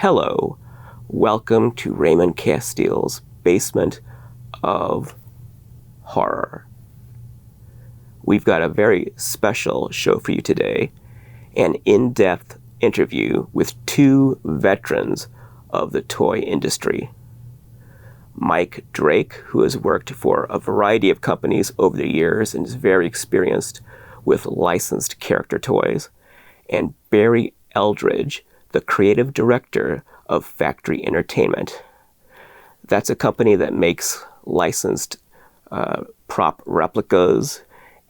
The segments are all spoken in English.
Hello, welcome to Raymond Castile's Basement of Horror. We've got a very special show for you today, an in-depth interview with two veterans of the toy industry. Mike Drake, who has worked for a variety of companies over the years and is very experienced with licensed character toys, and Barry Eldridge, the creative director of Factory Entertainment. That's a company that makes licensed prop replicas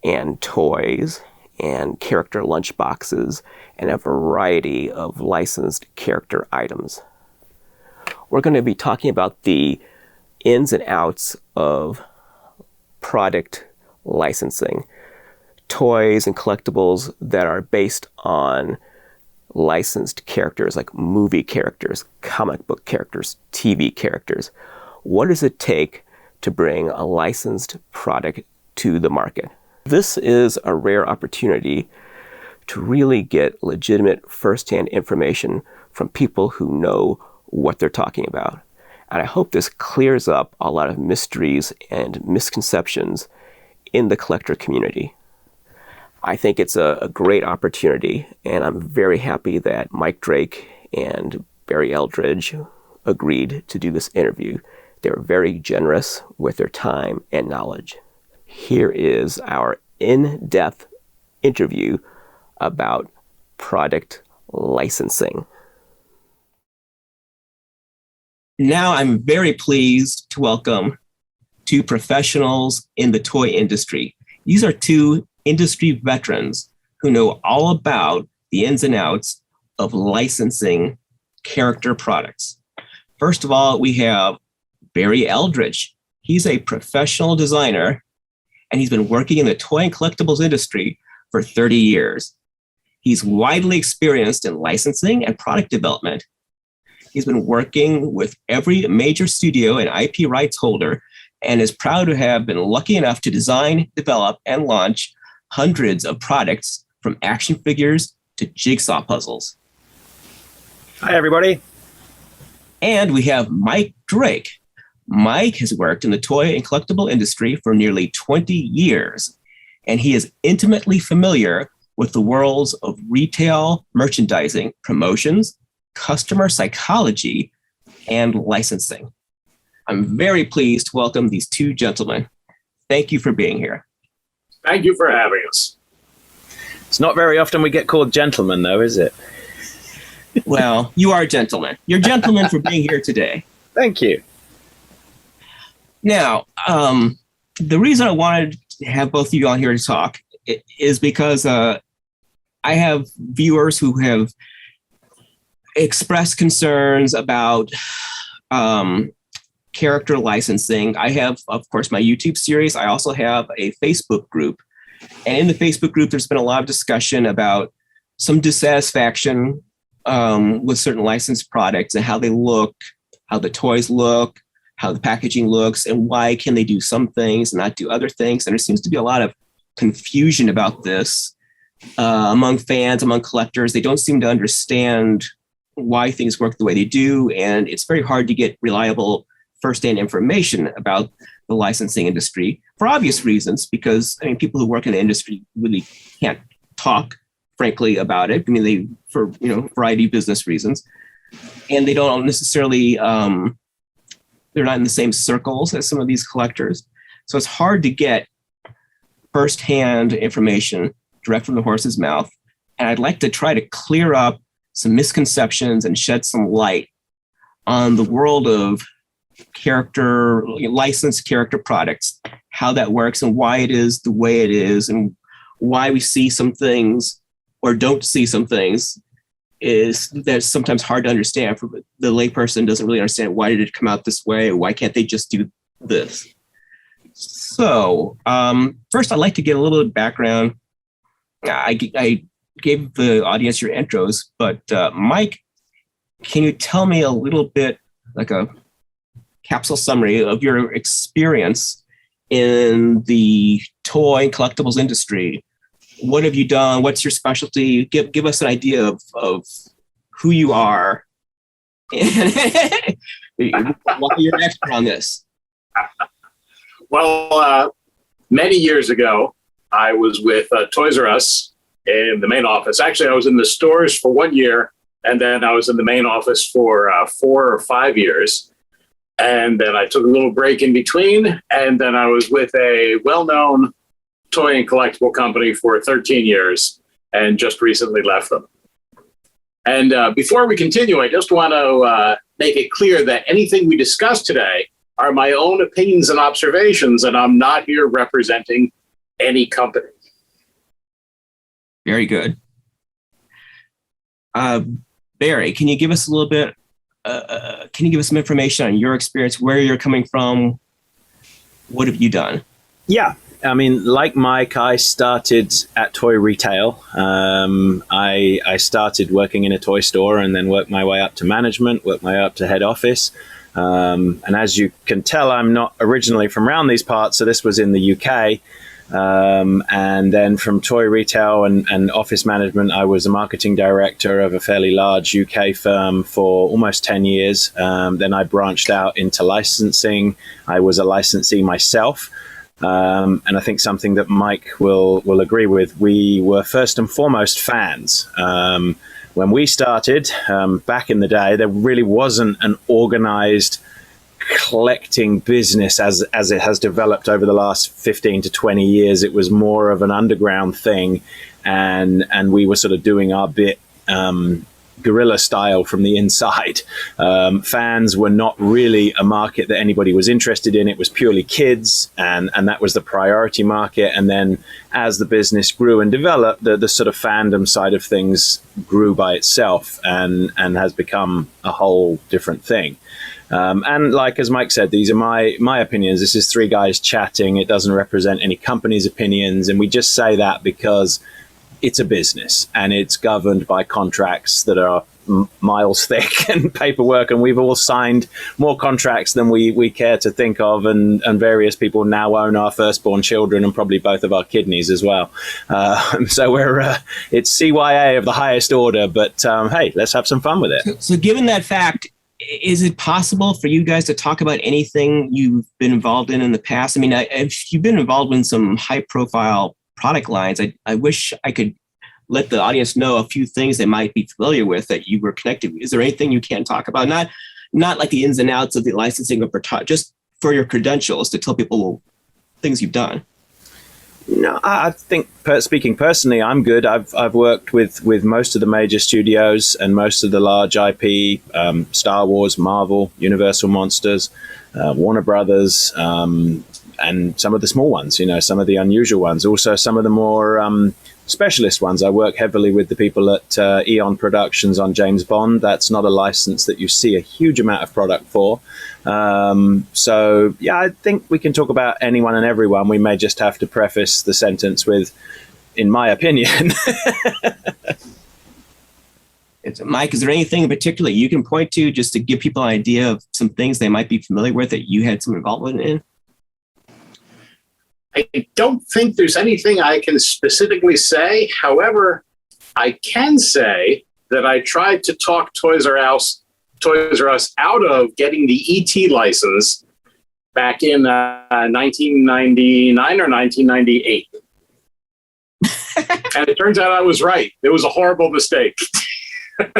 and toys and character lunchboxes and a variety of licensed character items. We're going to be talking about the ins and outs of product licensing, toys and collectibles that are based on licensed characters like movie characters, comic book characters, TV characters. What does it take to bring a licensed product to the market? This is a rare opportunity to really get legitimate first-hand information from people who know what they're talking about. And I hope this clears up a lot of mysteries and misconceptions in the collector community. I think it's a great opportunity, and I'm very happy that Mike Drake and Barry Eldridge agreed to do this interview. They were very generous with their time and knowledge. Here is our in-depth interview about product licensing. Now I'm very pleased to welcome two professionals in the toy industry. These are two industry veterans who know all about the ins and outs of licensing character products. First of all, we have Barry Eldridge. He's a professional designer, and he's been working in the toy and collectibles industry for 30 years. He's widely experienced in licensing and product development. He's been working with every major studio and IP rights holder, and is proud to have been lucky enough to design, develop, and launch hundreds of products from action figures to jigsaw puzzles. Hi, everybody. And we have Mike Drake. Mike has worked in the toy and collectible industry for nearly 20 years, and he is intimately familiar with the worlds of retail, merchandising, promotions, customer psychology, and licensing. I'm very pleased to welcome these two gentlemen. Thank you for being here. Thank you for having us. It's not very often we get called gentlemen, though, is it? Well, you are gentlemen. You're gentlemen for being here today. Thank you. Now, the reason I wanted to have both of you on here to talk is because I have viewers who have expressed concerns about character licensing. I have, of course, my YouTube series. I also have a Facebook group. And in the Facebook group, there's been a lot of discussion about some dissatisfaction with certain licensed products and how they look, how the toys look, how the packaging looks, and why can they do some things and not do other things. And there seems to be a lot of confusion about this among fans, among collectors. They don't seem to understand why things work the way they do. And it's very hard to get reliable first-hand information about the licensing industry for obvious reasons, because people who work in the industry really can't talk frankly about it. For variety of business reasons, and they don't necessarily they're not in the same circles as some of these collectors. So it's hard to get first-hand information direct from the horse's mouth. And I'd like to try to clear up some misconceptions and shed some light on the world of licensed character products, how that works and why it is the way it is, and why we see some things or don't see some things is that's sometimes hard to understand. For the layperson doesn't really understand, why did it come out this way? Why can't they just do this? So first, I'd like to get a little bit of background. I gave the audience your intros, but Mike, can you tell me a little bit, like a capsule summary of your experience in the toy and collectibles industry? What have you done? What's your specialty? Give us an idea of who you are, Why you're an expert on this? Well, many years ago, I was with Toys R Us in the main office. Actually, I was in the stores for 1 year, and then I was in the main office for 4 or 5 years. And then I took a little break in between, and then I was with a well-known toy and collectible company for 13 years and just recently left them. And before we continue, I just want to make it clear that anything we discuss today are my own opinions and observations, and I'm not here representing any company. Very good. Barry, can you give us a little bit, can you give us some information on your experience, where you're coming from? What have you done? Yeah. I mean, like Mike, I started at toy retail. I started working in a toy store and then worked my way up to management, worked my way up to head office. And as you can tell, I'm not originally from around these parts, so this was in the UK. And then from toy retail and office management, I was a marketing director of a fairly large UK firm for almost 10 years. Then I branched out into licensing. I was a licensee myself. And I think something that Mike will agree with, we were first and foremost fans. When we started back in the day, there really wasn't an organized collecting business as it has developed over the last 15 to 20 years. It was more of an underground thing, and we were sort of doing our bit guerrilla style from the inside. Fans were not really a market that anybody was interested in. It was purely kids, and that was the priority market. And then as the business grew and developed, the sort of fandom side of things grew by itself and has become a whole different thing. And like as Mike said, these are my opinions. This is three guys chatting. It doesn't represent any company's opinions. And we just say that because it's a business and it's governed by contracts that are miles thick and paperwork. And we've all signed more contracts than we care to think of. And various people now own our firstborn children and probably both of our kidneys as well. So it's CYA of the highest order. But hey, let's have some fun with it. So given that fact, is it possible for you guys to talk about anything you've been involved in the past? I mean, if you've been involved in some high profile product lines, I wish I could let the audience know a few things they might be familiar with that you were connected with. Is there anything you can talk about? Not like the ins and outs of the licensing of just for your credentials to tell people things you've done. No, I think speaking personally, I'm good. I've worked with most of the major studios and most of the large IP, Star Wars, Marvel, Universal Monsters, Warner Brothers, and some of the small ones, some of the unusual ones. Also, some of the more specialist ones. I work heavily with the people at Eon Productions on James Bond. That's not a license that you see a huge amount of product for. So, yeah, I think we can talk about anyone and everyone. We may just have to preface the sentence with, in my opinion. Mike, is there anything in particular you can point to just to give people an idea of some things they might be familiar with that you had some involvement in? I don't think there's anything I can specifically say. However, I can say that I tried to talk Toys R Us out of getting the ET license back in 1999 or 1998. And it turns out I was right. It was a horrible mistake. There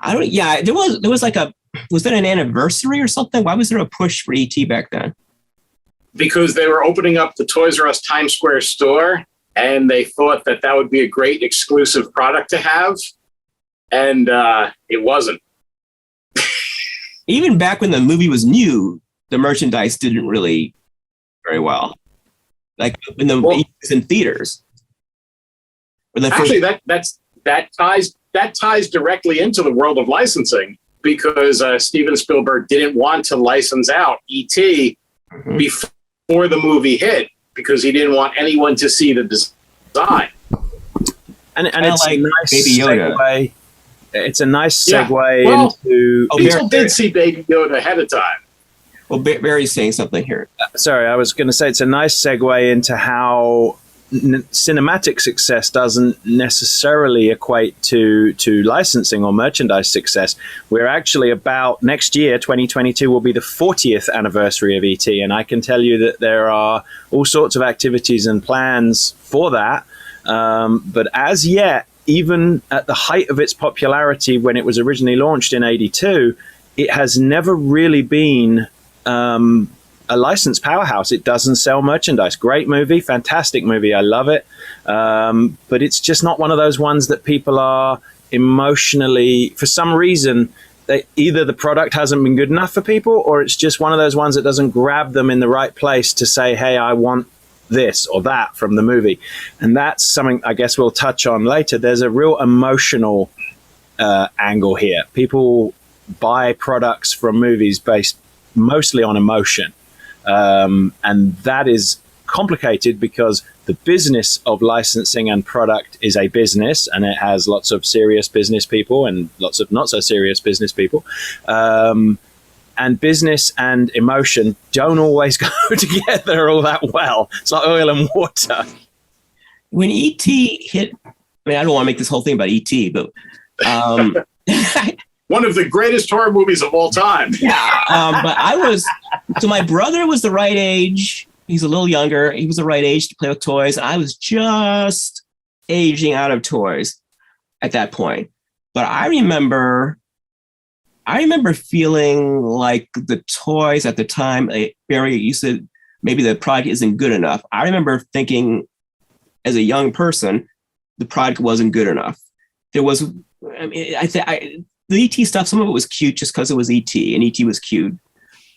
was like was that an anniversary or something? Why was there a push for ET back then? Because they were opening up the Toys R Us Times Square store, and they thought that would be a great exclusive product to have, and it wasn't. Even back when the movie was new, the merchandise didn't really very well. Like when it was in theaters. Actually, that ties directly into the world of licensing, because Steven Spielberg didn't want to license out E.T. before the movie hit, because he didn't want anyone to see the design. And it's like a nice Baby Yoda. segue. It's a nice segue into... People did see Baby Yoda ahead of time. Well, Barry's saying something here. Sorry, I was going to say it's a nice segue into how cinematic success doesn't necessarily equate to licensing or merchandise success. We're actually about next year, 2022, will be the 40th anniversary of ET, and I can tell you that there are all sorts of activities and plans for that. But as yet, even at the height of its popularity when it was originally launched in '82, it has never really been a licensed powerhouse. It doesn't sell merchandise. Great movie, fantastic movie. I love it. But it's just not one of those ones that people are emotionally, for some reason, either the product hasn't been good enough for people, or it's just one of those ones that doesn't grab them in the right place to say, hey, I want this or that from the movie. And that's something I guess we'll touch on later. There's a real emotional angle here. People buy products from movies based mostly on emotion. And that is complicated because the business of licensing and product is a business, and it has lots of serious business people and lots of not so serious business people. And business and emotion don't always go together all that well. It's like oil and water. When E.T. hit, I mean, I don't want to make this whole thing about E.T., but one of the greatest horror movies of all time. Yeah, but my brother was the right age. He's a little younger. He was the right age to play with toys. I was just aging out of toys at that point. But I remember feeling like the toys at the time, Barry, you said maybe the product isn't good enough. I remember thinking as a young person, the product wasn't good enough. There was, I mean, the ET stuff, some of it was cute just because it was ET and ET was cute,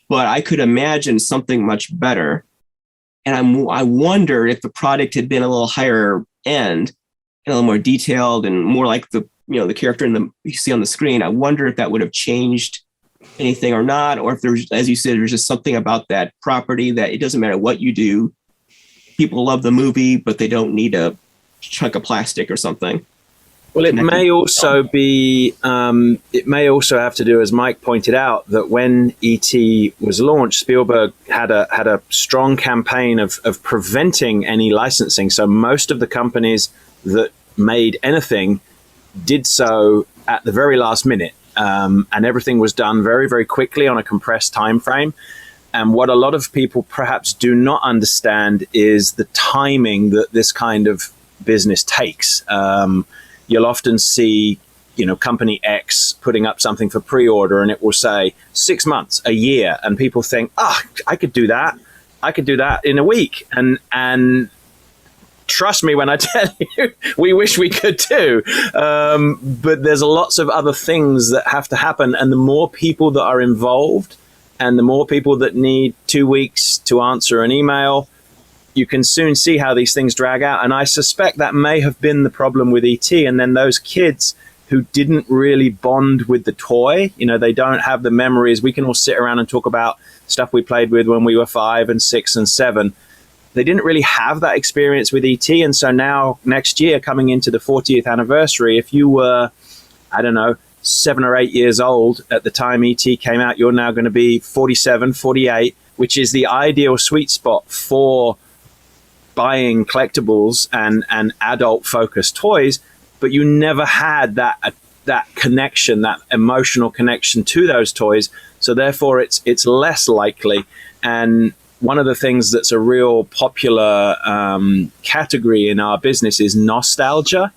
but I could imagine something much better. And I wonder if the product had been a little higher end and a little more detailed and more like the character you see on the screen. I wonder if that would have changed anything or not, or if there's, as you said, there's just something about that property that it doesn't matter what you do. People love the movie, but they don't need a chunk of plastic or something. Well, it may also be, it may also have to do, as Mike pointed out, that when E.T. was launched, Spielberg had a strong campaign of preventing any licensing. So most of the companies that made anything did so at the very last minute. And everything was done very, very quickly on a compressed time frame. And what a lot of people perhaps do not understand is the timing that this kind of business takes. You'll often see, company X putting up something for pre-order and it will say 6 months, a year. And people think, I could do that. I could do that in a week. And trust me when I tell you, we wish we could too. But there's lots of other things that have to happen. And the more people that are involved and the more people that need 2 weeks to answer an email, you can soon see how these things drag out. And I suspect that may have been the problem with E.T. And then those kids who didn't really bond with the toy, they don't have the memories. We can all sit around and talk about stuff we played with when we were 5 and 6 and 7. They didn't really have that experience with E.T. And so now next year, coming into the 40th anniversary, if you were, 7 or 8 years old at the time E.T. came out, you're now going to be 47, 48, which is the ideal sweet spot for buying collectibles and adult focused toys, but you never had that connection, that emotional connection to those toys. So therefore it's less likely. And one of the things that's a real popular category in our business is nostalgia.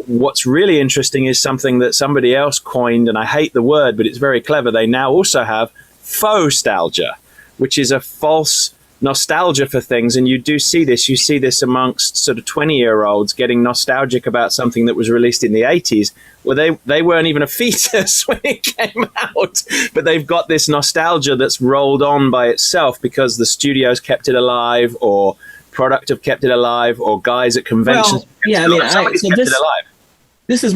What's really interesting is something that somebody else coined, and I hate the word, but it's very clever. They now also have faux-stalgia, which is a false nostalgia for things. And you do see this. You see this amongst sort of 20-year-olds getting nostalgic about something that was released in the 80s. Well, they weren't even a fetus when it came out, but they've got this nostalgia that's rolled on by itself because the studios kept it alive, or product have kept it alive, or guys at conventions. This is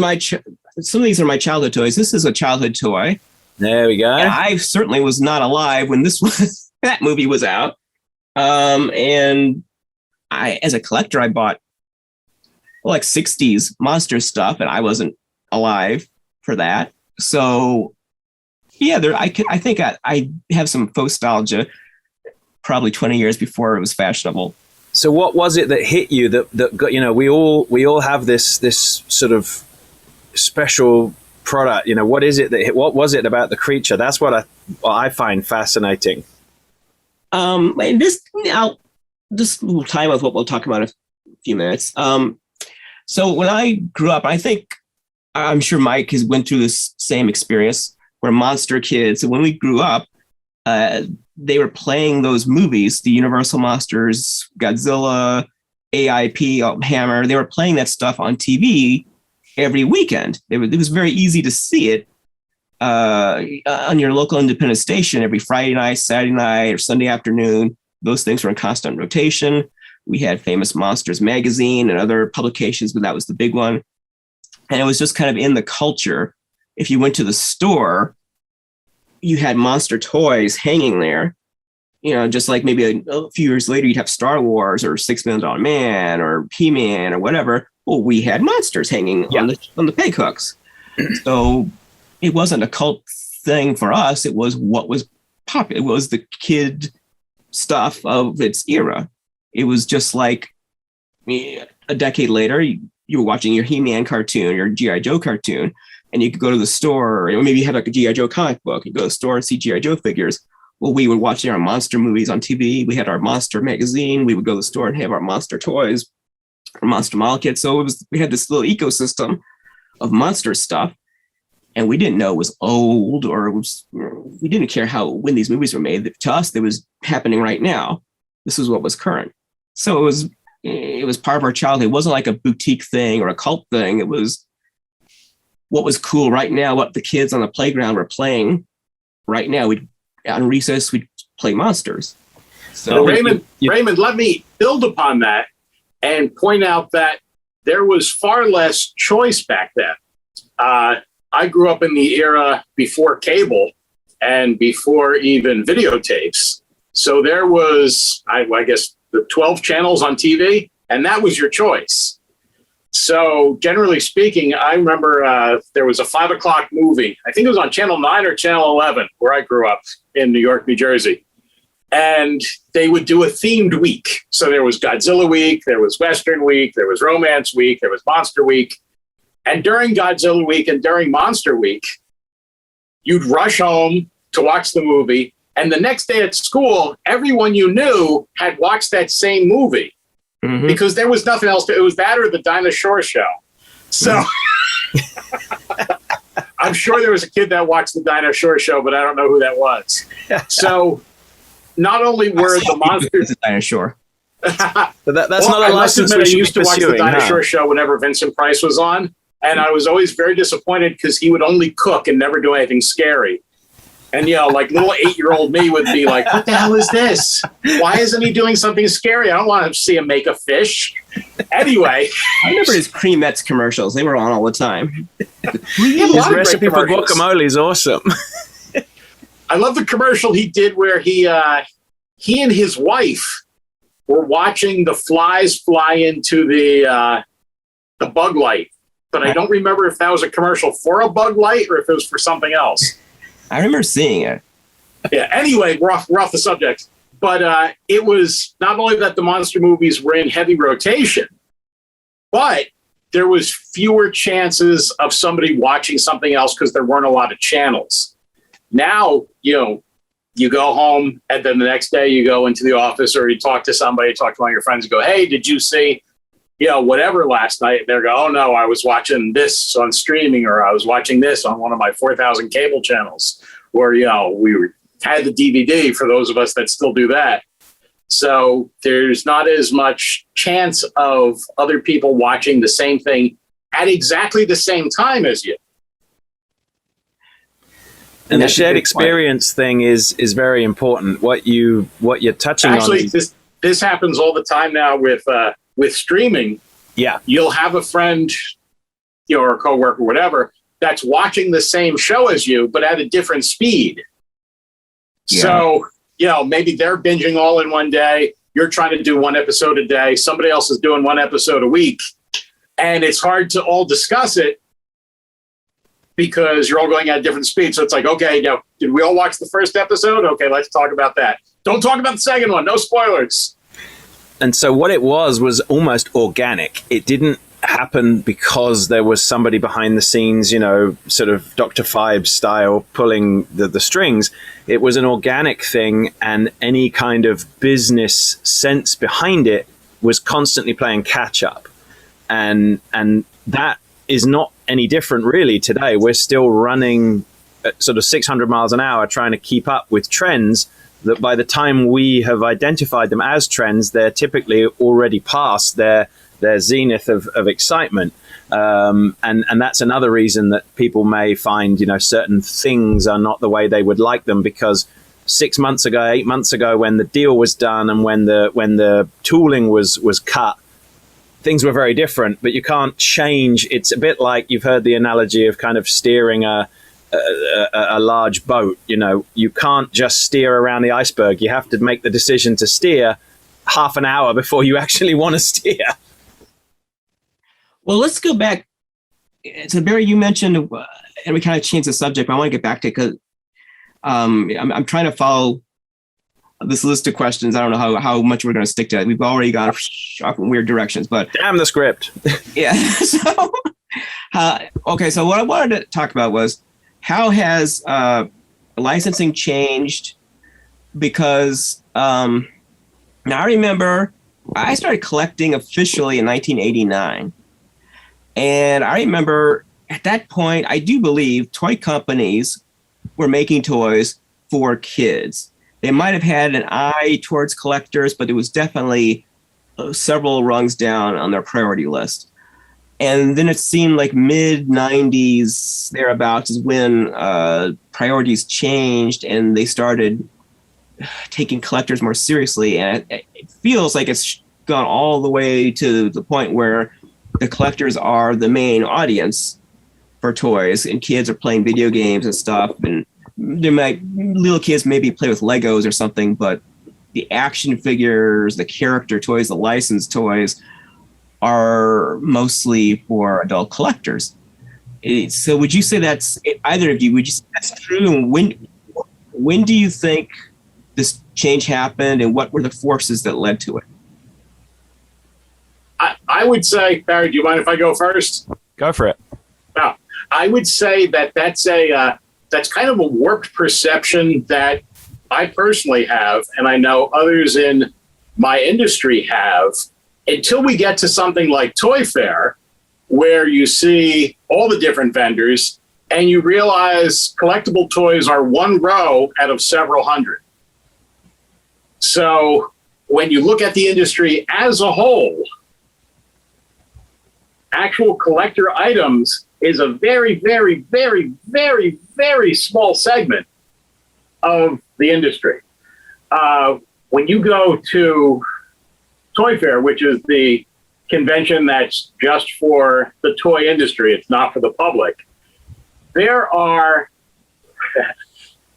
some of these are my childhood toys. This is a childhood toy. There we go. And I certainly was not alive when that movie was out. And as a collector, I bought like 60s monster stuff, and I wasn't alive for that. So yeah, I think I have some faux nostalgia, probably 20 years before it was fashionable. So what was it that hit you that got, we all have this sort of special product, what is it what was it about the creature? That's what I find fascinating. And this little time of what we'll talk about in a few minutes. So when I grew up, I'm sure Mike has went through this same experience. We're monster kids. So when we grew up, they were playing those movies, the Universal Monsters, Godzilla, AIP, Hammer. They were playing that stuff on TV every weekend. It was very easy to see it on your local independent station every Friday night, Saturday night, or Sunday afternoon. Those things were in constant rotation. We had Famous Monsters magazine and other publications, but that was the big one. And it was just kind of in the culture. If you went to the store, you had monster toys hanging there. Just like maybe a few years later, you'd have Star Wars or $6 Million Man or He-Man or whatever. Well, we had monsters hanging on the peg hooks. So it wasn't a cult thing for us. It was what was popular. It was the kid stuff of its era. It was just like a decade later, you were watching your He-Man cartoon, your G.I. Joe cartoon, and you could go to the store, or maybe you had like a G.I. Joe comic book. You go to the store and see G.I. Joe figures. Well, we were watching our monster movies on TV. We had our monster magazine. We would go to the store and have our monster toys, our monster model kits. So we had this little ecosystem of monster stuff, and we didn't know it was old, or we didn't care when these movies were made. To us, it was happening right now. This is what was current. So it was part of our childhood. It wasn't like a boutique thing or a cult thing. It was what was cool right now, what the kids on the playground were playing right now. On recess, we'd play monsters. So Raymond, let me build upon that and point out that there was far less choice back then. I grew up in the era before cable and before even videotapes. So there was, I guess, the 12 channels on TV, and that was your choice. So generally speaking, I remember there was a 5 o'clock movie. I think it was on Channel 9 or Channel 11, where I grew up in New York, New Jersey. And they would do a themed week. So there was Godzilla Week, there was Western Week, there was Romance Week, there was Monster Week. And during Godzilla Week and during Monster Week, you'd rush home to watch the movie. And the next day at school, everyone you knew had watched that same movie. Mm-hmm. Because there was nothing else. It was that or the Dinosaur Show. So I'm sure there was a kid that watched the Dinosaur Show, but I don't know who that was. So not only were the monsters... Dinosaur. But that's not a license we should I used to watch the Dinosaur Show whenever Vincent Price was on, and I was always very disappointed because he would only cook and never do anything scary. And, like little 8-year-old me would be like, what the hell is this? Why isn't he doing something scary? I don't want to see him make a fish. Anyway. I remember his Creamettes commercials. They were on all the time. His recipe for guacamole is awesome. I love the commercial he did where he and his wife were watching the flies fly into the bug light. But I don't remember if that was a commercial for a bug light or if it was for something else. I remember seeing it. Yeah. Anyway, we're off the subject. But it was not only that the monster movies were in heavy rotation, but there was fewer chances of somebody watching something else because there weren't a lot of channels. Now, you go home and then the next day you go into the office or you talk to somebody, talk to one of your friends and go, hey, did you see, whatever last night? And they're go, oh no, I was watching this on streaming, or I was watching this on one of my 4,000 cable channels, or, we had the DVD for those of us that still do that. So there's not as much chance of other people watching the same thing at exactly the same time as you. And the shared experience thing is very important. What you're touching on. Actually, this happens all the time now with streaming. Yeah. You'll have a friend, or a coworker, whatever, that's watching the same show as you, but at a different speed. Yeah. So, maybe they're binging all in one day. You're trying to do one episode a day. Somebody else is doing one episode a week. And it's hard to all discuss it because you're all going at different speeds. So it's like, okay, did we all watch the first episode? Okay, let's talk about that. Don't talk about the second one. No spoilers. And so what it was almost organic. It didn't happen because there was somebody behind the scenes, sort of Dr. Phibe style pulling the strings. It was an organic thing, and any kind of business sense behind it was constantly playing catch up. And that is not any different really today. We're still running at sort of 600 miles an hour trying to keep up with trends that by the time we have identified them as trends, they're typically already past their zenith of excitement. And that's another reason that people may find, certain things are not the way they would like them, because 6 months ago, 8 months ago, when the deal was done and when the tooling was cut, things were very different. But you can't change. It's a bit like, you've heard the analogy of kind of steering a large boat. You can't just steer around the iceberg. You have to make the decision to steer half an hour before you actually want to steer. Well, let's go back. So Barry, you mentioned, and we kind of changed the subject, but I want to get back to it because I'm trying to follow this list of questions. I don't know how much we're going to stick to it. We've already gone off in weird directions, but damn the script. Yeah. So, okay. So what I wanted to talk about was, how has licensing changed? Because now I remember I started collecting officially in 1989. And I remember at that point, I do believe toy companies were making toys for kids. They might have had an eye towards collectors, but it was definitely several rungs down on their priority list. And then it seemed like mid-90s, thereabouts, is when priorities changed and they started taking collectors more seriously. And it feels like it's gone all the way to the point where the collectors are the main audience for toys, and kids are playing video games and stuff. And little kids maybe play with Legos or something, but the action figures, the character toys, the licensed toys are mostly for adult collectors. So would you say that's, either of you, would you say that's true? And when do you think this change happened, and what were the forces that led to it? I would say, Barry, do you mind if I go first? Go for it. No, I would say that's kind of a warped perception that I personally have, and I know others in my industry have, until we get to something like Toy Fair, where you see all the different vendors and you realize collectible toys are one row out of several hundred. So when you look at the industry as a whole, actual collector items is a very, very, very, very, very small segment of the industry. When you go to Toy Fair, which is the convention that's just for the toy industry, it's not for the public, there are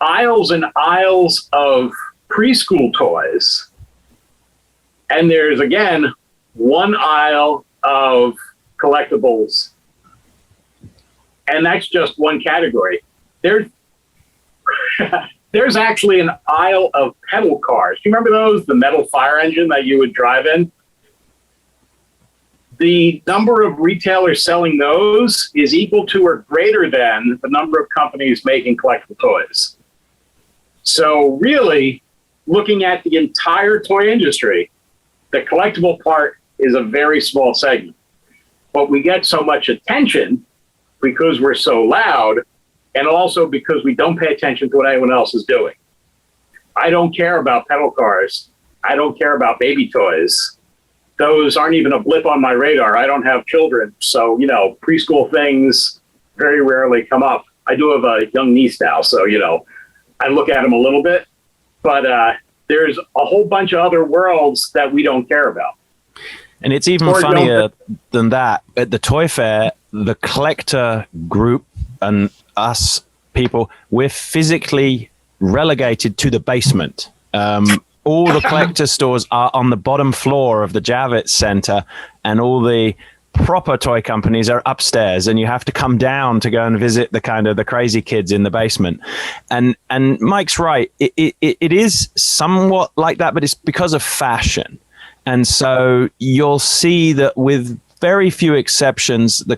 aisles and aisles of preschool toys. And there's, again, one aisle of collectibles. And that's just one category. There's actually an aisle of pedal cars. Do you remember those? The metal fire engine that you would drive in? The number of retailers selling those is equal to or greater than the number of companies making collectible toys. So really, looking at the entire toy industry, the collectible part is a very small segment. But we get so much attention because we're so loud, and also because we don't pay attention to what anyone else is doing. I don't care about pedal cars. I don't care about baby toys. Those aren't even a blip on my radar. I don't have children. So, preschool things very rarely come up. I do have a young niece now, so, I look at them a little bit. But there's a whole bunch of other worlds that we don't care about. And it's even funnier than that. At the Toy Fair, the collector group and us people, we're physically relegated to the basement. All the collector stores are on the bottom floor of the Javits Center, and all the proper toy companies are upstairs, and you have to come down to go and visit the crazy kids in the basement. And Mike's right. It is somewhat like that, but it's because of fashion. And so you'll see that with very few exceptions, the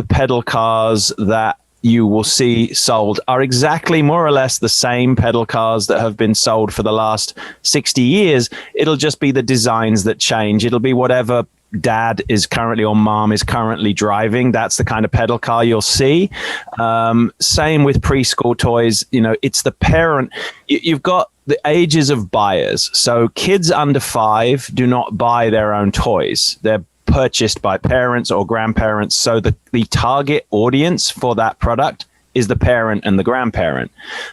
pedal cars that you will see sold are exactly more or less the same pedal cars that have been sold for the last 60 years. It'll just be the designs that change. It'll be whatever dad is currently or mom is currently driving. That's the kind of pedal car you'll see. Same with preschool toys. It's the parent. You've got the ages of buyers. So kids under 5 do not buy their own toys. They're purchased by parents or grandparents. So the target audience for that product is the parent and the grandparent.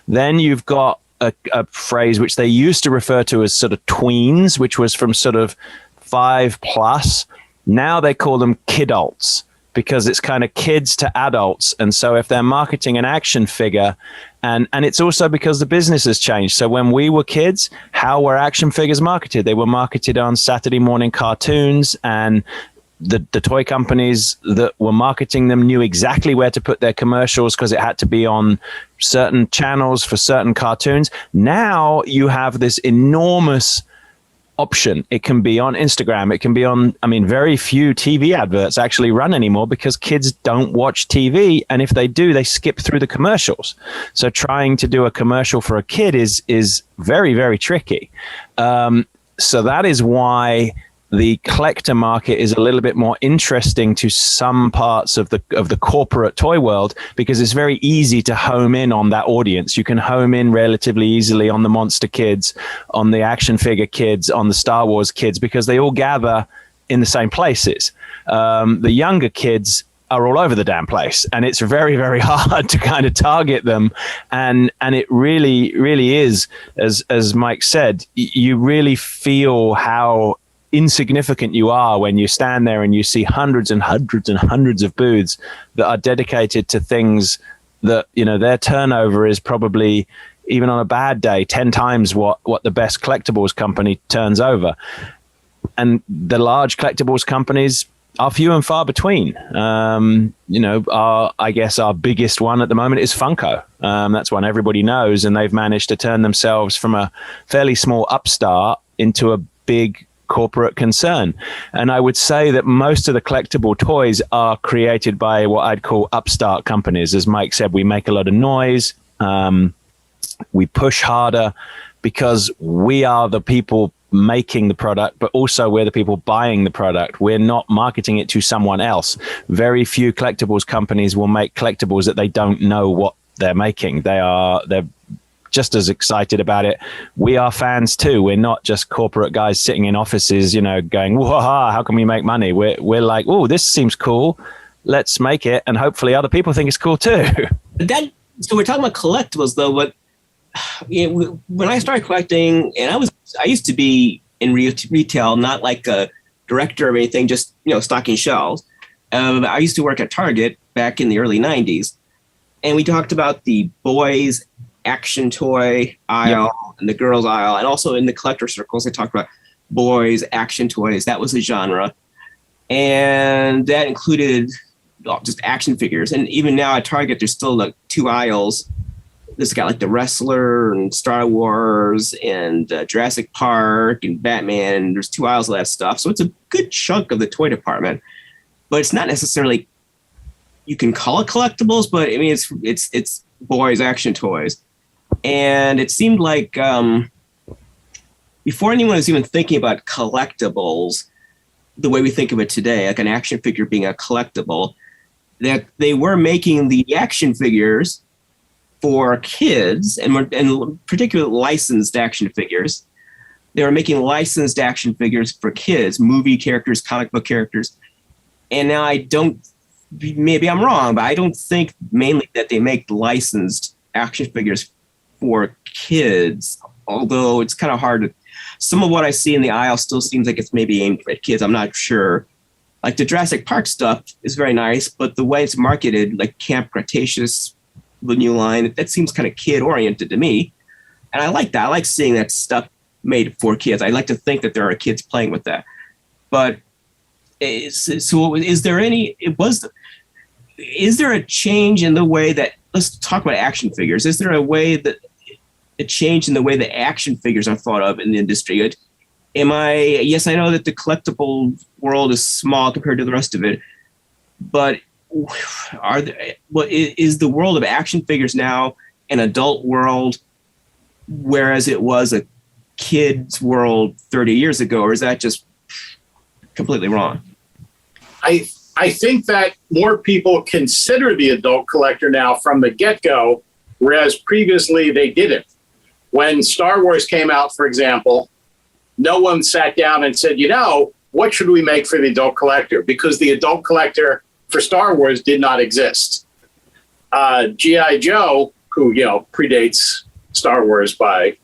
Then you've got a phrase which they used to refer to as sort of tweens, which was from sort of 5 plus. Now they call them kidults because it's kind of kids to adults. And so if they're marketing an action figure, and it's also because the business has changed. So when we were kids, how were action figures marketed? They were marketed on Saturday morning cartoons, and the toy companies that were marketing them knew exactly where to put their commercials because it had to be on certain channels for certain cartoons. Now you have this enormous option. It can be on Instagram. It can be on, very few TV adverts actually run anymore because kids don't watch TV. And if they do, they skip through the commercials. So trying to do a commercial for a kid is very, very tricky. So that is why the collector market is a little bit more interesting to some parts of the corporate toy world because it's very easy to home in on that audience. You can home in relatively easily on the monster kids, on the action figure kids, on the Star Wars kids, because they all gather in the same places. The younger kids are all over the damn place, and it's very, very hard to kind of target them. And it really, really is, as Mike said, you really feel how insignificant you are when you stand there and you see hundreds and hundreds and hundreds of booths that are dedicated to things that, their turnover is probably, even on a bad day, 10 times what the best collectibles company turns over. And the large collectibles companies are few and far between. I guess our biggest one at the moment is Funko. That's one everybody knows, and they've managed to turn themselves from a fairly small upstart into a big corporate concern. And I would say that most of the collectible toys are created by what I'd call upstart companies. As Mike said, we make a lot of noise. We push harder because we are the people making the product, but also we're the people buying the product. We're not marketing it to someone else. Very few collectibles companies will make collectibles that they don't know what they're making. They're just as excited about it. We are fans too. We're not just corporate guys sitting in offices, going, whoa, how can we make money? We're like, oh, this seems cool. Let's make it. And hopefully other people think it's cool too. So we're talking about collectibles though, but when I started collecting, and I used to be in retail, not like a director or anything, just, stocking shelves. I used to work at Target back in the early 90s. And we talked about the boys action toy aisle and the girls aisle, and also in the collector circles they talked about boys action toys. That was a genre, and that included just action figures. And even now at Target there's still like 2 aisles. This got like the Wrestler and Star Wars and Jurassic Park and Batman, and there's 2 aisles of that stuff. So it's a good chunk of the toy department, but it's not necessarily, you can call it collectibles, but it's boys action toys. And it seemed like before anyone was even thinking about collectibles the way we think of it today, like an action figure being a collectible, that they were making the action figures for kids, and particularly licensed action figures. They were making licensed action figures for kids, movie characters, comic book characters. And now maybe I'm wrong, but I don't think mainly that they make licensed action figures for kids, although it's kind of hard to, some of what I see in the aisle still seems like it's maybe aimed at kids. I'm not sure. Like the Jurassic Park stuff is very nice, but the way it's marketed, like Camp Cretaceous, the new line, that seems kind of kid oriented to me. And I like that. I like seeing that stuff made for kids. I like to think that there are kids playing with that. But is there a change in the way that, let's talk about action figures. Is there a change in the way that action figures are thought of in the industry? Yes, I know that the collectible world is small compared to the rest of it, but is the world of action figures now an adult world, whereas it was a kid's world 30 years ago, or is that just completely wrong? I think that more people consider the adult collector now from the get-go, whereas previously they didn't. When Star Wars came out, for example, no one sat down and said, what should we make for the adult collector? Because the adult collector for Star Wars did not exist. G.I. Joe, who, predates Star Wars by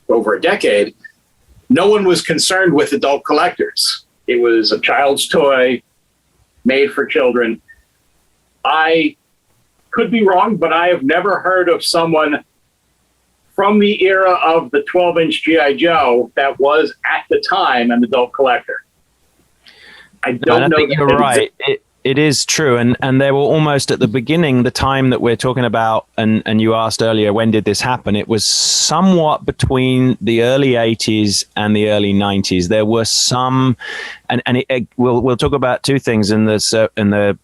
over a decade, no one was concerned with adult collectors. It was a child's toy made for children. I could be wrong, but I have never heard of someone from the era of the 12-inch G.I. Joe that was at the time an adult collector. I don't know. Think you're right. It is true. And they were almost at the beginning, the time that we're talking about, and you asked earlier, when did this happen? It was somewhat between the early 80s and the early 90s. There were some, we'll talk about two things in the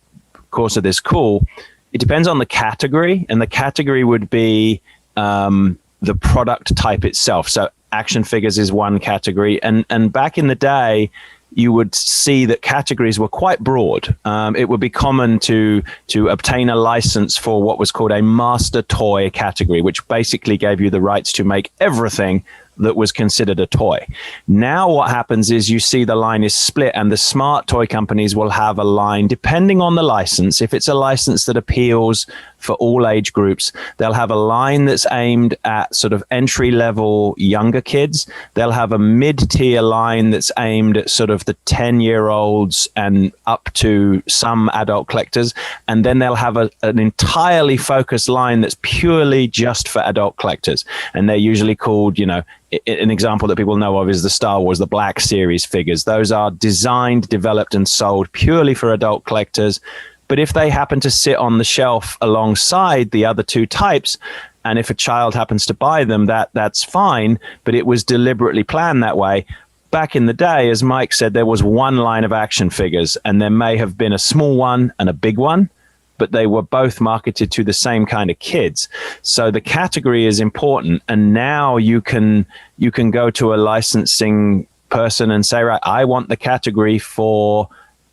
course of this call. It depends on the category, and the category would be the product type itself. So action figures is one category. And back in the day, you would see that categories were quite broad. It would be common to obtain a license for what was called a master toy category, which basically gave you the rights to make everything that was considered a toy. Now what happens is you see the line is split, and the smart toy companies will have a line depending on the license. If it's a license that appeals for all age groups, they'll have a line that's aimed at sort of entry level younger kids. They'll have a mid-tier line that's aimed at sort of the 10-year-olds and up to some adult collectors. And then they'll have an entirely focused line that's purely just for adult collectors. And they're usually called, an example that people know of is the Star Wars, the Black Series figures. Those are designed, developed, and sold purely for adult collectors. But if they happen to sit on the shelf alongside the other two types, and if a child happens to buy them, that's fine, but it was deliberately planned that way. Back in the day, as Mike said, there was one line of action figures, and there may have been a small one and a big one, but they were both marketed to the same kind of kids. So the category is important. And now you can go to a licensing person and say, right, I want the category for,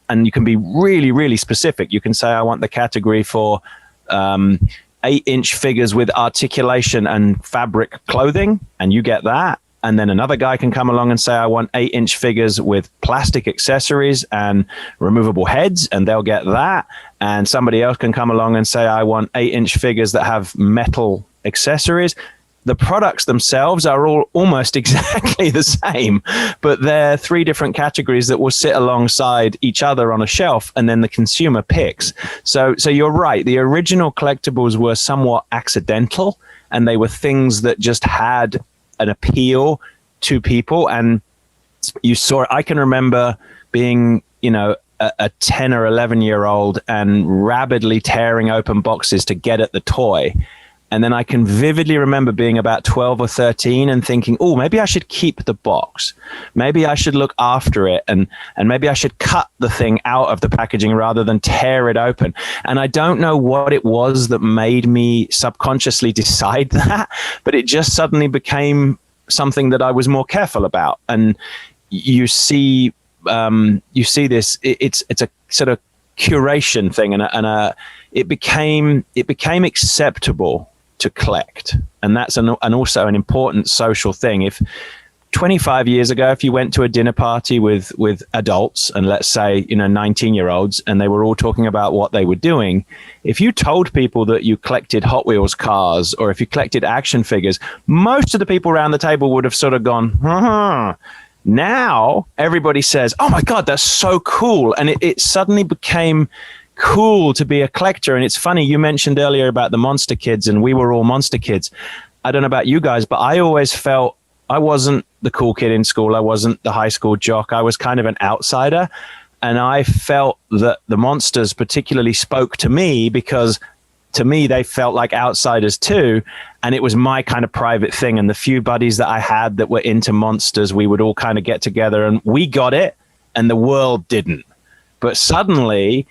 and you can be really, really specific. You can say, I want the category for 8-inch figures with articulation and fabric clothing, and you get that. And then another guy can come along and say, I want 8-inch figures with plastic accessories and removable heads, and they'll get that. And somebody else can come along and say, I want 8-inch figures that have metal accessories. The products themselves are all almost exactly the same, but they're three different categories that will sit alongside each other on a shelf, and then the consumer picks. So you're right. The original collectibles were somewhat accidental, and they were things that just had an appeal to people. And I can remember being, a 10 or 11-year-old and rapidly tearing open boxes to get at the toy. And then I can vividly remember being about 12 or 13 and thinking, oh, maybe I should keep the box. Maybe I should look after it. And maybe I should cut the thing out of the packaging rather than tear it open. And I don't know what it was that made me subconsciously decide that, but it just suddenly became something that I was more careful about. And you see this, it's a sort of curation thing, and it became acceptable to collect. And that's also an important social thing. If 25 years ago, if you went to a dinner party with adults, and let's say 19-year-olds, and they were all talking about what they were doing, if you told people that you collected Hot Wheels cars, or if you collected action figures, most of the people around the table would have sort of gone, Now everybody says, oh my God, that's so cool. And it suddenly became cool to be a collector. And it's funny, you mentioned earlier about the monster kids, and we were all monster kids. I don't know about you guys, but I always felt I wasn't the cool kid in school. I wasn't the high school jock. I was kind of an outsider. And I felt that the monsters particularly spoke to me because to me, they felt like outsiders too. And it was my kind of private thing. And the few buddies that I had that were into monsters, we would all kind of get together and we got it and the world didn't. But suddenly,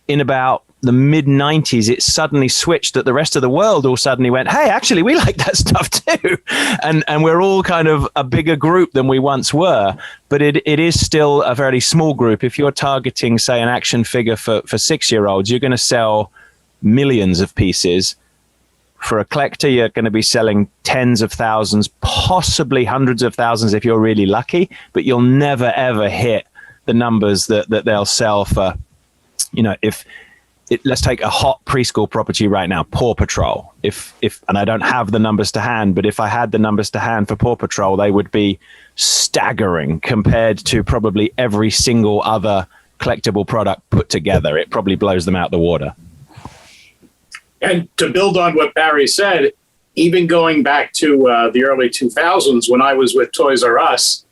in about the mid 90s, it suddenly switched that the rest of the world all suddenly went, hey, actually, we like that stuff too. And we're all kind of a bigger group than we once were. But it is still a very small group. If you're targeting, say, an action figure for 6-year-olds, you're going to sell millions of pieces. For a collector, you're going to be selling tens of thousands, possibly hundreds of thousands if you're really lucky, but you'll never, ever hit the numbers that they'll sell for, let's take a hot preschool property right now, Paw Patrol. And I don't have the numbers to hand, but if I had the numbers to hand for Paw Patrol, they would be staggering compared to probably every single other collectible product put together. It probably blows them out the water. And to build on what Barry said, even going back to the early 2000s when I was with Toys R Us,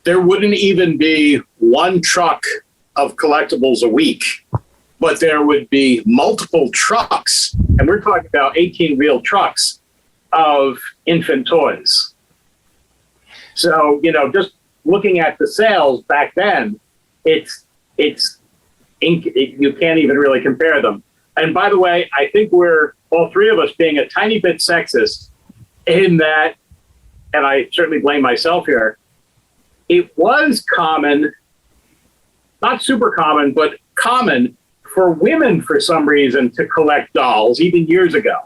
there wouldn't even be one truck of collectibles a week, but there would be multiple trucks, and we're talking about 18-wheel trucks of infant toys. So, just looking at the sales back then, you can't even really compare them. And by the way, I think we're all three of us being a tiny bit sexist in that, and I certainly blame myself here, it was common, not super common, but common for women for some reason to collect dolls even years ago.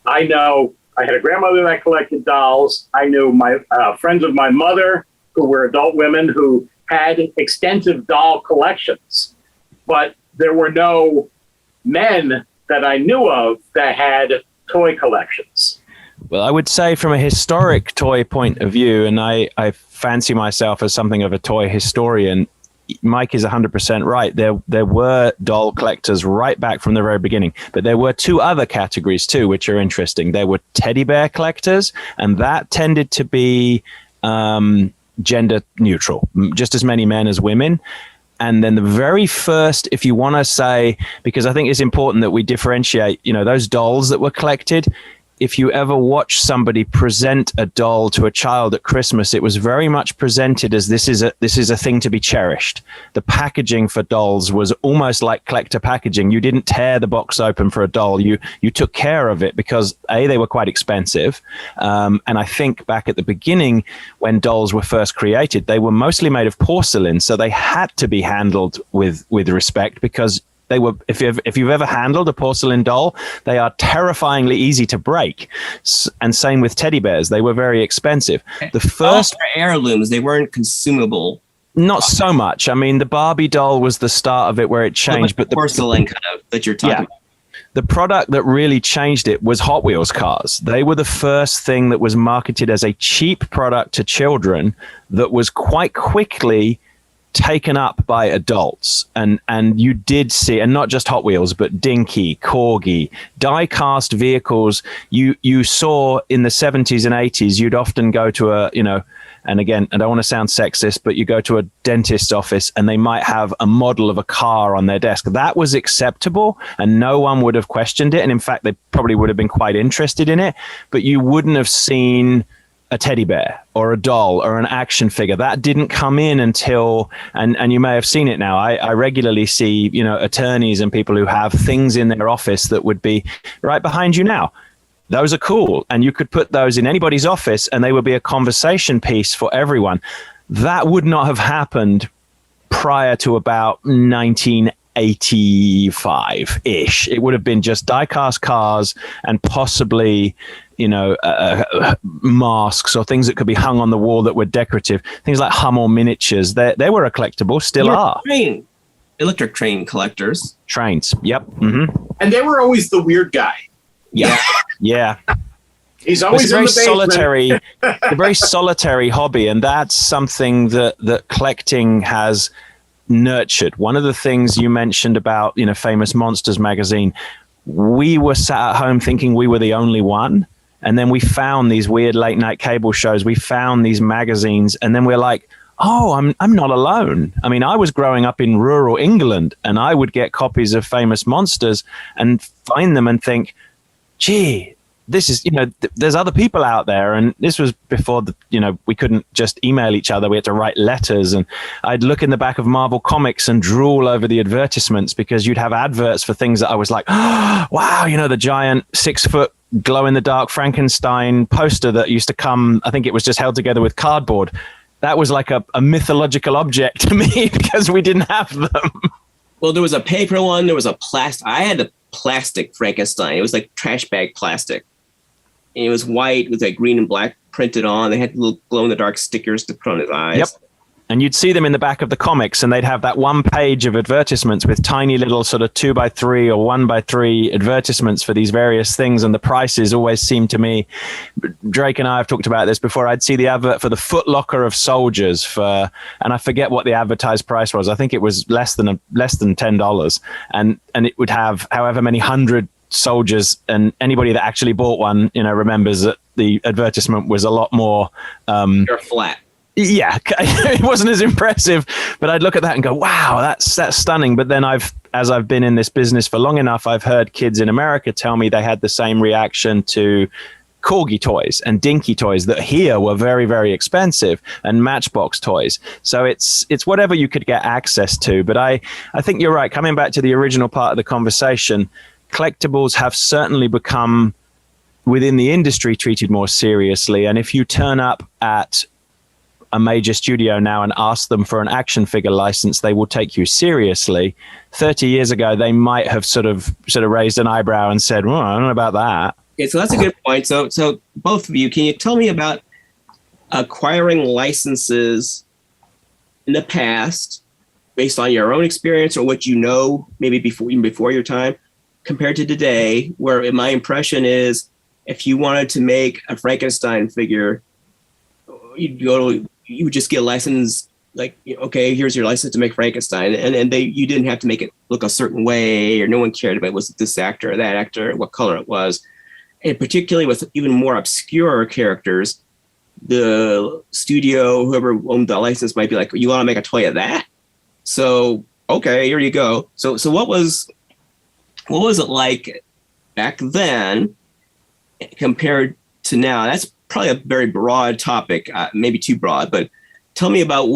I know I had a grandmother that collected dolls. I knew my friends of my mother who were adult women who had extensive doll collections, but there were no men that I knew of that had toy collections. Well, I would say from a historic toy point of view, and I fancy myself as something of a toy historian, Mike is 100% right. There were doll collectors right back from the very beginning, but there were two other categories too, which are interesting. There were teddy bear collectors, and that tended to be gender neutral, just as many men as women. And then the very first, if you want to say, because I think it's important that we differentiate, those dolls that were collected, if you ever watch somebody present a doll to a child at Christmas, it was very much presented as this is a thing to be cherished. The packaging for dolls was almost like collector packaging. You didn't tear the box open for a doll. You took care of it because they were quite expensive. And I think back at the beginning when dolls were first created, they were mostly made of porcelain. So they had to be handled with respect because they were, if you've ever handled a porcelain doll, they are terrifyingly easy to break. And same with teddy bears. They were very expensive. The first heirlooms, they weren't consumable. Not so much. I mean, the Barbie doll was the start of it where it changed. But the porcelain kind of that you're talking about. The product that really changed it was Hot Wheels cars. They were the first thing that was marketed as a cheap product to children that was quite quickly taken up by adults, and you did see, and not just Hot Wheels, but Dinky, Corgi, die-cast vehicles. You saw in the 70s and 80s, you'd often go to and again, I don't want to sound sexist, but you go to a dentist's office and they might have a model of a car on their desk. That was acceptable and no one would have questioned it. And in fact, they probably would have been quite interested in it, but you wouldn't have seen a teddy bear or a doll or an action figure. That didn't come in until, and you may have seen it now. I regularly see, attorneys and people who have things in their office that would be right behind you now. Those are cool. And you could put those in anybody's office and they would be a conversation piece for everyone. That would not have happened prior to about 1985-ish. It would have been just die-cast cars and possibly masks or things that could be hung on the wall that were decorative. Things like Hummel miniatures. They were a collectible, still are. Electric train collectors. Trains, yep. Mm-hmm. And they were always the weird guy. Yeah. Yeah. He's always in the basement. A very solitary hobby, and that's something that collecting has nurtured. One of the things you mentioned about, Famous Monsters magazine, we were sat at home thinking we were the only one. And then we found these weird late night cable shows. We found these magazines and then we're like, oh, I'm not alone. I mean, I was growing up in rural England, and I would get copies of famous monsters and find them and think, gee, this is, there's other people out there. And this was before we couldn't just email each other. We had to write letters, and I'd look in the back of Marvel Comics and drool over the advertisements, because you'd have adverts for things that I was like, oh, wow, the giant 6-foot glow in the dark Frankenstein poster that used to come, I think it was just held together with cardboard. That was like a mythological object to me because we didn't have them. Well, there was a paper one, there was a plastic. I had a plastic Frankenstein. It was like trash bag plastic. And it was white with like green and black printed on. They had little glow in the dark stickers to put on his eyes. Yep. And you'd see them in the back of the comics, and they'd have that one page of advertisements with tiny little sort of 2x3 or 1x3 advertisements for these various things. And the prices always seemed to me, Drake and I have talked about this before, I'd see the advert for the Foot Locker of soldiers and I forget what the advertised price was. I think it was less than $10. And it would have however many hundred soldiers, and anybody that actually bought one, remembers that the advertisement was a lot more, They're flat. Yeah, it wasn't as impressive, but I'd look at that and go, wow, that's stunning. But then as I've been in this business for long enough, I've heard kids in America tell me they had the same reaction to corgi toys and dinky toys that here were very, very expensive, and Matchbox toys. So it's whatever you could get access to. But I think you're right. Coming back to the original part of the conversation, collectibles have certainly become, within the industry, treated more seriously. And if you turn up at a major studio now and ask them for an action figure license, they will take you seriously. 30 years ago, they might have sort of raised an eyebrow and said, well, I don't know about that. Yeah, so that's a good point. So both of you, can you tell me about acquiring licenses in the past based on your own experience or what maybe before your time, compared to today, where my impression is if you wanted to make a Frankenstein figure, you would just get a license, like, okay, here's your license to make Frankenstein. And you didn't have to make it look a certain way, or no one cared about was it this actor or that actor, what color it was. And particularly with even more obscure characters, the studio, whoever owned the license, might be like, you want to make a toy of that? So, okay, here you go. So what was it like back then compared to now? That's probably a very broad topic, maybe too broad, but tell me about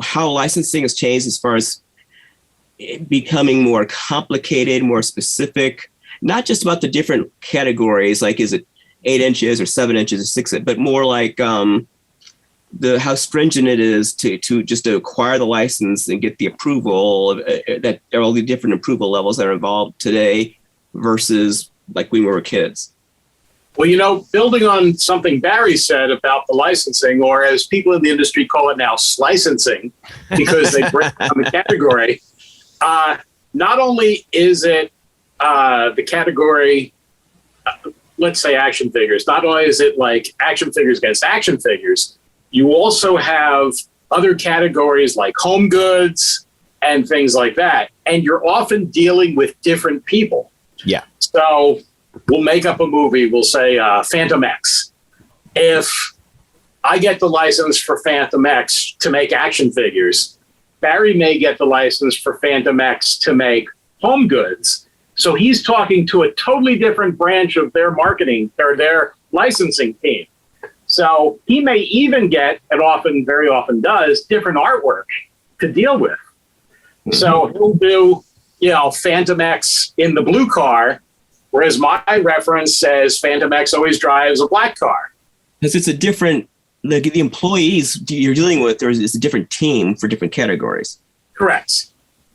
how licensing has changed as far as it becoming more complicated, more specific, not just about the different categories, like is it 8 inches or 7 inches or 6, but more like how stringent it is to acquire the license and get the approval that there are all the different approval levels that are involved today versus like when we were kids. Well, building on something Barry said about the licensing, or as people in the industry call it now, slicensing, because they break down the category. Not only is it the category, let's say action figures, not only is it like action figures against action figures, you also have other categories like home goods and things like that. And you're often dealing with different people. Yeah. So we'll make up a movie. We'll say Phantom X. If I get the license for Phantom X to make action figures, Barry may get the license for Phantom X to make home goods. So he's talking to a totally different branch of their marketing or their licensing team. So he may even get, and very often does, different artwork to deal with. So he'll do, Phantom X in the blue car, whereas my reference says Phantom X always drives a black car. Because it's a different, the employees you're dealing with, it's a different team for different categories. Correct.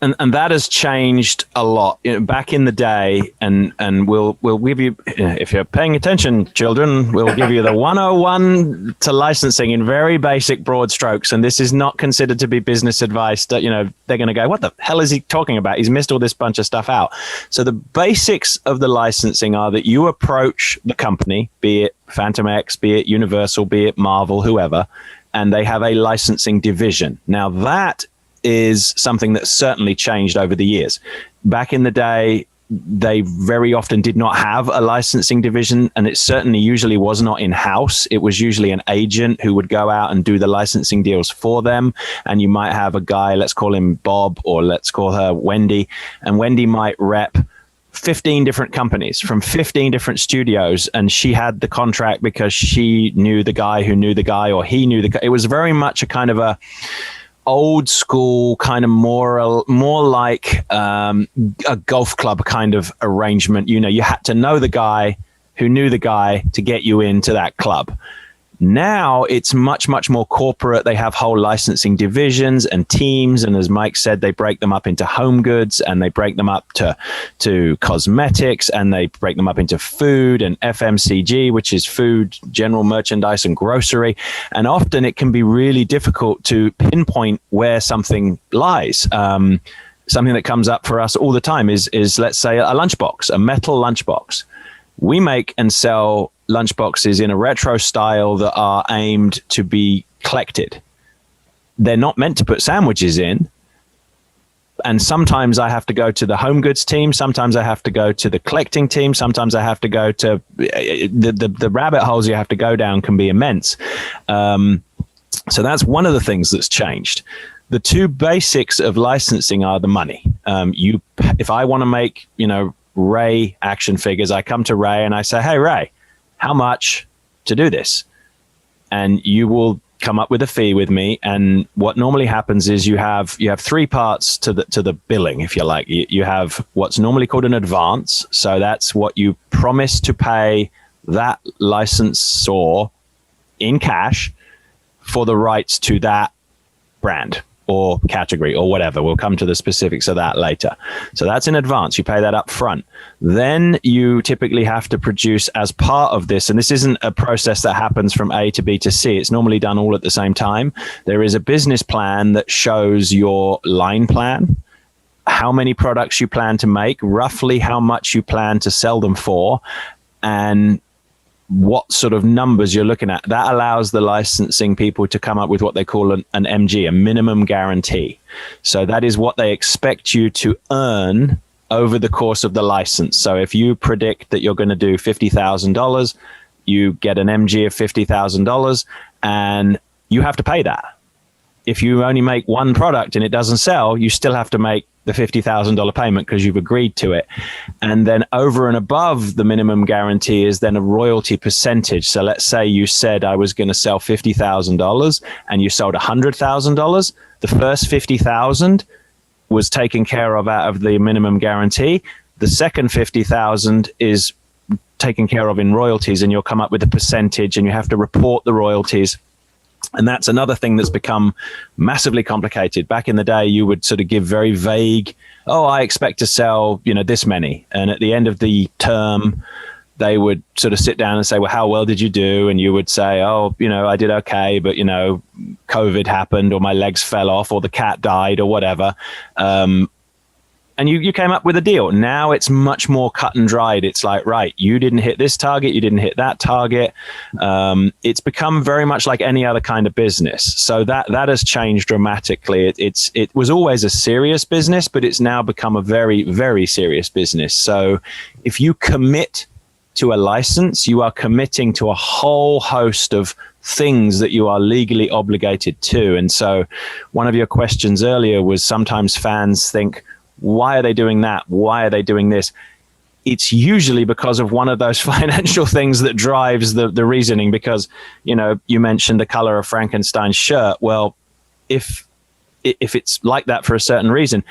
And that has changed a lot. Back in the day, and we'll give you, if you're paying attention, children, we'll give you the 101 to licensing in very basic broad strokes. And this is not considered to be business advice. That they're going to go, what the hell is he talking about? He's missed all this bunch of stuff out. So the basics of the licensing are that you approach the company, be it Phantom X, be it Universal, be it Marvel, whoever, and they have a licensing division. Now that is something that's certainly changed over the years. Back in the day, they very often did not have a licensing division, and it certainly usually was not in-house. It was usually an agent who would go out and do the licensing deals for them. And you might have a guy, let's call him Bob, or let's call her Wendy, and Wendy might rep 15 different companies from 15 different studios, and she had the contract because she knew the guy who knew the guy, or he knew the guy. It was very much a kind of a old school, kind of more like a golf club kind of arrangement. You know, you had to know the guy who knew the guy to get you into that club. Now it's much, much more corporate. They have whole licensing divisions and teams. And as Mike said, they break them up into home goods, and they break them up to cosmetics, and they break them up into food and FMCG, which is food, general merchandise, and grocery. And often it can be really difficult to pinpoint where something lies. Something that comes up for us all the time is let's say a lunchbox, a metal lunchbox. We make and sell lunchboxes in a retro style that are aimed to be collected. They're not meant to put sandwiches in. And sometimes I have to go to the home goods team. Sometimes I have to go to the collecting team. Sometimes I have to go to the rabbit holes you have to go down can be immense. So that's one of the things that's changed. The two basics of licensing are the money. If I want to make, Ray action figures, I come to Ray and I say, "Hey, Ray, how much to do this?" And you will come up with a fee with me. And what normally happens is you have three parts to the billing, if you like. You have what's normally called an advance. So that's what you promise to pay that licensor in cash for the rights to that brand or category or whatever. We'll come to the specifics of that later. So that's in advance. You pay that up front. Then you typically have to produce as part of this, and this isn't a process that happens from A to B to C. It's normally done all at the same time. There is a business plan that shows your line plan, how many products you plan to make, roughly how much you plan to sell them for, and what sort of numbers you're looking at. That allows the licensing people to come up with what they call an MG, a minimum guarantee. So that is what they expect you to earn over the course of the license. So if you predict that you're going to do $50,000, you get an MG of $50,000, and you have to pay that. If you only make one product and it doesn't sell, you still have to make the $50,000 payment because you've agreed to it. And then over and above the minimum guarantee is then a royalty percentage. So let's say you said I was going to sell $50,000 and you sold $100,000. The first $50,000 was taken care of out of the minimum guarantee. The second $50,000 is taken care of in royalties, and you'll come up with a percentage, and you have to report the royalties. And that's another thing that's become massively complicated. Back in the day, you would sort of give very vague, I expect to sell, this many. And at the end of the term, they would sort of sit down and say, well, how well did you do? And you would say, I did okay, but, COVID happened, or my legs fell off, or the cat died, or whatever. And you came up with a deal. Now it's much more cut and dried. It's like, right, you didn't hit this target, you didn't hit that target. It's become very much like any other kind of business. So that has changed dramatically. It was always a serious business, but it's now become a very, very serious business. So if you commit to a license, you are committing to a whole host of things that you are legally obligated to. And so one of your questions earlier was, sometimes fans think, why are they doing that? Why are they doing this? It's usually because of one of those financial things that drives the reasoning. Because, you mentioned the color of Frankenstein's shirt. Well, if it's like that for a certain reason,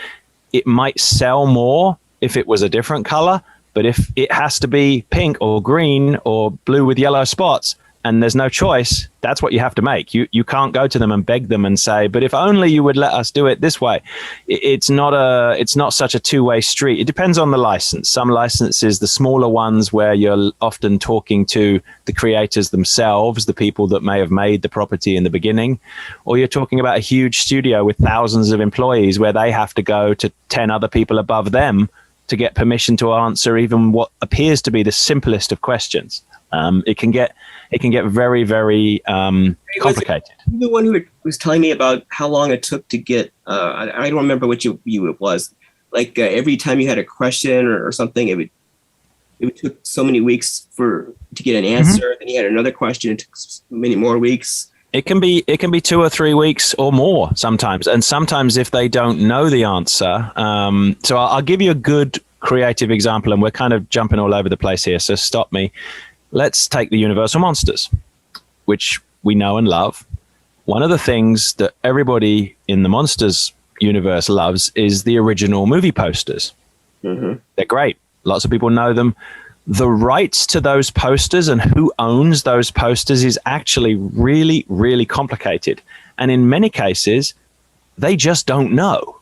it might sell more if it was a different color. But if it has to be pink or green or blue with yellow spots, and there's no choice, that's what you have to make. You can't go to them and beg them and say, but if only you would let us do it this way. It's not such a two-way street. It depends on the license. Some licenses, the smaller ones where you're often talking to the creators themselves, the people that may have made the property in the beginning, or you're talking about a huge studio with thousands of employees where they have to go to 10 other people above them to get permission to answer even what appears to be the simplest of questions. It can get very, very complicated. The one who was telling me about how long it took to get, I don't remember which you it was, like every time you had a question or something, it would took so many weeks to get an answer. Then you had another question, it took many more weeks. It can be 2 or 3 weeks or more sometimes, and sometimes if they don't know the answer. So I'll give you a good creative example, and we're kind of jumping all over the place here, so stop me. Let's take the Universal Monsters, which we know and love. One of the things that everybody in the Monsters universe loves is the original movie posters. Mm-hmm. They're great. Lots of people know them. The rights to those posters and who owns those posters is actually really, really complicated. And in many cases, they just don't know,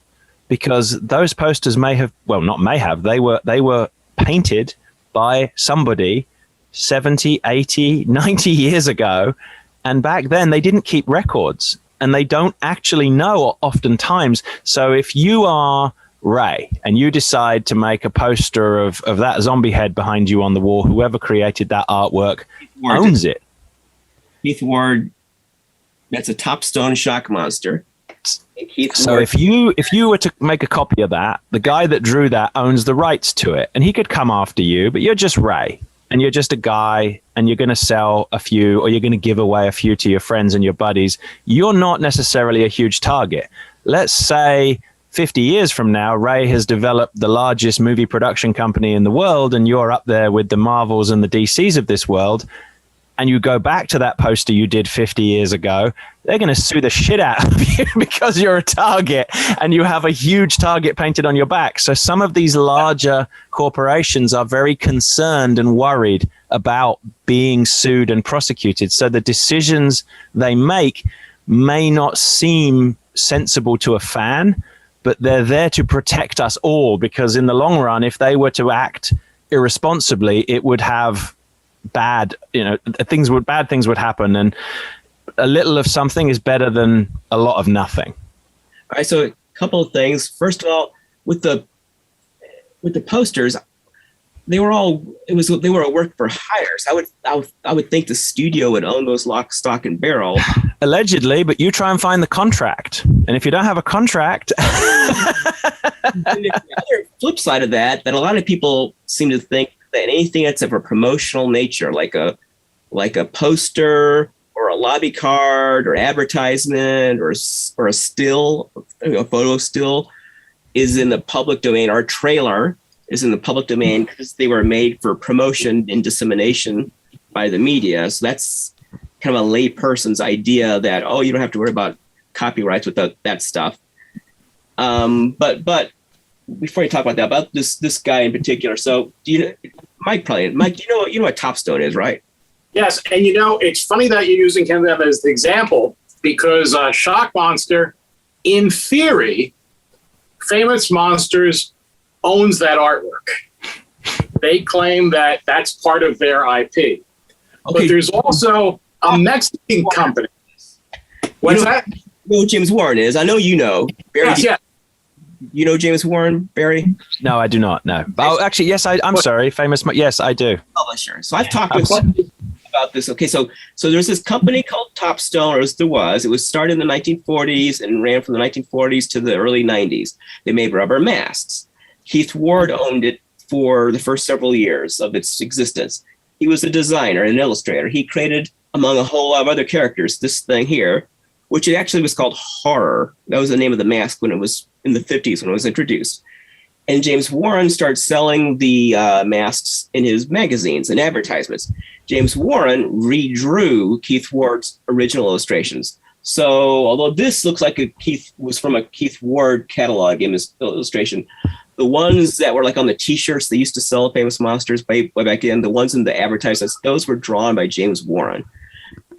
because those posters they were painted by somebody 70, 80, 90 years ago. And back then they didn't keep records, and they don't actually know oftentimes. So if you are Ray and you decide to make a poster of that zombie head behind you on the wall, whoever created that artwork owns it. Keith Ward, that's a Topstone shock monster. So if you were to make a copy of that, the guy that drew that owns the rights to it, and he could come after you, but you're just Ray and you're just a guy, and you're going to sell a few, or you're going to give away a few to your friends and your buddies. You're not necessarily a huge target. Let's say 50 years from now, Ray has developed the largest movie production company in the world, and you're up there with the Marvels and the DCs of this world, and you go back to that poster you did 50 years ago, they're going to sue the shit out of you because you're a target and you have a huge target painted on your back. So some of these larger corporations are very concerned and worried about being sued and prosecuted. So the decisions they make may not seem sensible to a fan, but they're there to protect us all, because in the long run, if they were to act irresponsibly, it would have bad things would happen, and a little of something is better than a lot of nothing. All right, so a couple of things. First of all, with the posters, they were a work for hire. So I would think the studio would own those lock, stock, and barrel. Allegedly, but you try and find the contract, and if you don't have a contract. And the other flip side of that a lot of people seem to think that anything that's of a promotional nature, like a poster or a lobby card or advertisement or a still, a photo still, is in the public domain. Our trailer is in the public domain because they were made for promotion and dissemination by the media. So that's kind of a lay person's idea that, oh, you don't have to worry about copyrights with that stuff. But before you talk about this guy in particular, so Mike, you know what Topstone is, right? Yes, and it's funny that you're using him as the example, because Shock Monster, in theory, Famous Monsters owns that artwork. They claim that that's part of their IP. Okay. But there's also a Mexican company. What's that? You know who James Warren is. I know you know. Barry, yes. You know James Warren, Barry? No, I do not. No. Oh, actually, yes. I'm sorry. Yes, I do. Publisher. So I've talked with about this. Okay, so there's this company called Topstone, or it was started in the 1940s and ran from the 1940s to the early 90s. They made rubber masks. Keith Ward owned it for the first several years of its existence. He was a designer and an illustrator. He created, among a whole lot of other characters, this thing here, which it actually was called Horror. That was the name of the mask when it was in the 50s, when it was introduced. And James Warren started selling the masks in his magazines and advertisements. James Warren redrew Keith Ward's original illustrations. So although this looks like was from a Keith Ward catalog illustration, the ones that were like on the t-shirts they used to sell Famous Monsters way back then, the ones in the advertisements, those were drawn by James Warren.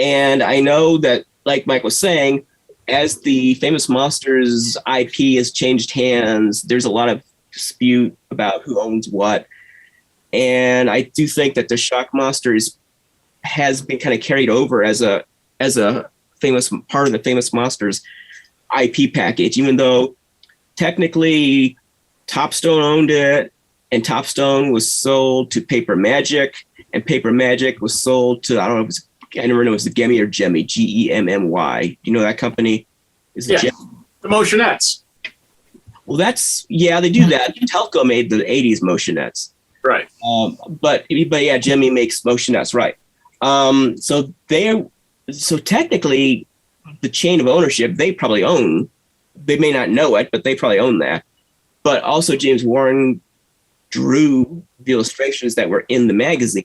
And I know that, like Mike was saying, as the Famous Monsters IP has changed hands, there's a lot of dispute about who owns what. And I do think that the Shock Monsters has been kind of carried over as a famous part of the Famous Monsters IP package, even though technically Topstone owned it, and Topstone was sold to Paper Magic, and Paper Magic was sold to, I never know if it's the Gemmy or Gemmy, Gemmy. You know that company? The Motionettes. Well, they do that. Telco made the 80s motionettes. Right. But yeah, Jimmy makes motionettes, right. So technically, the chain of ownership, they probably own. They may not know it, but they probably own that. But also James Warren drew the illustrations that were in the magazine,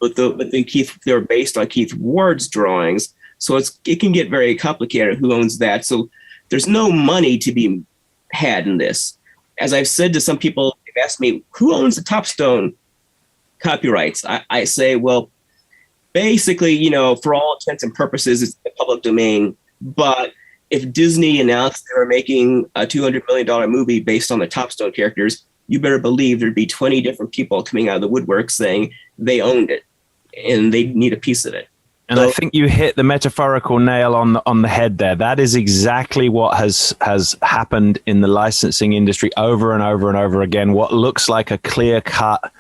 but they're based on Keith Ward's drawings. So it can get very complicated who owns that. So there's no money to be had in this. As I've said to some people, they've asked me, who owns the Topstone copyrights? I say, well, basically, for all intents and purposes, it's the public domain. But if Disney announced they were making a $200 million movie based on the Topstone characters, you better believe there'd be 20 different people coming out of the woodwork saying they owned it and they need a piece of it. And I think you hit the metaphorical nail on the head there. That is exactly what has happened in the licensing industry over and over and over again. What looks like a clear cut,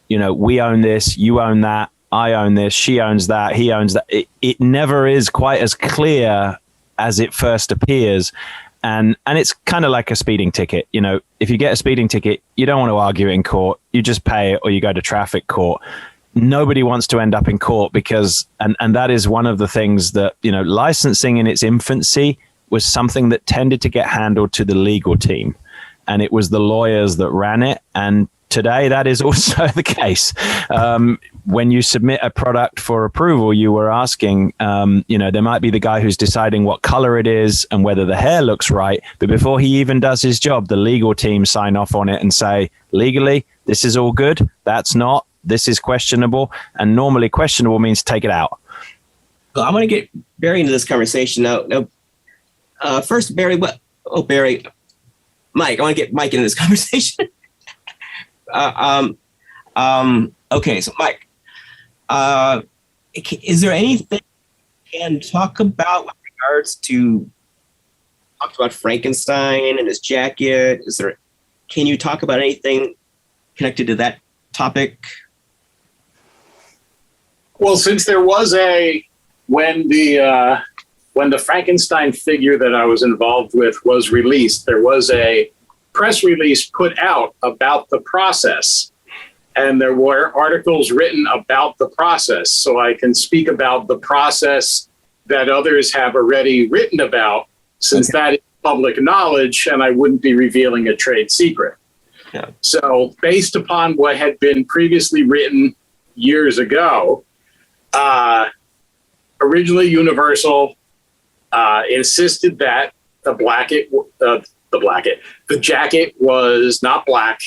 we own this, you own that, I own this, she owns that, he owns that. It never is quite as clear as it first appears. And it's kind of like a speeding ticket. If you get a speeding ticket, you don't want to argue it in court. You just pay it or you go to traffic court. Nobody wants to end up in court because, and that is one of the things that, licensing in its infancy was something that tended to get handled to the legal team. And it was the lawyers that ran it. And today that is also the case. When you submit a product for approval, you were asking, there might be the guy who's deciding what color it is and whether the hair looks right. But before he even does his job, the legal team sign off on it and say, legally, this is all good. That's not. This is questionable. And normally questionable means take it out. Well, I want to get Barry into this conversation now. First, Barry, Mike, I want to get Mike into this conversation. Okay, so Mike, is there anything you can talk about with regards to talked about Frankenstein and his jacket? Can you talk about anything connected to that topic? Well, since there was when the Frankenstein figure that I was involved with was released, there was a press release put out about the process. And there were articles written about the process. So I can speak about the process that others have already written about, since that is public knowledge and I wouldn't be revealing a trade secret. Yeah. So based upon what had been previously written years ago, originally Universal insisted that the jacket was not black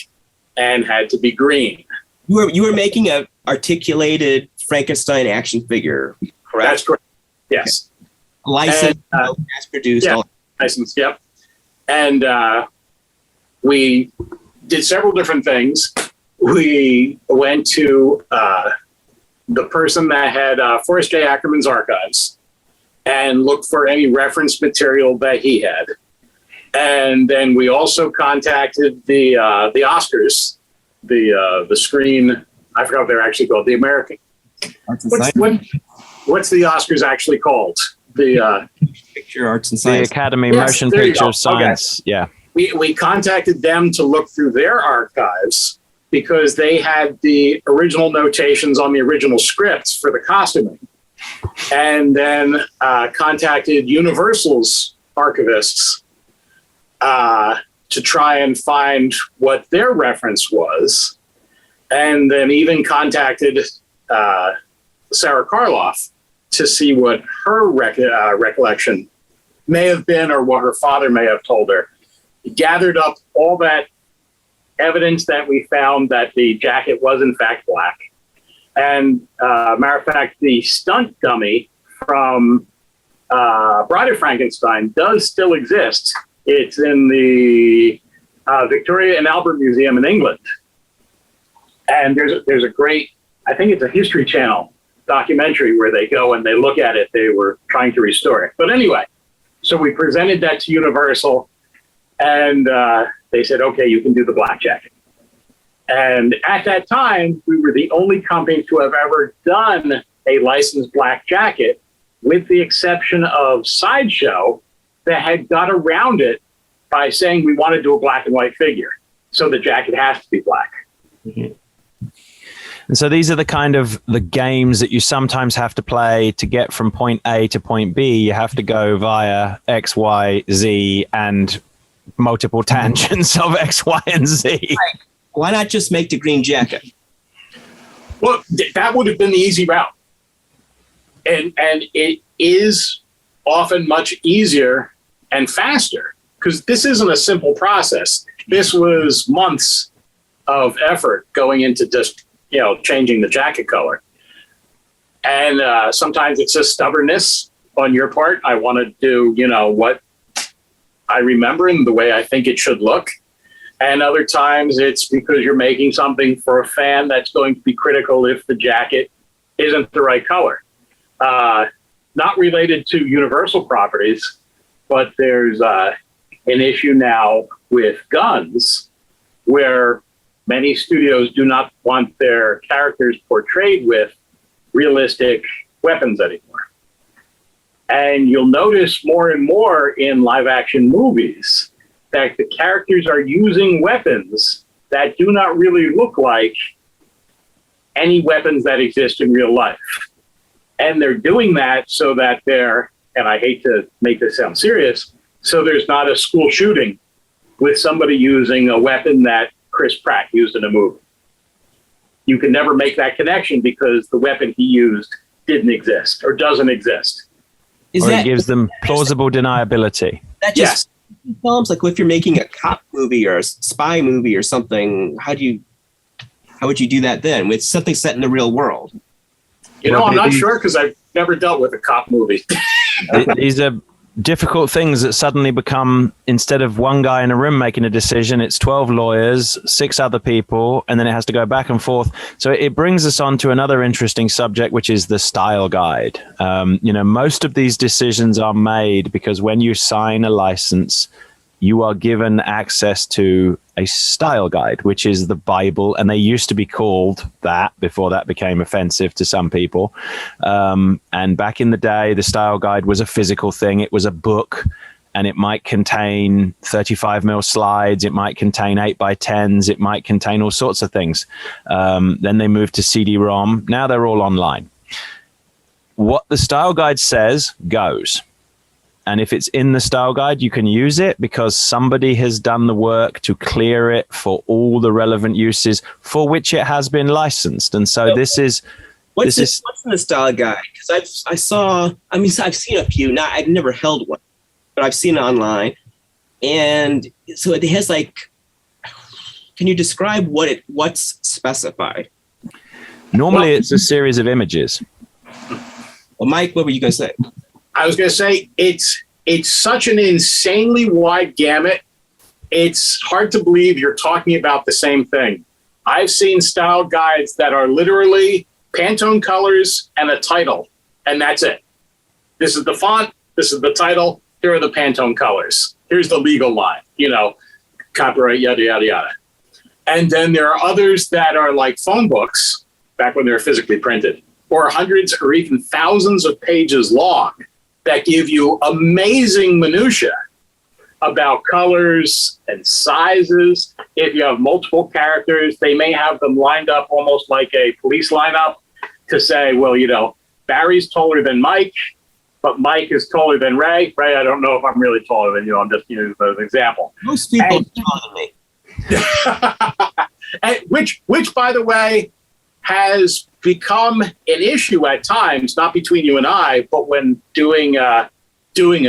and had to be green. You were making an articulated Frankenstein action figure, correct? That's correct. Yes. Okay. Licensed, mass produced. Yeah, licensed, yep. And we did several different things. We went to the person that had Forrest J. Ackerman's archives and looked for any reference material that he had. And then we also contacted the Oscars, the screen, I forgot what they're actually called, the American. What's the Oscars actually called? The Picture Arts and Science. The Academy Motion Picture Science. Okay. Yeah. We contacted them to look through their archives because they had the original notations on the original scripts for the costuming. And then contacted Universal's archivists to try and find what their reference was. And then even contacted Sarah Karloff to see what her recollection may have been or what her father may have told her. Gathered up all that evidence that we found that the jacket was in fact black. And matter of fact, the stunt dummy from Bride of Frankenstein does still exist. It's in the Victoria and Albert Museum in England. And there's a great, I think it's a History Channel documentary where they go and they look at it. They were trying to restore it. But anyway, so we presented that to Universal and they said, okay, you can do the black jacket. And at that time, we were the only company to have ever done a licensed black jacket, with the exception of Sideshow, that had got around it by saying we want to do a black and white figure. So the jacket has to be black. Mhm. And so these are the kind of the games that you sometimes have to play to get from point A to point B. You have to go via X, Y, Z, and multiple tangents of X, Y, and Z. Why not just make the green jacket? Well, that would have been the easy route. And it is often much easier and faster because this isn't a simple process. This was months of effort going into just, changing the jacket color. And sometimes it's just stubbornness on your part. I want to do, what I remember and the way I think it should look. And other times it's because you're making something for a fan that's going to be critical if the jacket isn't the right color. Not related to universal properties, but there's an issue now with guns where many studios do not want their characters portrayed with realistic weapons anymore. And you'll notice more and more in live action movies that the characters are using weapons that do not really look like any weapons that exist in real life. And they're doing that so that and I hate to make this sound serious, so there's not a school shooting with somebody using a weapon that Chris Pratt used in a movie. You can never make that connection because the weapon he used didn't exist or doesn't exist. It gives them plausible deniability. That just films, like if you're making a cop movie or a spy movie or something, how would you do that then with something set in the real world? I'm not sure because I've never dealt with a cop movie. These are difficult things that suddenly become, instead of one guy in a room making a decision, it's 12 lawyers, 6 other people, and then it has to go back and forth. So it brings us on to another interesting subject, which is the style guide. Most of these decisions are made because when you sign a license, you are given access to a style guide, which is the Bible. And they used to be called that before that became offensive to some people. And back in the day, the style guide was a physical thing. It was a book, and it might contain 35 mil slides. It might contain 8x10s. It might contain all sorts of things. Then they moved to CD-ROM. Now they're all online. What the style guide says goes. And if it's in the style guide, you can use it because somebody has done the work to clear it for all the relevant uses for which it has been licensed. And so what's in the style guide? Because I've seen a few. Now I've never held one, but I've seen it online. And so it has can you describe what's specified? Normally it's a series of images. Well, Mike, what were you going to say? I was going to say it's such an insanely wide gamut. It's hard to believe you're talking about the same thing. I've seen style guides that are literally Pantone colors and a title, and that's it. This is the font. This is the title. Here are the Pantone colors. Here's the legal line, copyright, yada, yada, yada. And then there are others that are like phone books back when they were physically printed, or hundreds or even thousands of pages long, that give you amazing minutia about colors and sizes. If you have multiple characters, they may have them lined up almost like a police lineup to say, well, Barry's taller than Mike, but Mike is taller than Ray. Ray, I don't know if I'm really taller than you. I'm just using as an example. Most people are taller than me. which, by the way, has become an issue at times, not between you and I, but when doing a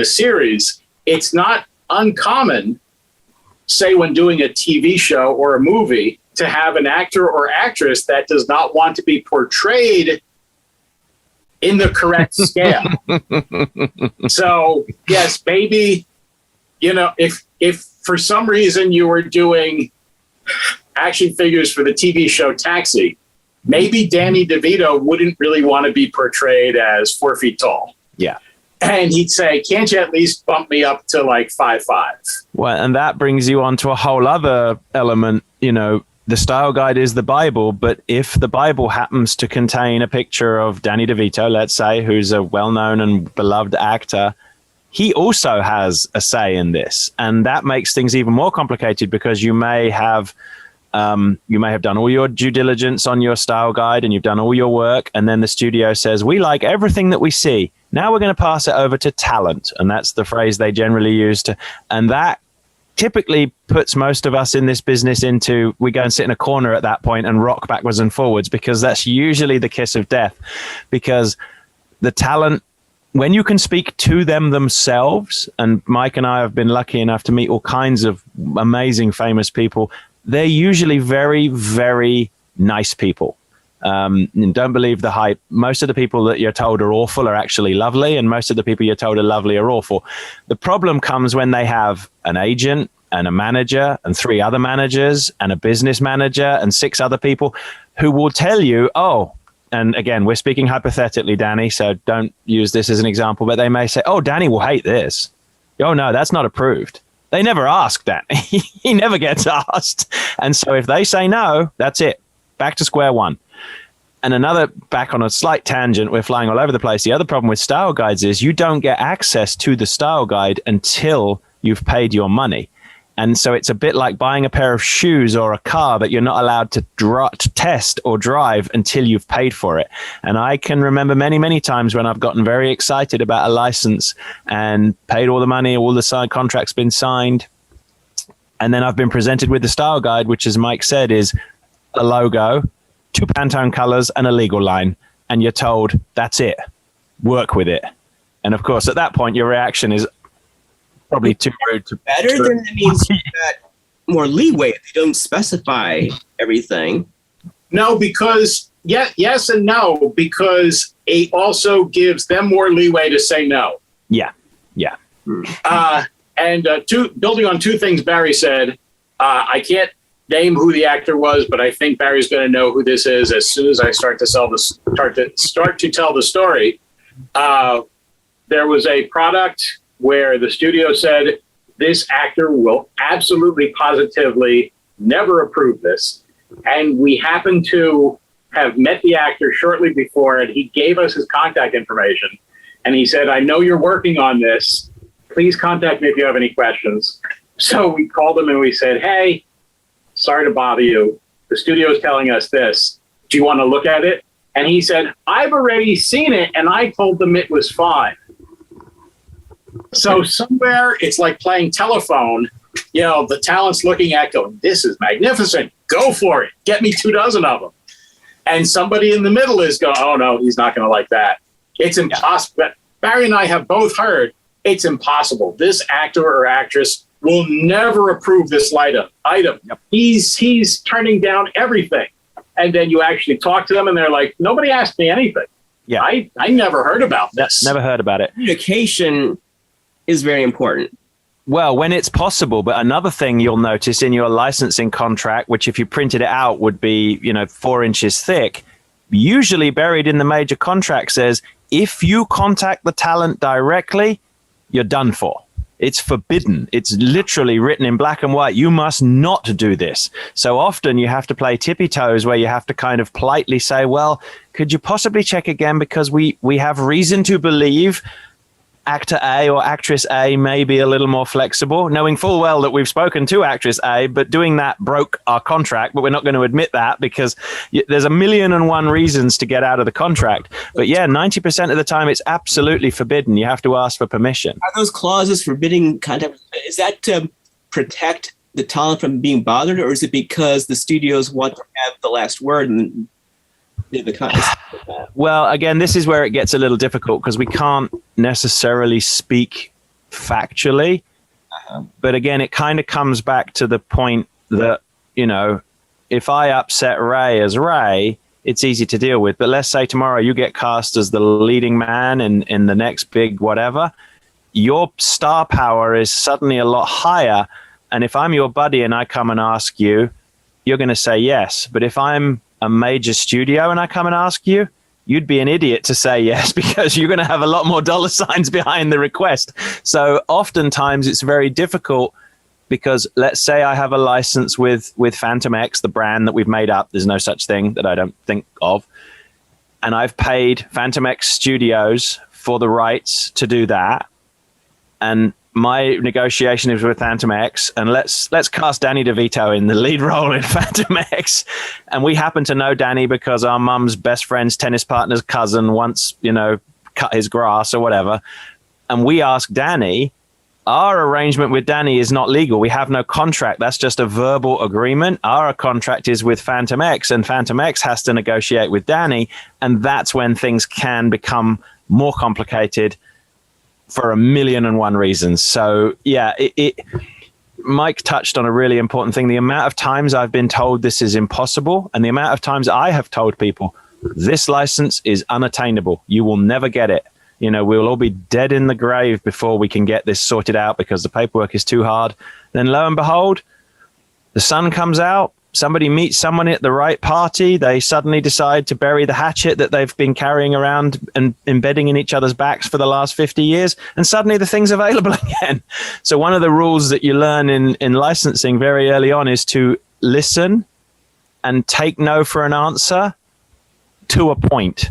series, it's not uncommon, say when doing a TV show or a movie, to have an actor or actress that does not want to be portrayed in the correct scale. So yes, maybe, if for some reason you were doing action figures for the TV show Taxi, maybe Danny DeVito wouldn't really want to be portrayed as 4 feet tall. Yeah. And he'd say, can't you at least bump me up to like 5'5"? Well, and that brings you on to a whole other element. The style guide is the Bible, but if the Bible happens to contain a picture of Danny DeVito, let's say, who's a well-known and beloved actor, he also has a say in this. And that makes things even more complicated, because you may have done all your due diligence on your style guide and you've done all your work. And then the studio says, we like everything that we see. Now we're going to pass it over to talent. And that's the phrase they generally use and that typically puts most of us in this business into, we go and sit in a corner at that point and rock backwards and forwards, because that's usually the kiss of death. Because the talent, when you can speak to them themselves, and Mike and I have been lucky enough to meet all kinds of amazing, famous people, they're usually very, very nice people. And don't believe the hype. Most of the people that you're told are awful are actually lovely, and most of the people you're told are lovely are awful. The problem comes when they have an agent and a manager and 3 other managers and a business manager and 6 other people who will tell you, oh, and again, we're speaking hypothetically, Danny, so don't use this as an example, but they may say, oh, Danny will hate this. Oh, no, that's not approved. They never ask Danny. He never gets asked. And so if they say no, that's it. Back to square one. And another, back on a slight tangent, we're flying all over the place. The other problem with style guides is you don't get access to the style guide until you've paid your money. And so it's a bit like buying a pair of shoes or a car that you're not allowed to test or drive until you've paid for it. And I can remember many, many times when I've gotten very excited about a license and paid all the money, all the side contracts been signed. And then I've been presented with the style guide, which, as Mike said, is a logo, 2 Pantone colors and a legal line. And you're told, that's it, work with it. And of course, at that point, your reaction is probably too rude to better than that means you got more leeway if you don't specify everything. No, because yes and no, because it also gives them more leeway to say no. Yeah. Building on 2 things Barry said, I can't name who the actor was, but I think Barry's going to know who this is as soon as I start to tell the story. There was a product where the studio said, this actor will absolutely positively never approve this. And we happened to have met the actor shortly before, and he gave us his contact information. And he said, I know you're working on this. Please contact me if you have any questions. So we called him and we said, hey, sorry to bother you. The studio is telling us this. Do you want to look at it? And he said, I've already seen it, and I told them it was fine. So somewhere it's like playing telephone, the talent's looking at going, this is magnificent. Go for it. Get me 24 of them. And somebody in the middle is going, oh no, he's not going to like that. It's impossible. Yeah. Barry and I have both heard it's impossible. This actor or actress will never approve this item. Yep. He's turning down everything. And then you actually talk to them and they're like, nobody asked me anything. Yeah. I never heard about this. Never heard about it. Communication is very important. Well, when it's possible, but another thing you'll notice in your licensing contract, which if you printed it out would be, 4 inches thick, usually buried in the major contract says, if you contact the talent directly, you're done for. It's forbidden. It's literally written in black and white. You must not do this. So often you have to play tippy toes where you have to kind of politely say, well, could you possibly check again? Because we have reason to believe actor A or actress A may be a little more flexible, knowing full well that we've spoken to actress A, but doing that broke our contract, but we're not going to admit that because there's 1,000,001 reasons to get out of the contract. But yeah, 90% of the time it's absolutely forbidden. You have to ask for permission. Are those clauses forbidding contact? Is that to protect the talent from being bothered, or is it because the studios want to have the last word and the contract? Well, again, this is where it gets a little difficult because we can't necessarily speak factually. But again, it kind of comes back to the point that, if I upset Ray as Ray, it's easy to deal with. But let's say tomorrow you get cast as the leading man in the next big whatever. Your star power is suddenly a lot higher. And if I'm your buddy and I come and ask you, you're going to say yes. But if I'm a major studio and I come and ask you, you'd be an idiot to say yes because you're going to have a lot more dollar signs behind the request. So oftentimes it's very difficult because let's say I have a license with Phantom X, the brand that we've made up. There's no such thing that I don't think of. And I've paid Phantom X Studios for the rights to do that. and my negotiation is with Phantom X, and let's cast Danny DeVito in the lead role in Phantom X. And we happen to know Danny because our mum's best friend's tennis partner's cousin once, cut his grass or whatever. And we ask Danny, our arrangement with Danny is not legal. We have no contract. That's just a verbal agreement. Our contract is with Phantom X, and Phantom X has to negotiate with Danny. And that's when things can become more complicated for 1,000,001 reasons. So yeah, Mike touched on a really important thing. The amount of times I've been told this is impossible, and the amount of times I have told people this license is unattainable. You will never get it. We'll all be dead in the grave before we can get this sorted out because the paperwork is too hard. Then lo and behold, the sun comes out. Somebody meets someone at the right party. They suddenly decide to bury the hatchet that they've been carrying around and embedding in each other's backs for the last 50 years. And suddenly the thing's available again. So one of the rules that you learn in licensing very early on is to listen and take no for an answer to a point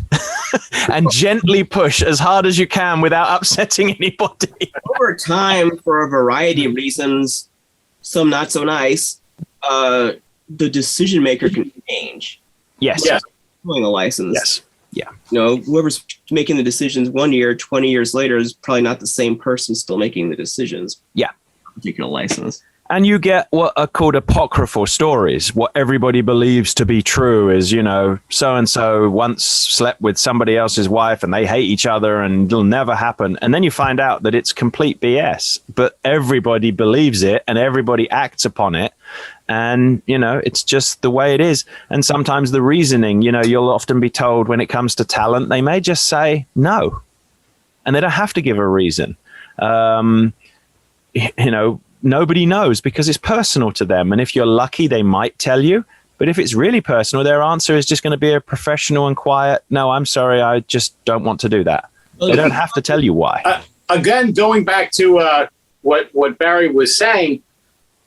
and gently push as hard as you can without upsetting anybody. Over time, for a variety of reasons, some not so nice, the decision maker can change. Yes. Doing a license. Yes. Yeah. Whoever's making the decisions 1 year, 20 years later is probably not the same person still making the decisions. Yeah. Particular license. And you get what are called apocryphal stories. What everybody believes to be true is, so-and-so once slept with somebody else's wife and they hate each other and it'll never happen. And then you find out that it's complete BS, but everybody believes it and everybody acts upon it. And, it's just the way it is. And sometimes the reasoning, you'll often be told when it comes to talent, they may just say no. And they don't have to give a reason. Nobody knows because it's personal to them. And if you're lucky, they might tell you. But if it's really personal, their answer is just going to be a professional and quiet, no, I'm sorry, I just don't want to do that. They don't have to tell you why. Again, going back to what Barry was saying,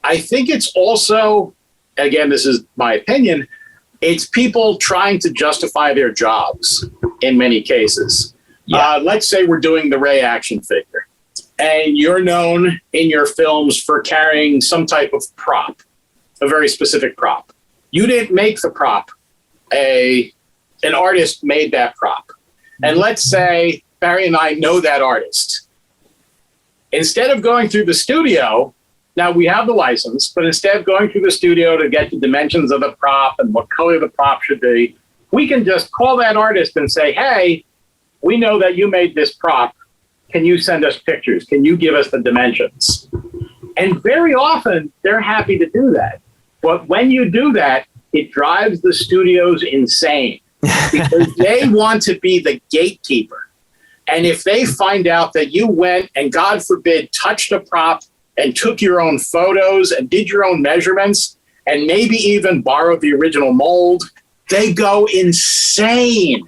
I think it's also, again, this is my opinion, it's people trying to justify their jobs in many cases. Yeah. Let's say we're doing the Ray action figure, and you're known in your films for carrying some type of prop, a very specific prop. You didn't make the prop. An artist made that prop. And let's say Barry and I know that artist. Instead of going through the studio, now we have the license, but instead of going through the studio to get the dimensions of the prop and what color the prop should be, we can just call that artist and say, hey, we know that you made this prop. Can you send us pictures? Can you give us the dimensions? And very often they're happy to do that. But when you do that, it drives the studios insane because they want to be the gatekeeper. And if they find out that you went and, God forbid, touched a prop and took your own photos and did your own measurements and maybe even borrowed the original mold, they go insane.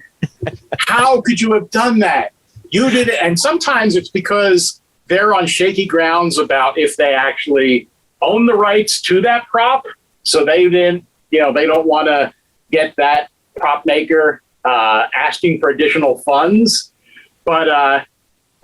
How could you have done that? You did it. And sometimes it's because they're on shaky grounds about if they actually own the rights to that prop. So they then, they don't want to get that prop maker asking for additional funds. But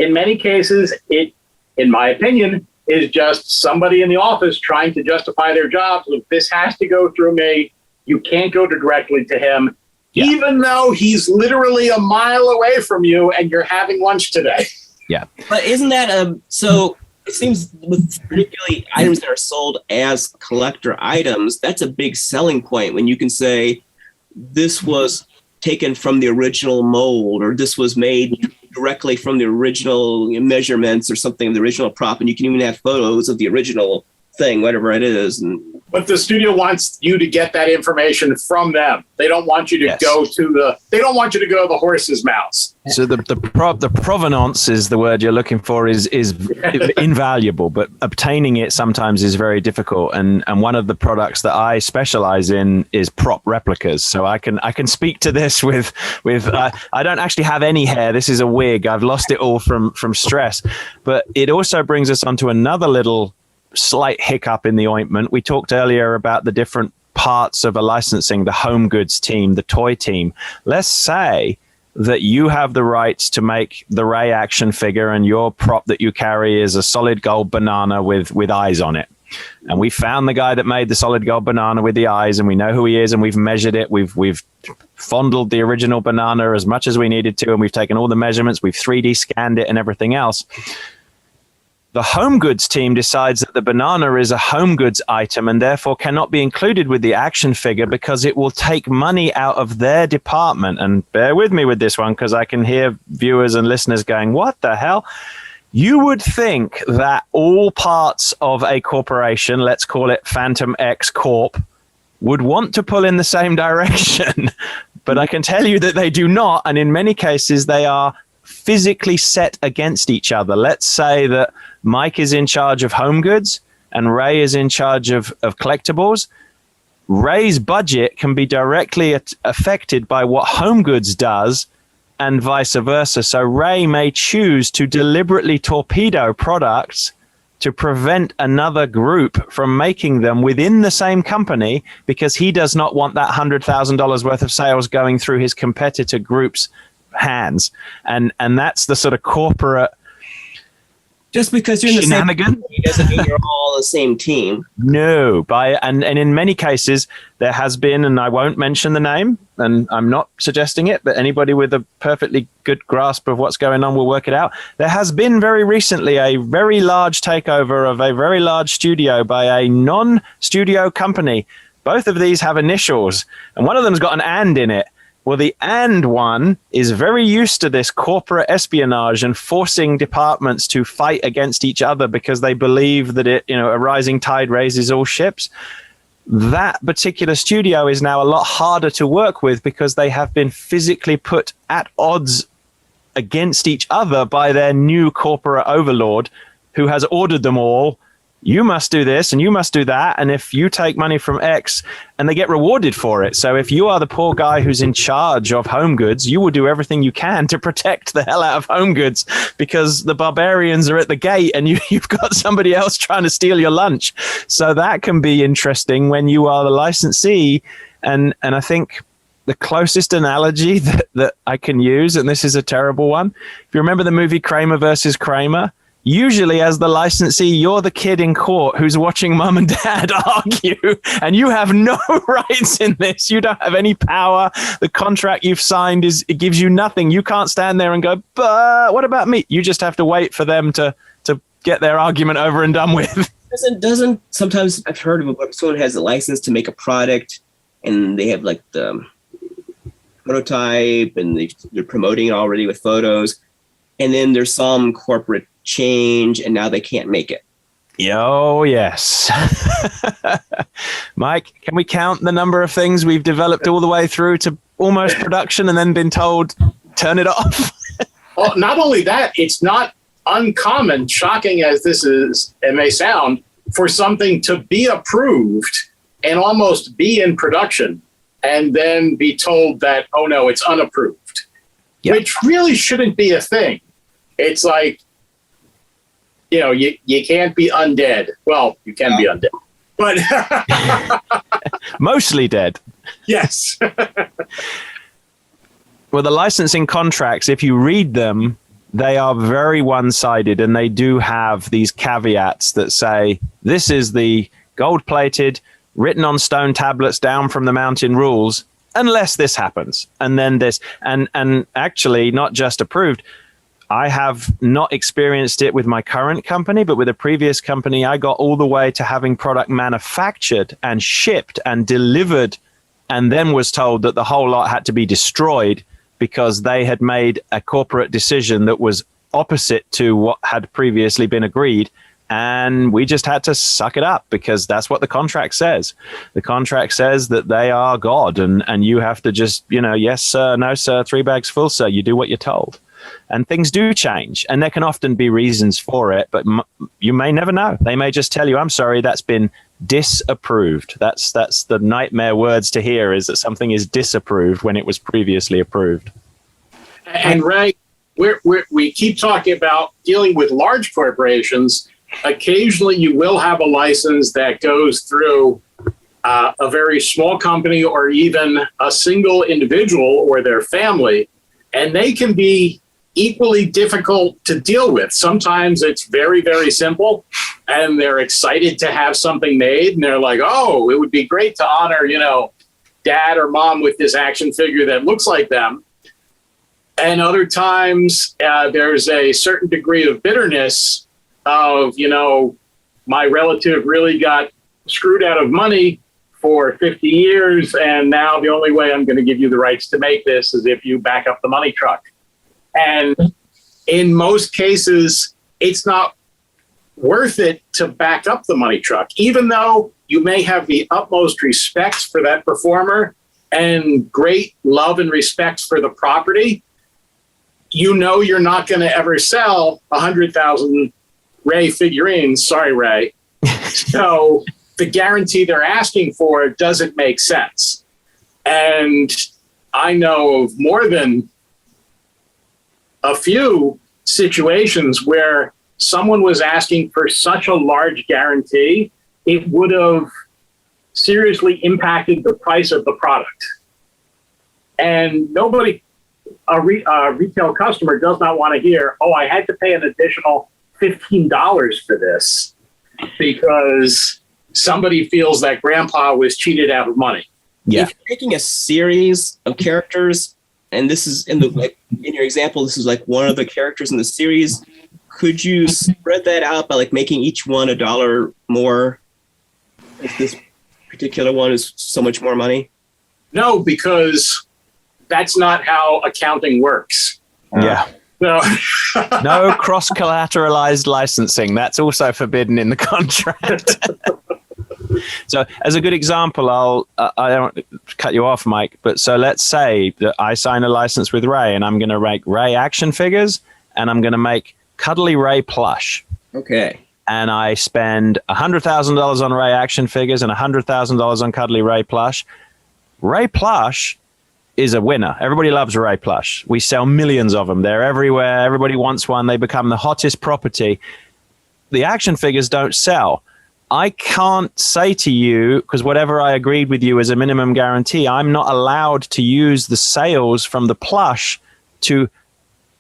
in many cases, it, in my opinion, is just somebody in the office trying to justify their job. Look, this has to go through me. You can't go directly to him, even though he's literally a mile away from you and you're having lunch today. Yeah. But isn't that so it seems with particularly items that are sold as collector items, that's a big selling point when you can say this was taken from the original mold or this was made directly from the original measurements or something, the original prop, and you can even have photos of the original thing, whatever it is. But the studio wants you to get that information from them. They don't want you to go to the horse's mouth. So the provenance is the word you're looking for is invaluable, but obtaining it sometimes is very difficult. And one of the products that I specialize in is prop replicas. So I can speak to this with I don't actually have any hair. This is a wig. I've lost it all from stress. But it also brings us onto another little slight hiccup in the ointment. We talked earlier about the different parts of a licensing, the home goods team, the toy team. Let's say that you have the rights to make the Ray action figure, and your prop that you carry is a solid gold banana with eyes on it. And we found the guy that made the solid gold banana with the eyes, and we know who he is, and we've measured it. We've fondled the original banana as much as we needed to, and we've taken all the measurements. We've 3D scanned it and everything else. The home goods team decides that the banana is a home goods item and therefore cannot be included with the action figure because it will take money out of their department. And bear with me with this one, because I can hear viewers and listeners going, what the hell? You would think that all parts of a corporation, let's call it Phantom X Corp, would want to pull in the same direction. But I can tell you that they do not. And in many cases, they are physically set against each other. Let's say that Mike is in charge of home goods and Ray is in charge of collectibles. Ray's budget can be directly affected by what home goods does, and vice versa. So Ray may choose to deliberately torpedo products to prevent another group from making them within the same company, because he does not want that $100,000 worth of sales going through his competitor group's hands. And that's the sort of corporate. Just because you're in the same Shenanigan? company doesn't mean you're all the same team. No, and in many cases there has been, and I won't mention the name, and I'm not suggesting it, but anybody with a perfectly good grasp of what's going on will work it out. There has been very recently a very large takeover of a very large studio by a non-studio company. Both of these have initials, and one of them's got an "and" in it. Well, the "and" one is very used to this corporate espionage and forcing departments to fight against each other because they believe that a rising tide raises all ships. That particular studio is now a lot harder to work with because they have been physically put at odds against each other by their new corporate overlord, who has ordered them all, you must do this and you must do that, and if you take money from X, and they get rewarded for it. So if you are the poor guy who's in charge of home goods, you will do everything you can to protect the hell out of home goods, because the barbarians are at the gate and you've got somebody else trying to steal your lunch. So that can be interesting when you are the licensee. And I think the closest analogy that I can use, and this is a terrible one, if you remember the movie Kramer versus Kramer, usually as the licensee, you're the kid in court who's watching mom and dad argue, and you have no rights in this. You don't have any power. The contract you've signed it gives you nothing. You can't stand there and go, but what about me? You just have to wait for them to get their argument over and done with. Doesn't sometimes I've heard of someone has a license to make a product and they have like the prototype and they're promoting it already with photos, and then there's some corporate change and now they can't make it. Oh, yes. Mike, can we count the number of things we've developed all the way through to almost production and then been told, turn it off? Well, not only that, it's not uncommon, shocking as it may sound, for something to be approved and almost be in production and then be told that, oh no, it's unapproved, which really shouldn't be a thing. It's like, you can't be undead. Well, you can be undead, but mostly dead. Yes. Well, the licensing contracts, if you read them, they are very one-sided, and they do have these caveats that say, this is the gold-plated, written on stone tablets down from the mountain rules, unless this happens. And then this, and actually not just approved. I have not experienced it with my current company, but with a previous company, I got all the way to having product manufactured and shipped and delivered, and then was told that the whole lot had to be destroyed because they had made a corporate decision that was opposite to what had previously been agreed. And we just had to suck it up because that's what the contract says. The contract says that they are God, and you have to just, yes, sir, no, sir, 3 bags full, sir. You do what you're told. And things do change, and there can often be reasons for it, but you may never know. They may just tell you, I'm sorry, that's been disapproved. That's the nightmare words to hear, is that something is disapproved when it was previously approved. And Ray, we keep talking about dealing with large corporations. Occasionally you will have a license that goes through a very small company or even a single individual or their family. and they can be equally difficult to deal with. Sometimes it's very, very simple, and they're excited to have something made, and they're like, oh, it would be great to honor, dad or mom with this action figure that looks like them. And other times there's a certain degree of bitterness of, my relative really got screwed out of money for 50 years, and now the only way I'm going to give you the rights to make this is if you back up the money truck. And in most cases, it's not worth it to back up the money truck, even though you may have the utmost respect for that performer and great love and respect for the property. You're not going to ever sell 100,000 Ray figurines. Sorry, Ray. So the guarantee they're asking for doesn't make sense. And I know of more than a few situations where someone was asking for such a large guarantee, it would have seriously impacted the price of the product. And a retail customer does not want to hear, oh, I had to pay an additional $15 for this because somebody feels that grandpa was cheated out of money. Yeah. If you're making a series of characters, and this is in your example, this is like one of the characters in the series, could you spread that out by making each one $1 more if this particular one is so much more money? No, because that's not how accounting works. Yeah. So No cross-collateralized licensing. That's also forbidden in the contract. So as a good example, I don't cut you off, Mike, but so let's say that I sign a license with Ray and I'm going to make Ray action figures and I'm going to make Cuddly Ray plush. Okay. And I spend $100,000 on Ray action figures and $100,000 on Cuddly Ray plush. Ray plush is a winner. Everybody loves Ray plush. We sell millions of them. They're everywhere. Everybody wants one. They become the hottest property. The action figures don't sell. I can't say to you, because whatever I agreed with you as a minimum guarantee, I'm not allowed to use the sales from the plush to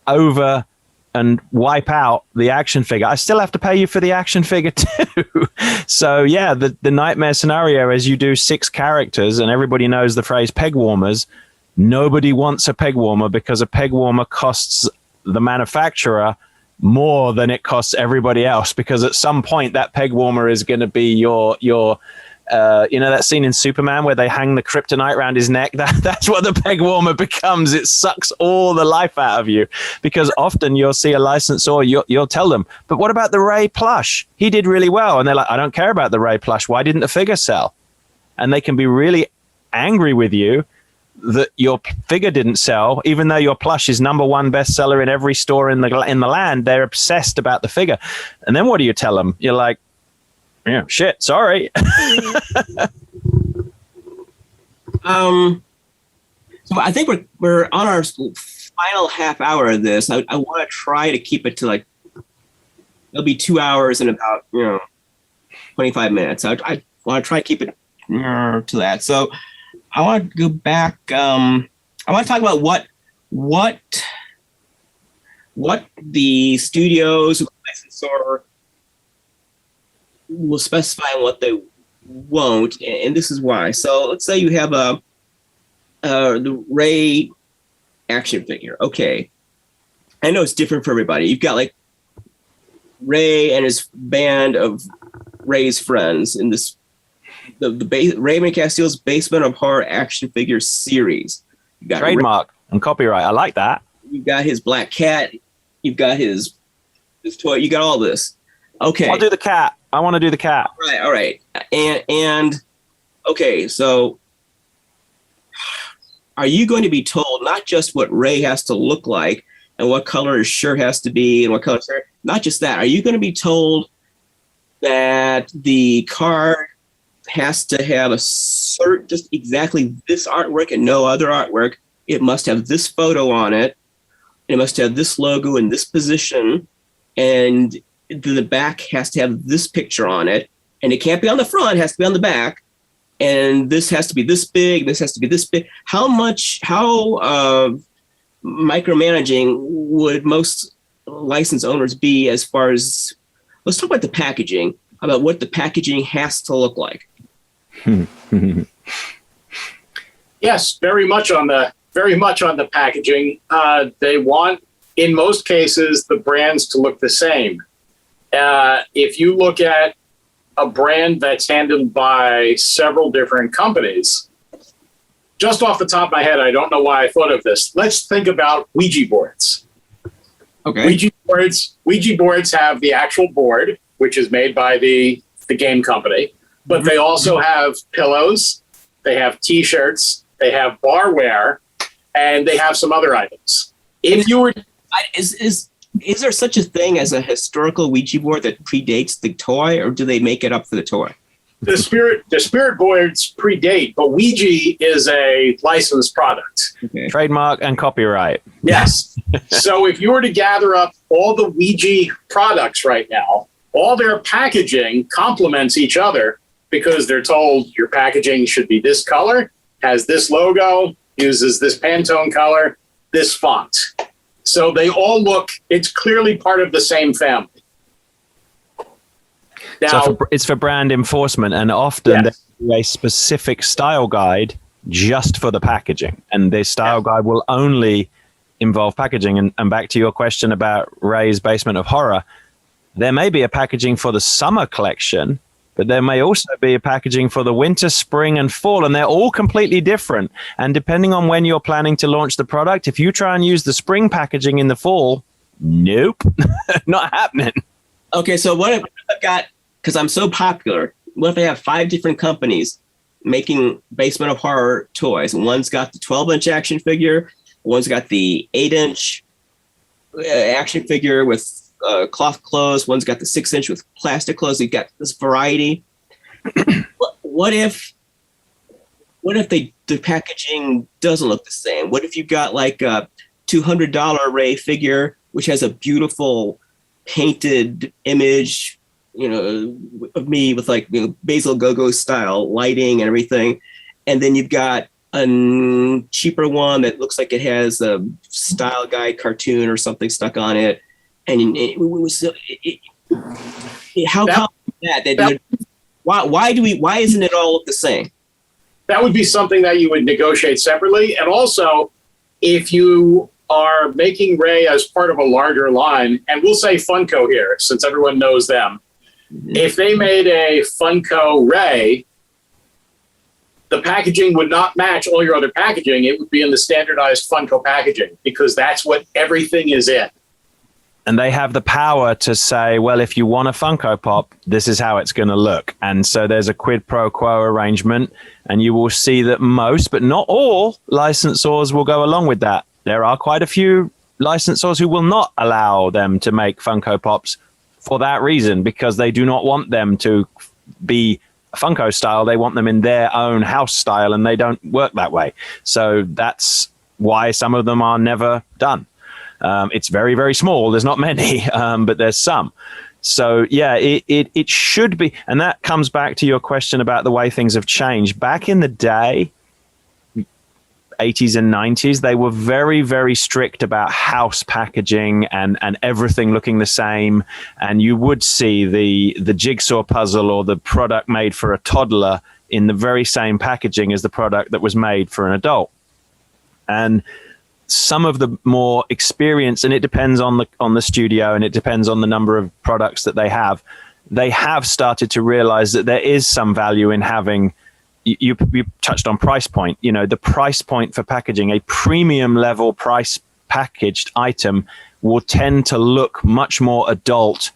over and wipe out the action figure. I still have to pay you for the action figure too. So yeah, the nightmare scenario is you do 6 characters and everybody knows the phrase peg warmers. Nobody wants a peg warmer because a peg warmer costs the manufacturer more than it costs everybody else, because at some point that peg warmer is going to be your that scene in Superman where they hang the kryptonite around his neck. That's what the peg warmer becomes. It sucks all the life out of you, because often you'll see a licensor, you'll tell them, but what about the Ray plush? He did really well. And they're like, I don't care about the Ray plush. Why didn't the figure sell? And they can be really angry with you that your figure didn't sell, even though your plush is #1 bestseller in every store in the land. They're obsessed about the figure. And then what do you tell them? You're like, yeah, shit, sorry. So I think we're on our final half hour of this. I want to try to keep it to it'll be 2 hours and about 25 minutes. I want to try to keep it to that. So I want to go back. I want to talk about what the studios, licensor, will specify and what they won't, and this is why. So let's say you have the Ray action figure. Okay, I know it's different for everybody. You've got Ray and his band of Ray's friends in this Raymond Castile's Basement of Horror action figure series. You got trademark and copyright. I like that. You've got his black cat. You've got his toy. You got all this. Okay, I'll do the cat. I want to do the cat. All right. And okay, so are you going to be told not just what Ray has to look like and what color his shirt has to be and what color his hair, not just that. Are you going to be told that the card has to have a certain, just exactly this artwork and no other artwork? It must have this photo on it. It must have this logo in this position, and the back has to have this picture on it, and it can't be on the front, it has to be on the back, and this has to be this big, this has to be this big. How micromanaging would most license owners be as far as, let's talk about the packaging, about what the packaging has to look like. Yes, very much on the packaging. They want, in most cases, the brands to look the same. If you look at a brand that's handled by several different companies, just off the top of my head, I don't know why I thought of this. Let's think about Ouija boards. Okay. Ouija boards have the actual board, which is made by the game company, but they also have pillows, they have T-shirts, they have barware, and they have some other items. If you were, is there such a thing as a historical Ouija board that predates the toy, or do they make it up for the toy? the spirit boards predate, but Ouija is a licensed product. Okay. Trademark and copyright. Yes. So if you were to gather up all the Ouija products right now, all their packaging complements each other because they're told your packaging should be this color, has this logo, uses this Pantone color, this font. So they all look, it's clearly part of the same family. Now, So it's for brand enforcement, and often Yes. there's a specific style guide just for the packaging, and the style guide will only involve packaging. And back to your question about Ray's Basement of Horror, there may be a packaging for the summer collection, but there may also be a packaging for the winter, spring, and fall, and they're all completely different. And depending on when you're planning to launch the product, if you try and use the spring packaging in the fall, nope, not happening. Okay, so what if I've got, because I'm so popular, what if I have 5 different companies making Basement of Horror toys? One's got the 12-inch action figure, one's got the 8-inch action figure with cloth clothes, one's got the 6-inch with plastic clothes. You've got this variety. What if the packaging doesn't look the same? What if you've got like a $200 Ray figure, which has a beautiful painted image, of me with like, Basil Go-Go style lighting and everything. And then you've got a cheaper one that looks like it has a style guide cartoon or something stuck on it. And how come that why isn't it all look the same? that would be something that you would negotiate separately. And also, if you are making Ray as part of a larger line, and we'll say Funko here, since everyone knows them, if they made a Funko Ray, the packaging would not match all your other packaging. It would be in the standardized Funko packaging because that's what everything is in. And they have the power to say, well, if you want a Funko Pop, this is how it's going to look. And so there's a quid pro quo arrangement, and you will see that most, but not all, licensors will go along with that. There are quite a few licensors who will not allow them to make Funko Pops for that reason, because they do not want them to be Funko style. They want them in their own house style, and they don't work that way. So that's why some of them are never done. It's very, very small. There's not many, but there's some. So yeah, it should be. And that comes back to your question about the way things have changed. Back in the day, 80s and 90s, they were very, very strict about house packaging and everything looking the same. And you would see the jigsaw puzzle or the product made for a toddler in the very same packaging as the product that was made for an adult. And some of the more experienced, and it depends on the studio, and it depends on the number of products that they have started to realize that there is some value in having, you touched on price point, the price point for packaging. A premium level price packaged item will tend to look much more adult.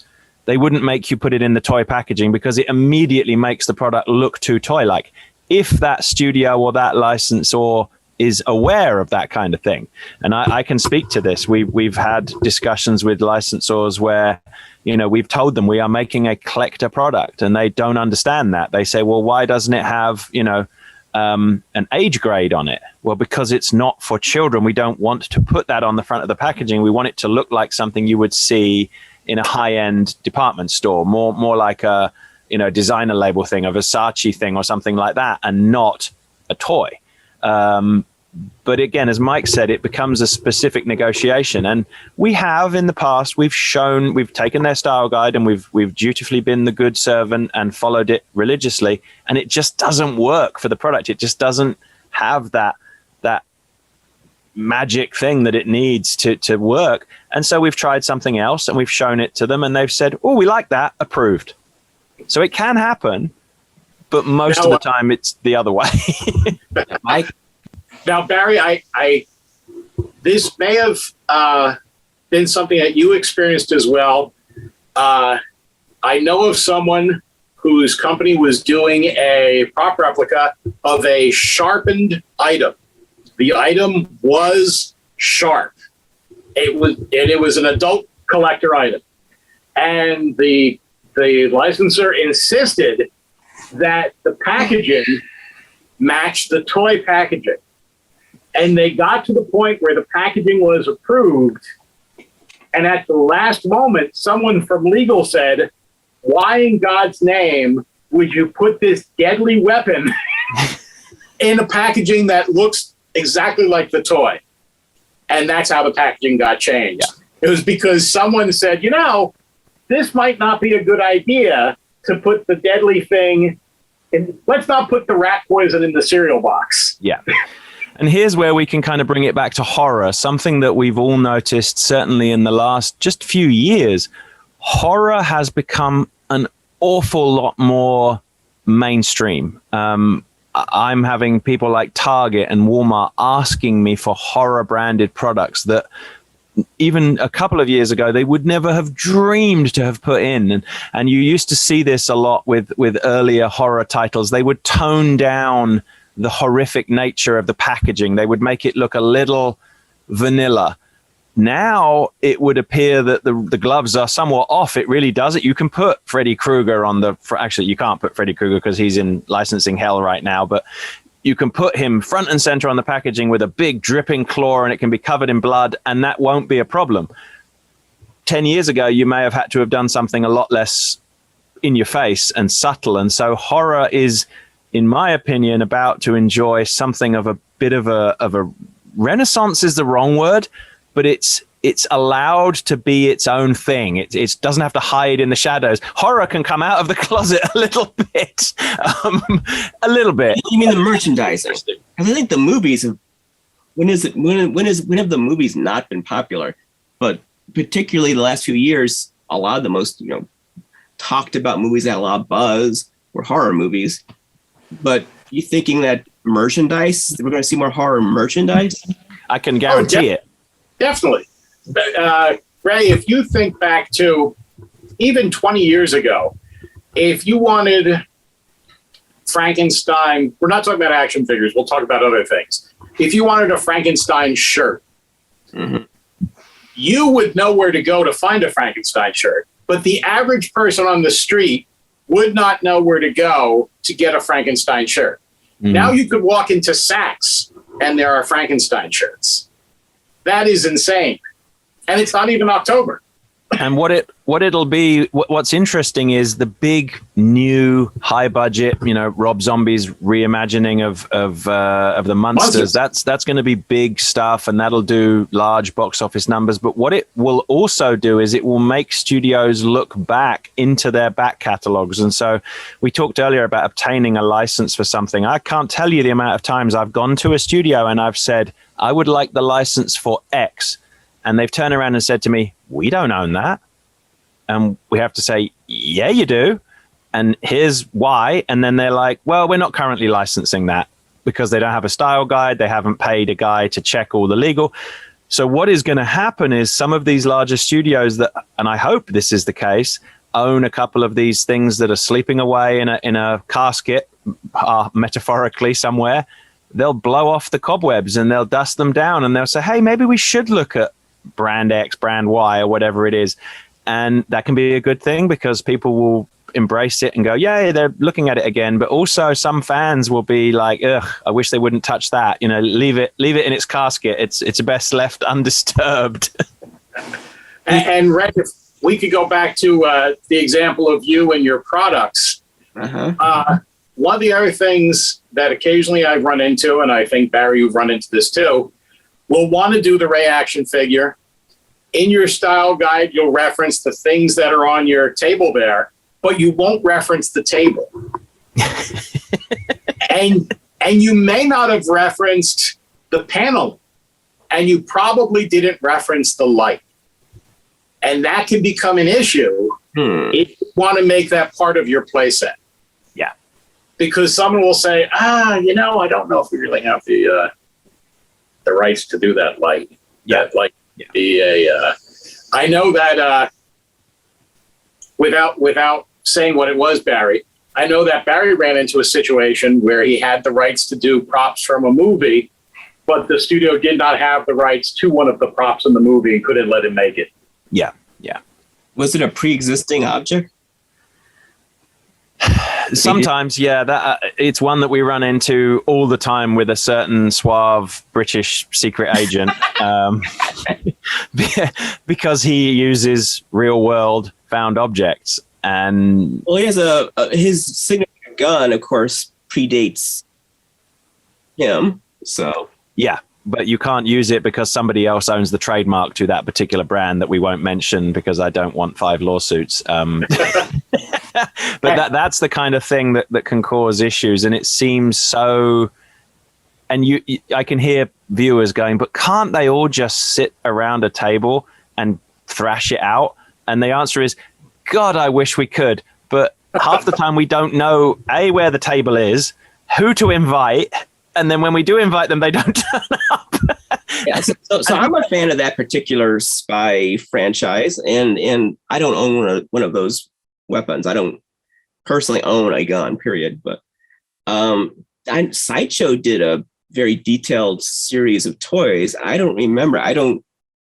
They wouldn't make you put it in the toy packaging because it immediately makes the product look too toy-like. If that studio or that licensor is aware of that kind of thing. And I can speak to this. We've had discussions with licensors where, we've told them we are making a collector product, and they don't understand that. They say, well, why doesn't it have, an age grade on it? Well, because it's not for children. We don't want to put that on the front of the packaging. We want it to look like something you would see in a high-end department store, more like a, designer label thing, a Versace thing or something like that, and not a toy. But again, as Mike said, it becomes a specific negotiation. And we have in the past, we've taken their style guide and we've dutifully been the good servant and followed it religiously. And it just doesn't work for the product. It just doesn't have that magic thing that it needs to work. And so we've tried something else and we've shown it to them and they've said, oh, we like that, approved. So it can happen, but most of the time it's the other way. Mike? Now, Barry, this may have been something that you experienced as well. I know of someone whose company was doing a prop replica of a sharpened item. The item was sharp. It was an adult collector item. And the licensor insisted that the packaging matched the toy packaging. And they got to the point where the packaging was approved. And at the last moment, someone from legal said, why in God's name would you put this deadly weapon in a packaging that looks exactly like the toy? And that's how the packaging got changed. Yeah. It was because someone said, this might not be a good idea to put the deadly thing in. Let's not put the rat poison in the cereal box. Yeah. And here's where we can kind of bring it back to horror, something that we've all noticed, certainly in the last just few years. Horror has become an awful lot more mainstream. I'm having people like Target and Walmart asking me for horror branded products that even a couple of years ago they would never have dreamed to have put in. And you used to see this a lot with earlier horror titles. They would tone down the horrific nature of the packaging. They would make it look a little vanilla. Now it would appear that the gloves are somewhat off. It really does it. You can put Freddy Krueger on actually you can't put Freddy Krueger because he's in licensing hell right now, but you can put him front and center on the packaging with a big dripping claw and it can be covered in blood and that won't be a problem. 10 years ago, you may have had to have done something a lot less in your face and subtle. And so horror is, in my opinion, about to enjoy something of a bit of a renaissance is the wrong word, but it's allowed to be its own thing. It doesn't have to hide in the shadows. Horror can come out of the closet a little bit. A little bit. You mean the merchandising? I think the movies have, when have the movies not been popular? But particularly the last few years, a lot of the most, talked about movies that had a lot of buzz were horror movies. But you thinking that merchandise, we're going to see more horror merchandise? I can guarantee it. Definitely. Ray, if you think back to even 20 years ago, if you wanted Frankenstein, we're not talking about action figures, we'll talk about other things. If you wanted a Frankenstein shirt, you would know where to go to find a Frankenstein shirt. But the average person on the street would not know where to go to get a Frankenstein shirt. Now you could walk into Saks and there are Frankenstein shirts. That is insane. And it's not even October. And what's interesting is the big new high budget, Rob Zombie's reimagining of the Munsters. That's going to be big stuff and that'll do large box office numbers. But what it will also do is it will make studios look back into their back catalogs. And so we talked earlier about obtaining a license for something. I can't tell you the amount of times I've gone to a studio and I've said, I would like the license for X. And they've turned around and said to me, we don't own that. And we have to say, yeah, you do. And here's why. And then they're like, well, we're not currently licensing that because they don't have a style guide. They haven't paid a guy to check all the legal. So what is going to happen is some of these larger studios that, and I hope this is the case, own a couple of these things that are sleeping away in a casket, metaphorically somewhere. They'll blow off the cobwebs and they'll dust them down and they'll say, hey, maybe we should look at brand X, brand Y, or whatever it is. And that can be a good thing because people will embrace it and go, yeah, they're looking at it again. But also some fans will be like, ugh, I wish they wouldn't touch that. Leave it in its casket. It's best left undisturbed. and Ray, if we could go back to the example of you and your products. one of the other things that occasionally I've run into, and I think, Barry, you've run into this too, will want to do the Ray action figure. In your style guide, you'll reference the things that are on your table there, but you won't reference the table. and you may not have referenced the panel, and you probably didn't reference the light. And that can become an issue if you want to make that part of your playset. Yeah. Because someone will say, I don't know if we really have the rights to do that light. Yeah. That light be a. I know that without saying what it was, Barry, I know that Barry ran into a situation where he had the rights to do props from a movie, but the studio did not have the rights to one of the props in the movie and couldn't let him make it. Yeah. Yeah. Was it a pre-existing object? Sometimes, yeah, that it's one that we run into all the time with a certain suave British secret agent, because he uses real world found objects. And Well, he has his signature gun, of course, predates him. So yeah, but you can't use it because somebody else owns the trademark to that particular brand that we won't mention because I don't want 5 lawsuits. But that's the kind of thing that can cause issues. And it seems so, and I can hear viewers going, but can't they all just sit around a table and thrash it out? And the answer is, God, I wish we could. But half the time we don't know, A, where the table is, who to invite, and then when we do invite them, they don't turn up. yeah, so I'm a fan of that particular spy franchise, and I don't own one of those weapons. I don't personally own a gun, period. But Sideshow did a very detailed series of toys. I don't remember.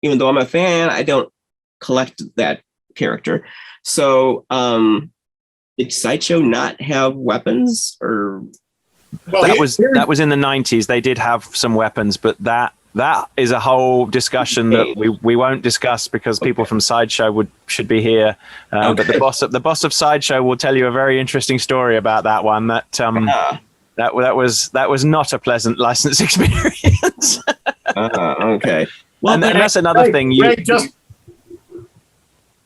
Even though I'm a fan, I don't collect that character. So did Sideshow not have weapons, or? Well, that was in the 90s. They did have some weapons, but that is a whole discussion that we won't discuss because people from Sideshow should be here. But the boss of Sideshow will tell you a very interesting story about that one. That was not a pleasant license experience. Okay. Well, and that's another thing. I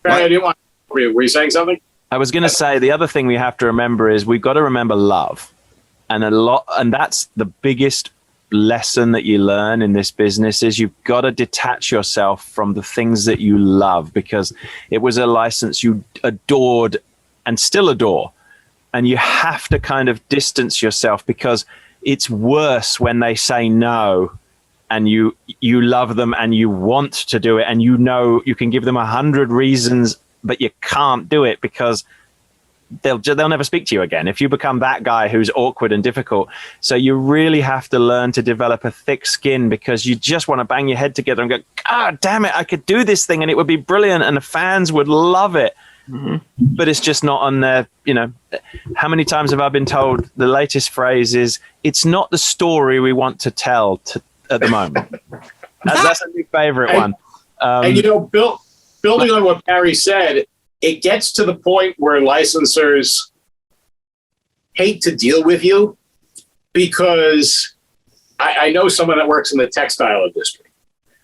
didn't want. Were you saying something? I was going to say the other thing we have to remember is we've got to remember love. And that's the biggest lesson that you learn in this business is you've got to detach yourself from the things that you love because it was a license you adored and still adore. And you have to kind of distance yourself because it's worse when they say no and you love them and you want to do it and you know you can give them 100 reasons, but you can't do it because they'll never speak to you again if you become that guy who's awkward and difficult. So you really have to learn to develop a thick skin because you just want to bang your head together and go, God damn it, I could do this thing and it would be brilliant and the fans would love it. Mm-hmm. But it's just not on their, how many times have I been told the latest phrase is, it's not the story we want to tell at the moment. That's a new favorite one. And building on what Barry said, it gets to the point where licensors hate to deal with you because I know someone that works in the textile industry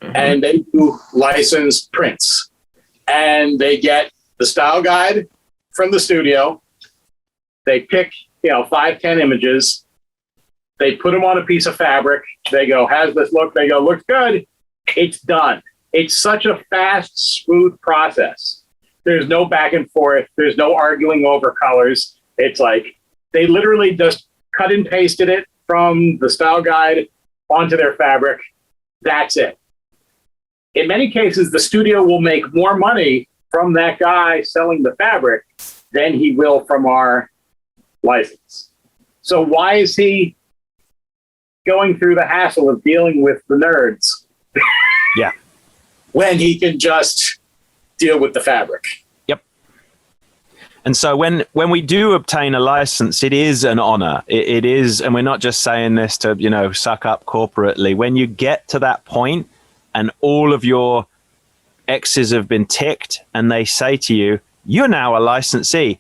and they do licensed prints and they get the style guide from the studio. They pick, 5-10 images. They put them on a piece of fabric. They go, how's this look? They go, looks good. It's done. It's such a fast, smooth process. There's no back and forth. There's no arguing over colors. It's like they literally just cut and pasted it from the style guide onto their fabric. That's it. In many cases, the studio will make more money from that guy selling the fabric than he will from our license. So why is he going through the hassle of dealing with the nerds? Yeah. When he can just deal with the fabric. Yep. And so when we do obtain a license, it is an honor. It is, and we're not just saying this to, suck up corporately. When you get to that point and all of your X's have been ticked and they say to you, you're now a licensee.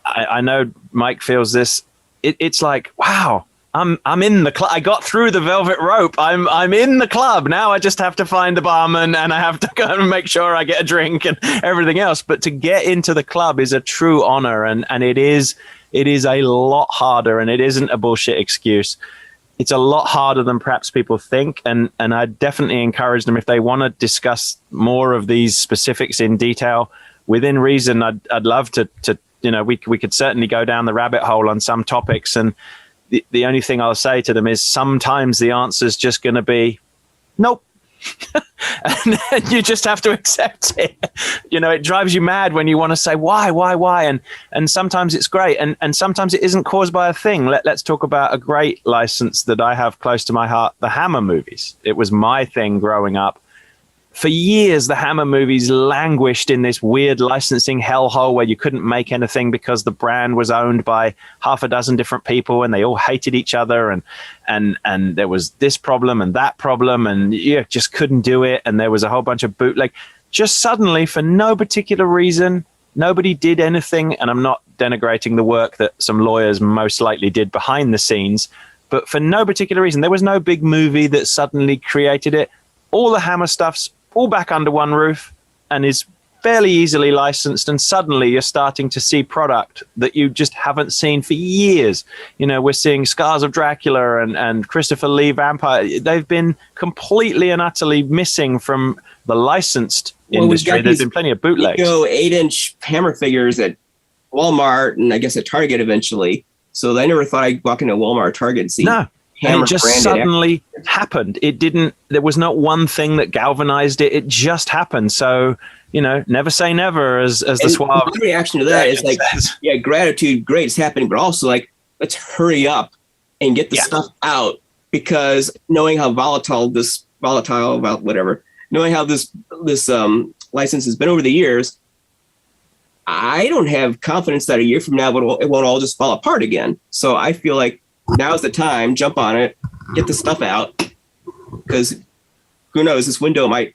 I know Mike feels this it's like, wow, I'm in the club. I got through the velvet rope. I'm in the club. Now I just have to find the barman and I have to go and make sure I get a drink and everything else. But to get into the club is a true honor, and it is a lot harder, and it isn't a bullshit excuse. It's a lot harder than perhaps people think, and I definitely encourage them, if they want to discuss more of these specifics in detail within reason. I'd love to we could certainly go down the rabbit hole on some topics, and the only thing I'll say to them is sometimes the answer is just going to be nope. And you just have to accept it. It drives you mad when you want to say why, and sometimes it's great, and sometimes it isn't caused by a thing. Let's talk about a great license that I have close to my heart, the Hammer movies. It was my thing growing up. For years, the Hammer movies languished in this weird licensing hellhole where you couldn't make anything because the brand was owned by half a dozen different people and they all hated each other, and there was this problem and that problem, and you just couldn't do it, and there was a whole bunch of bootleg. Just suddenly, for no particular reason, nobody did anything, and I'm not denigrating the work that some lawyers most likely did behind the scenes, but for no particular reason, there was no big movie that suddenly created it. All the Hammer stuff's all back under one roof and is fairly easily licensed, and suddenly you're starting to see product that you just haven't seen for years. We're seeing Scars of Dracula and Christopher Lee Vampire. They've been completely and utterly missing from the licensed industry. There's been plenty of bootlegs. 8-inch Hammer figures at Walmart and I guess at Target eventually. So I never thought I'd walk into Walmart or Target and see And it just suddenly happened. There was not one thing that galvanized it. It just happened. So, never say never, as the suave. My reaction to that is like, yeah, gratitude, great, it's happening, but also like, let's hurry up and get the stuff out, because knowing how knowing how this license has been over the years, I don't have confidence that a year from now it won't all just fall apart again. So I feel like now's the time, jump on it, get the stuff out, because who knows, this window might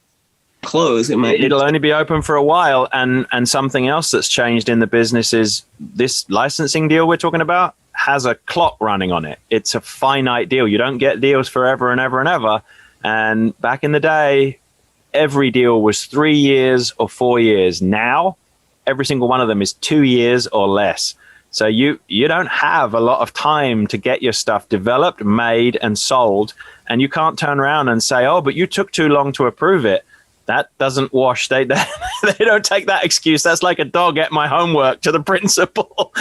close. It'll only be open for a while. And something else that's changed in the business is this licensing deal we're talking about has a clock running on it. It's a finite deal. You don't get deals forever and ever and ever. And back in the day, every deal was 3 years or 4 years. Now, every single one of them is 2 years or less. So you don't have a lot of time to get your stuff developed, made, and sold. And you can't turn around and say, oh, but you took too long to approve it. That doesn't wash. They don't take that excuse. That's like a dog at my homework to the principal.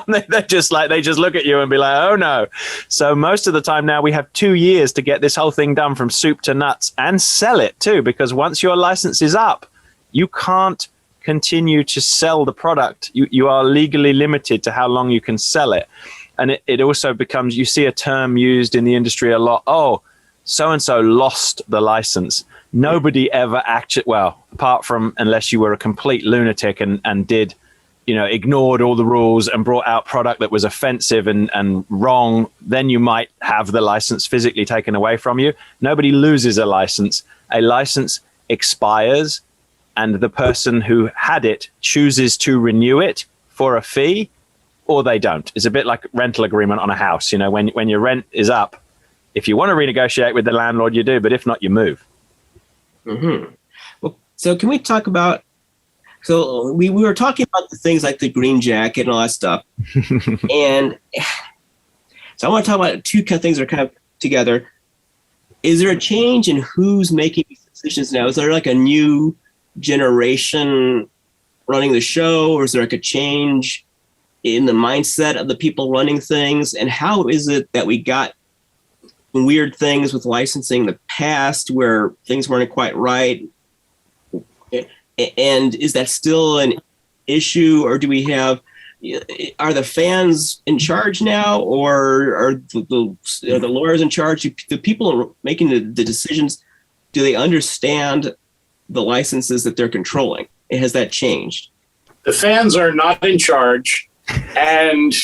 they just look at you and be like, oh no. So most of the time now we have 2 years to get this whole thing done from soup to nuts and sell it too, because once your license is up, you can't continue to sell the product. You are legally limited to how long you can sell it. And it also becomes, you see a term used in the industry a lot, oh, so-and-so lost the license. Nobody ever actually, well, apart from unless you were a complete lunatic and did, ignored all the rules and brought out product that was offensive and wrong, then you might have the license physically taken away from you. Nobody loses a license. A license expires, and the person who had it chooses to renew it for a fee, or they don't. It's a bit like rental agreement on a house. When your rent is up, if you want to renegotiate with the landlord, you do, but if not, you move. Mm-hmm. Well, so can we talk about, so we were talking about the things like the green jacket and all that stuff. And so I want to talk about two kind of things that are kind of together. Is there a change in who's making these decisions now? Is there like a new generation running the show, or is there like a change in the mindset of the people running things? And how is it that we got weird things with licensing in the past where things weren't quite right? And is that still an issue, or do we have, are the fans in charge now, or are the lawyers in charge? The people making the decisions, do they understand the licenses that they're controlling? Has that changed? The fans are not in charge, and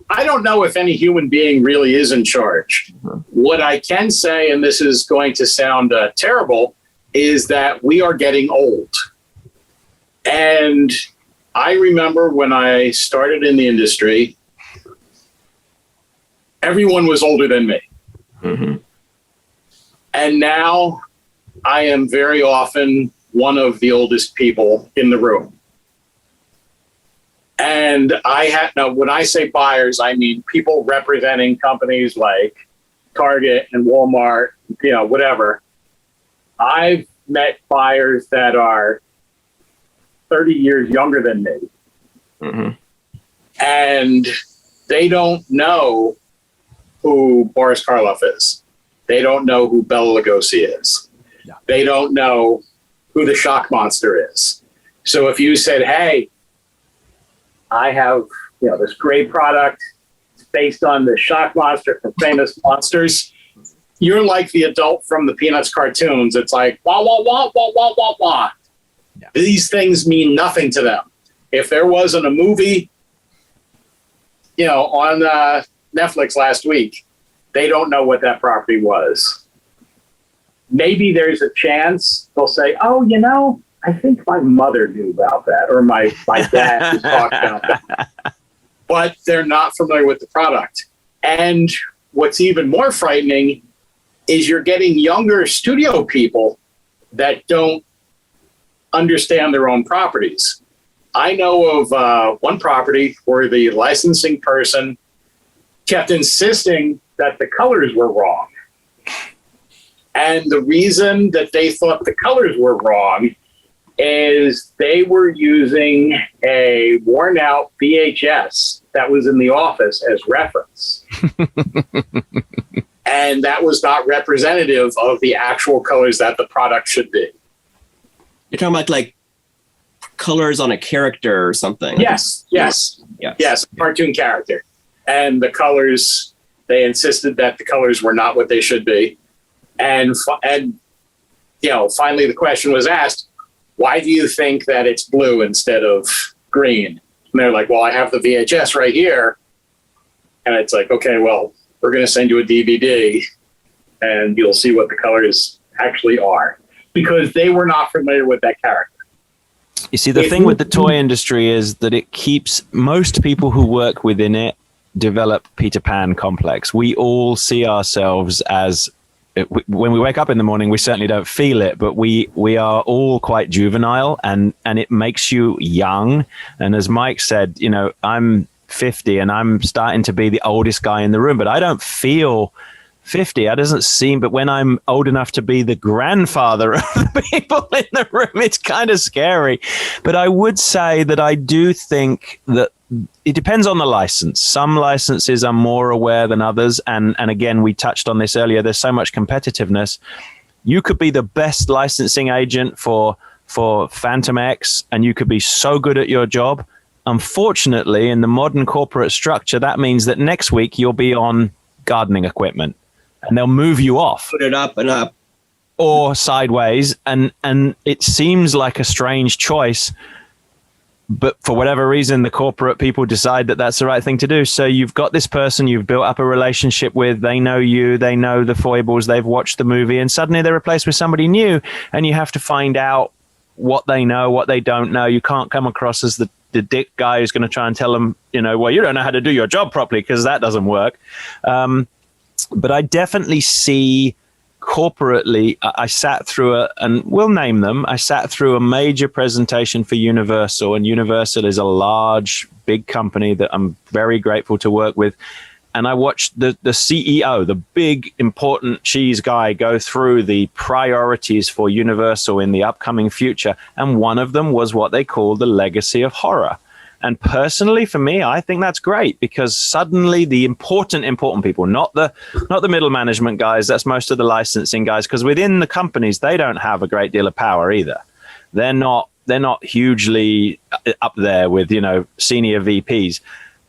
I don't know if any human being really is in charge. What I can say, and this is going to sound terrible, is that we are getting old. And I remember when I started in the industry, everyone was older than me. Mm-hmm. And now I am very often one of the oldest people in the room. And now when I say buyers, I mean people representing companies like Target and Walmart, whatever. I've met buyers that are 30 years younger than me. Mm-hmm. And they don't know who Boris Karloff is. They don't know who Bela Lugosi is. Yeah. They don't know who the Shock Monster is. So if you said, hey, I have this great product, it's based on the Shock Monster from Famous Monsters, you're like the adult from the Peanuts cartoons. It's like, wah, wah, wah, wah, wah, wah, wah. Yeah. These things mean nothing to them. If there wasn't a movie, on Netflix last week, they don't know what that property was. Maybe there's a chance they'll say, oh, I think my mother knew about that, or my dad talked about that. But they're not familiar with the product. And what's even more frightening is you're getting younger studio people that don't understand their own properties. I know of one property where the licensing person kept insisting that the colors were wrong. And the reason that they thought the colors were wrong is they were using a worn out VHS that was in the office as reference. And that was not representative of the actual colors that the product should be. You're talking about like colors on a character or something. Yes. Cartoon character. And the colors, they insisted that the colors were not what they should be. And finally the question was asked, why do you think that it's blue instead of green? And they're like, well, I have the VHS right here. And it's like, okay, well, we're going to send you a DVD and you'll see what the colors actually are, because they were not familiar with that character. You see, the thing with the toy industry is that it keeps most people who work within it develop Peter Pan complex. We all see ourselves as, when we wake up in the morning, we certainly don't feel it, but we are all quite juvenile, and it makes you young. And as Mike said, I'm 50 and I'm starting to be the oldest guy in the room, but I don't feel 50. That doesn't seem, but when I'm old enough to be the grandfather of the people in the room, it's kind of scary. But I would say that I do think that it depends on the license. Some licenses are more aware than others. And again, we touched on this earlier. There's so much competitiveness. You could be the best licensing agent for Phantom X, and you could be so good at your job. Unfortunately, in the modern corporate structure, that means that next week you'll be on gardening equipment and they'll move you off. Put it up and up. Or sideways. And it seems like a strange choice, but for whatever reason, the corporate people decide that that's the right thing to do. So you've got this person you've built up a relationship with. They know you. They know the foibles. They've watched the movie. And suddenly they're replaced with somebody new. And you have to find out what they know, what they don't know. You can't come across as the dick guy who's going to try and tell them, well, you don't know how to do your job properly, because that doesn't work. But I definitely see corporately, I sat through and we'll name them, I sat through a major presentation for Universal, and Universal is a large, big company that I'm very grateful to work with. And I watched the CEO, the big, important cheese guy, go through the priorities for Universal in the upcoming future. And one of them was what they call the legacy of horror. And personally, for me, I think that's great, because suddenly the important people, not the middle management guys, that's most of the licensing guys, because within the companies, they don't have a great deal of power either. They're not hugely up there with, senior VPs.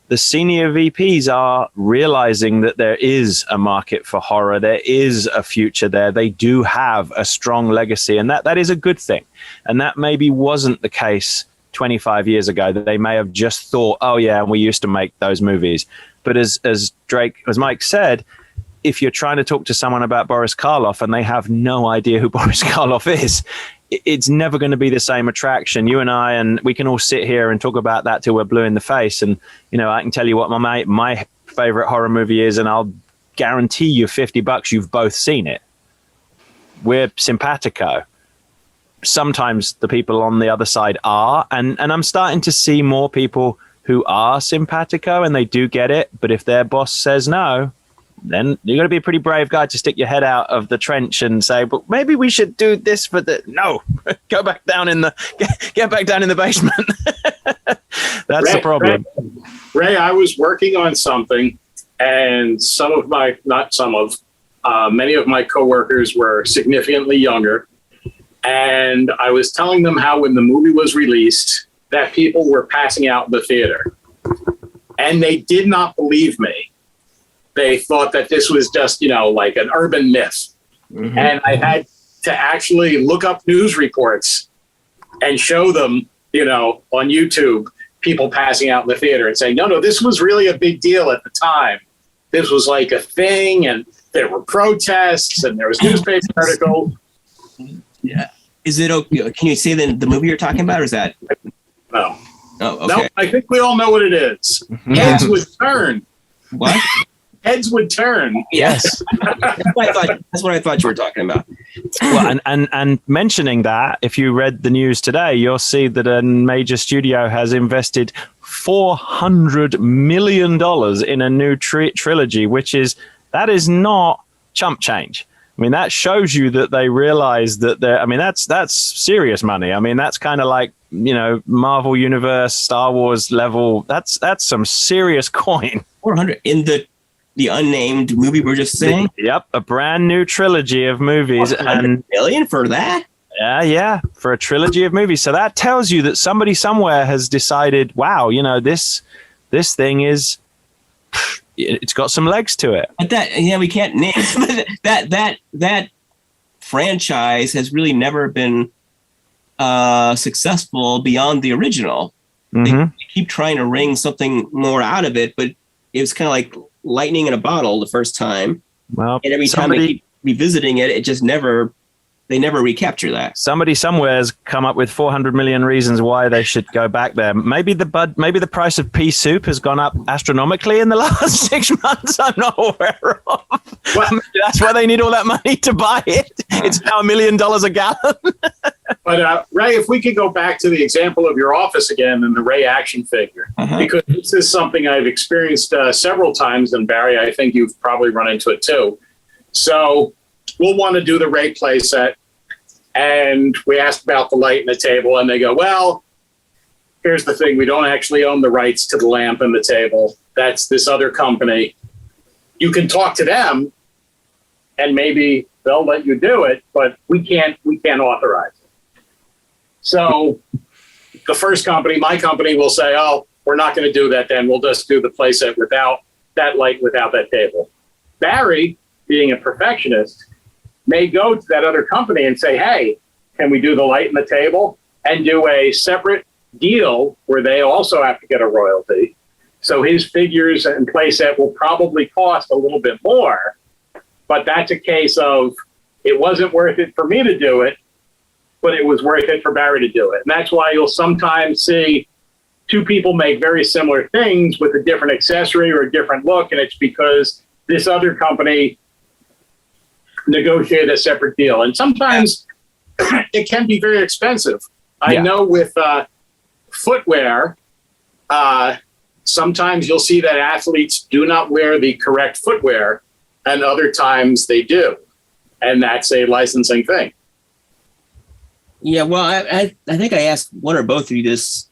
The senior VPs are realizing that there is a market for horror. There is a future there. They do have a strong legacy, and that is a good thing. And that maybe wasn't the case 25 years ago, that they may have just thought, oh yeah, we used to make those movies. But as Mike said, if you're trying to talk to someone about Boris Karloff and they have no idea who Boris Karloff is, it's never going to be the same attraction. You and I, and we can all sit here and talk about that till we're blue in the face. And, I can tell you what my favorite horror movie is, and I'll guarantee you $50 you've both seen it. We're simpatico. Sometimes the people on the other side are, and I'm starting to see more people who are simpatico and they do get it, but if their boss says no, then you're going to be a pretty brave guy to stick your head out of the trench and say, but maybe we should do this for the... No, go back down in the... Get back down in the basement. That's the problem. Ray, I was working on something, and many of my coworkers were significantly younger, and I was telling them how when the movie was released, that people were passing out in the theater. And they did not believe me. They thought that this was just, like an urban myth. Mm-hmm. And I had to actually look up news reports and show them, on YouTube, people passing out in the theater and saying, no, this was really a big deal at the time. This was like a thing, and there were protests, and there was newspaper articles. Yeah. Is it okay? Can you say the movie you're talking about, or is that? No. Oh, okay. No, I think we all know what it is. Yeah. Heads would turn. What? Heads would turn. Yes. That's what I thought you were talking about. Well, and mentioning that, if you read the news today, you'll see that a major studio has invested $400 million in a new trilogy, that is not chump change. I mean, that shows you that they realize that that's serious money. I mean, that's kind of like, Marvel Universe, Star Wars level. That's some serious coin. 400 in the unnamed movie we're just saying? Yep, a brand new trilogy of movies. And $100 million for that? Yeah, for a trilogy of movies. So that tells you that somebody somewhere has decided, wow, this thing is, it's got some legs to it. But we can't name that franchise has really never been successful beyond the original. Mm-hmm. They keep trying to wring something more out of it, but it was kind of like lightning in a bottle the first time. Well, and every time they keep revisiting it, it just they never recapture that. Somebody somewhere's come up with 400 million reasons why they should go back there. Maybe the price of pea soup has gone up astronomically in the last 6 months. I'm not aware of. Well, that's why they need all that money to buy it. It's now $1 million a gallon. But Ray, if we could go back to the example of your office again and the Ray action figure, because this is something I've experienced several times, and Barry, I think you've probably run into it too. So we'll want to do the Ray play set, and we asked about the light and the table, and they go, well, here's the thing. We don't actually own the rights to the lamp and the table. That's this other company. You can talk to them, and maybe they'll let you do it, but we can't authorize it. So the first company, my company, will say, oh, we're not going to do that then. We'll just do the play set without that light, without that table. Barry, being a perfectionist, may go to that other company and say, hey, can we do the light and the table and do a separate deal where they also have to get a royalty? So his figures and playset will probably cost a little bit more, but that's a case of it wasn't worth it for me to do it, but it was worth it for Barry to do it. And that's why you'll sometimes see two people make very similar things with a different accessory or a different look, and it's because this other company negotiated a separate deal. And sometimes it can be very expensive. I know with footwear, sometimes you'll see that athletes do not wear the correct footwear, and other times they do. And that's a licensing thing. Yeah, well, I think I asked one or both of you this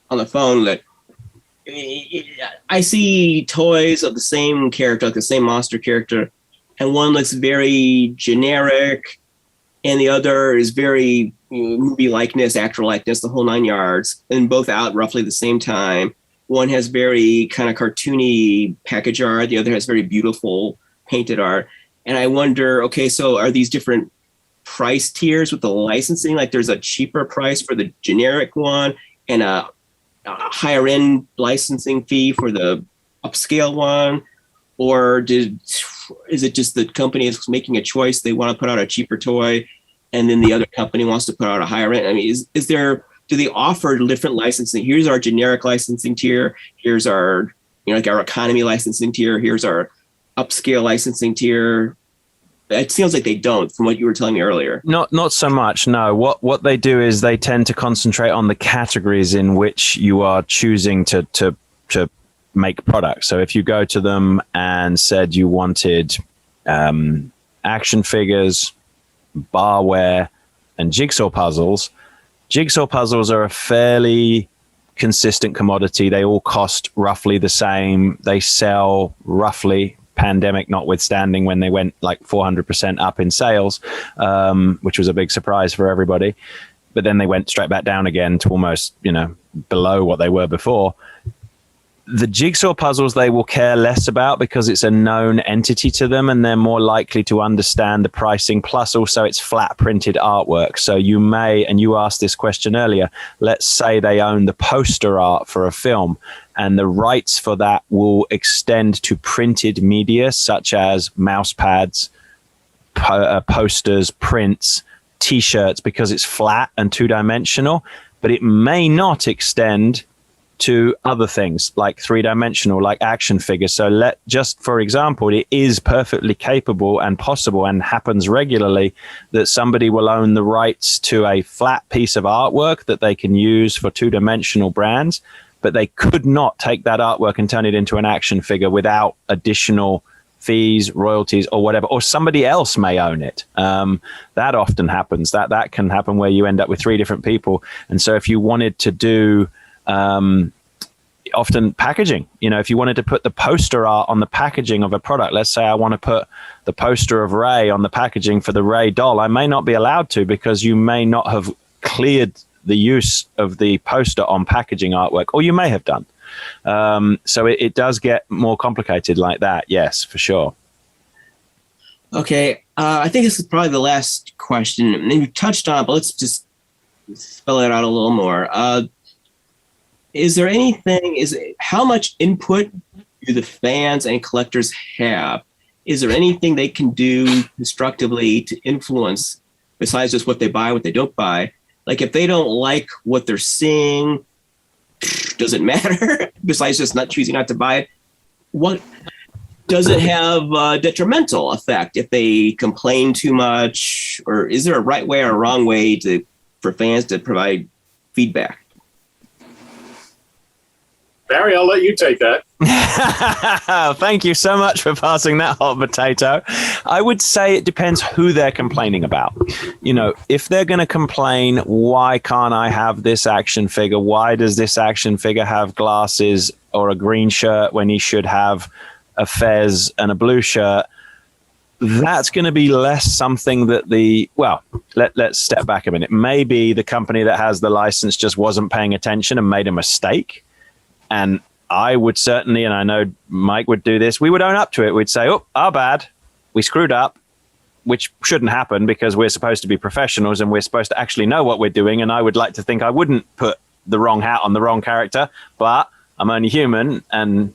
on the phone, that I see toys of the same character, like the same monster character, and one looks very generic, and the other is very movie likeness, actor likeness, the whole 9 yards, and both out roughly the same time. One has very kind of cartoony package art, the other has very beautiful painted art. And I wonder, okay, so are these different price tiers with the licensing? Like there's a cheaper price for the generic one and a higher end licensing fee for the upscale one? Or is it just the company is making a choice? They want to put out a cheaper toy and then the other company wants to put out a higher end? I mean, do they offer different licensing? Here's our generic licensing tier. Here's our like our economy licensing tier, here's our upscale licensing tier. It seems like they don't, from what you were telling me earlier. Not so much, no. What they do is they tend to concentrate on the categories in which you are choosing to make products. So if you go to them and said you wanted action figures, barware, and jigsaw puzzles are a fairly consistent commodity. They all cost roughly the same. They sell roughly, pandemic notwithstanding, when they went like 400% up in sales, which was a big surprise for everybody. But then they went straight back down again to almost, below what they were before. The jigsaw puzzles they will care less about because it's a known entity to them, and they're more likely to understand the pricing. Plus also it's flat printed artwork. So you may, and you asked this question earlier, let's say they own the poster art for a film, and the rights for that will extend to printed media such as mouse pads, posters, prints, t-shirts, because it's flat and two-dimensional, but it may not extend to other things like three-dimensional, like action figures. So just for example, it is perfectly capable and possible and happens regularly that somebody will own the rights to a flat piece of artwork that they can use for two-dimensional brands, but they could not take that artwork and turn it into an action figure without additional fees, royalties, or whatever, or somebody else may own it. That often happens. That can happen where you end up with three different people. And so if you wanted to do often packaging, if you wanted to put the poster art on the packaging of a product, let's say I want to put the poster of Ray on the packaging for the Ray doll, I may not be allowed to because you may not have cleared the use of the poster on packaging artwork, or you may have done. So it does get more complicated like that. Yes, for sure. Okay. I think this is probably the last question. And you touched on it, but let's just spell it out a little more. Is there anything, how much input do the fans and collectors have? Is there anything they can do constructively to influence besides just what they buy, what they don't buy? Like if they don't like what they're seeing, does it matter? Besides just not choosing not to buy it, what does it have a detrimental effect if they complain too much? Or is there a right way or a wrong way for fans to provide feedback? Barry, I'll let you take that. Thank you so much for passing that hot potato. I would say it depends who they're complaining about. If they're going to complain, why can't I have this action figure? Why does this action figure have glasses or a green shirt when he should have a fez and a blue shirt? That's going to be less something that let's step back a minute. Maybe the company that has the license just wasn't paying attention and made a mistake. And I would certainly, and I know Mike would do this, we would own up to it. We'd say, oh, our bad. We screwed up, which shouldn't happen because we're supposed to be professionals and we're supposed to actually know what we're doing. And I would like to think I wouldn't put the wrong hat on the wrong character, but I'm only human. And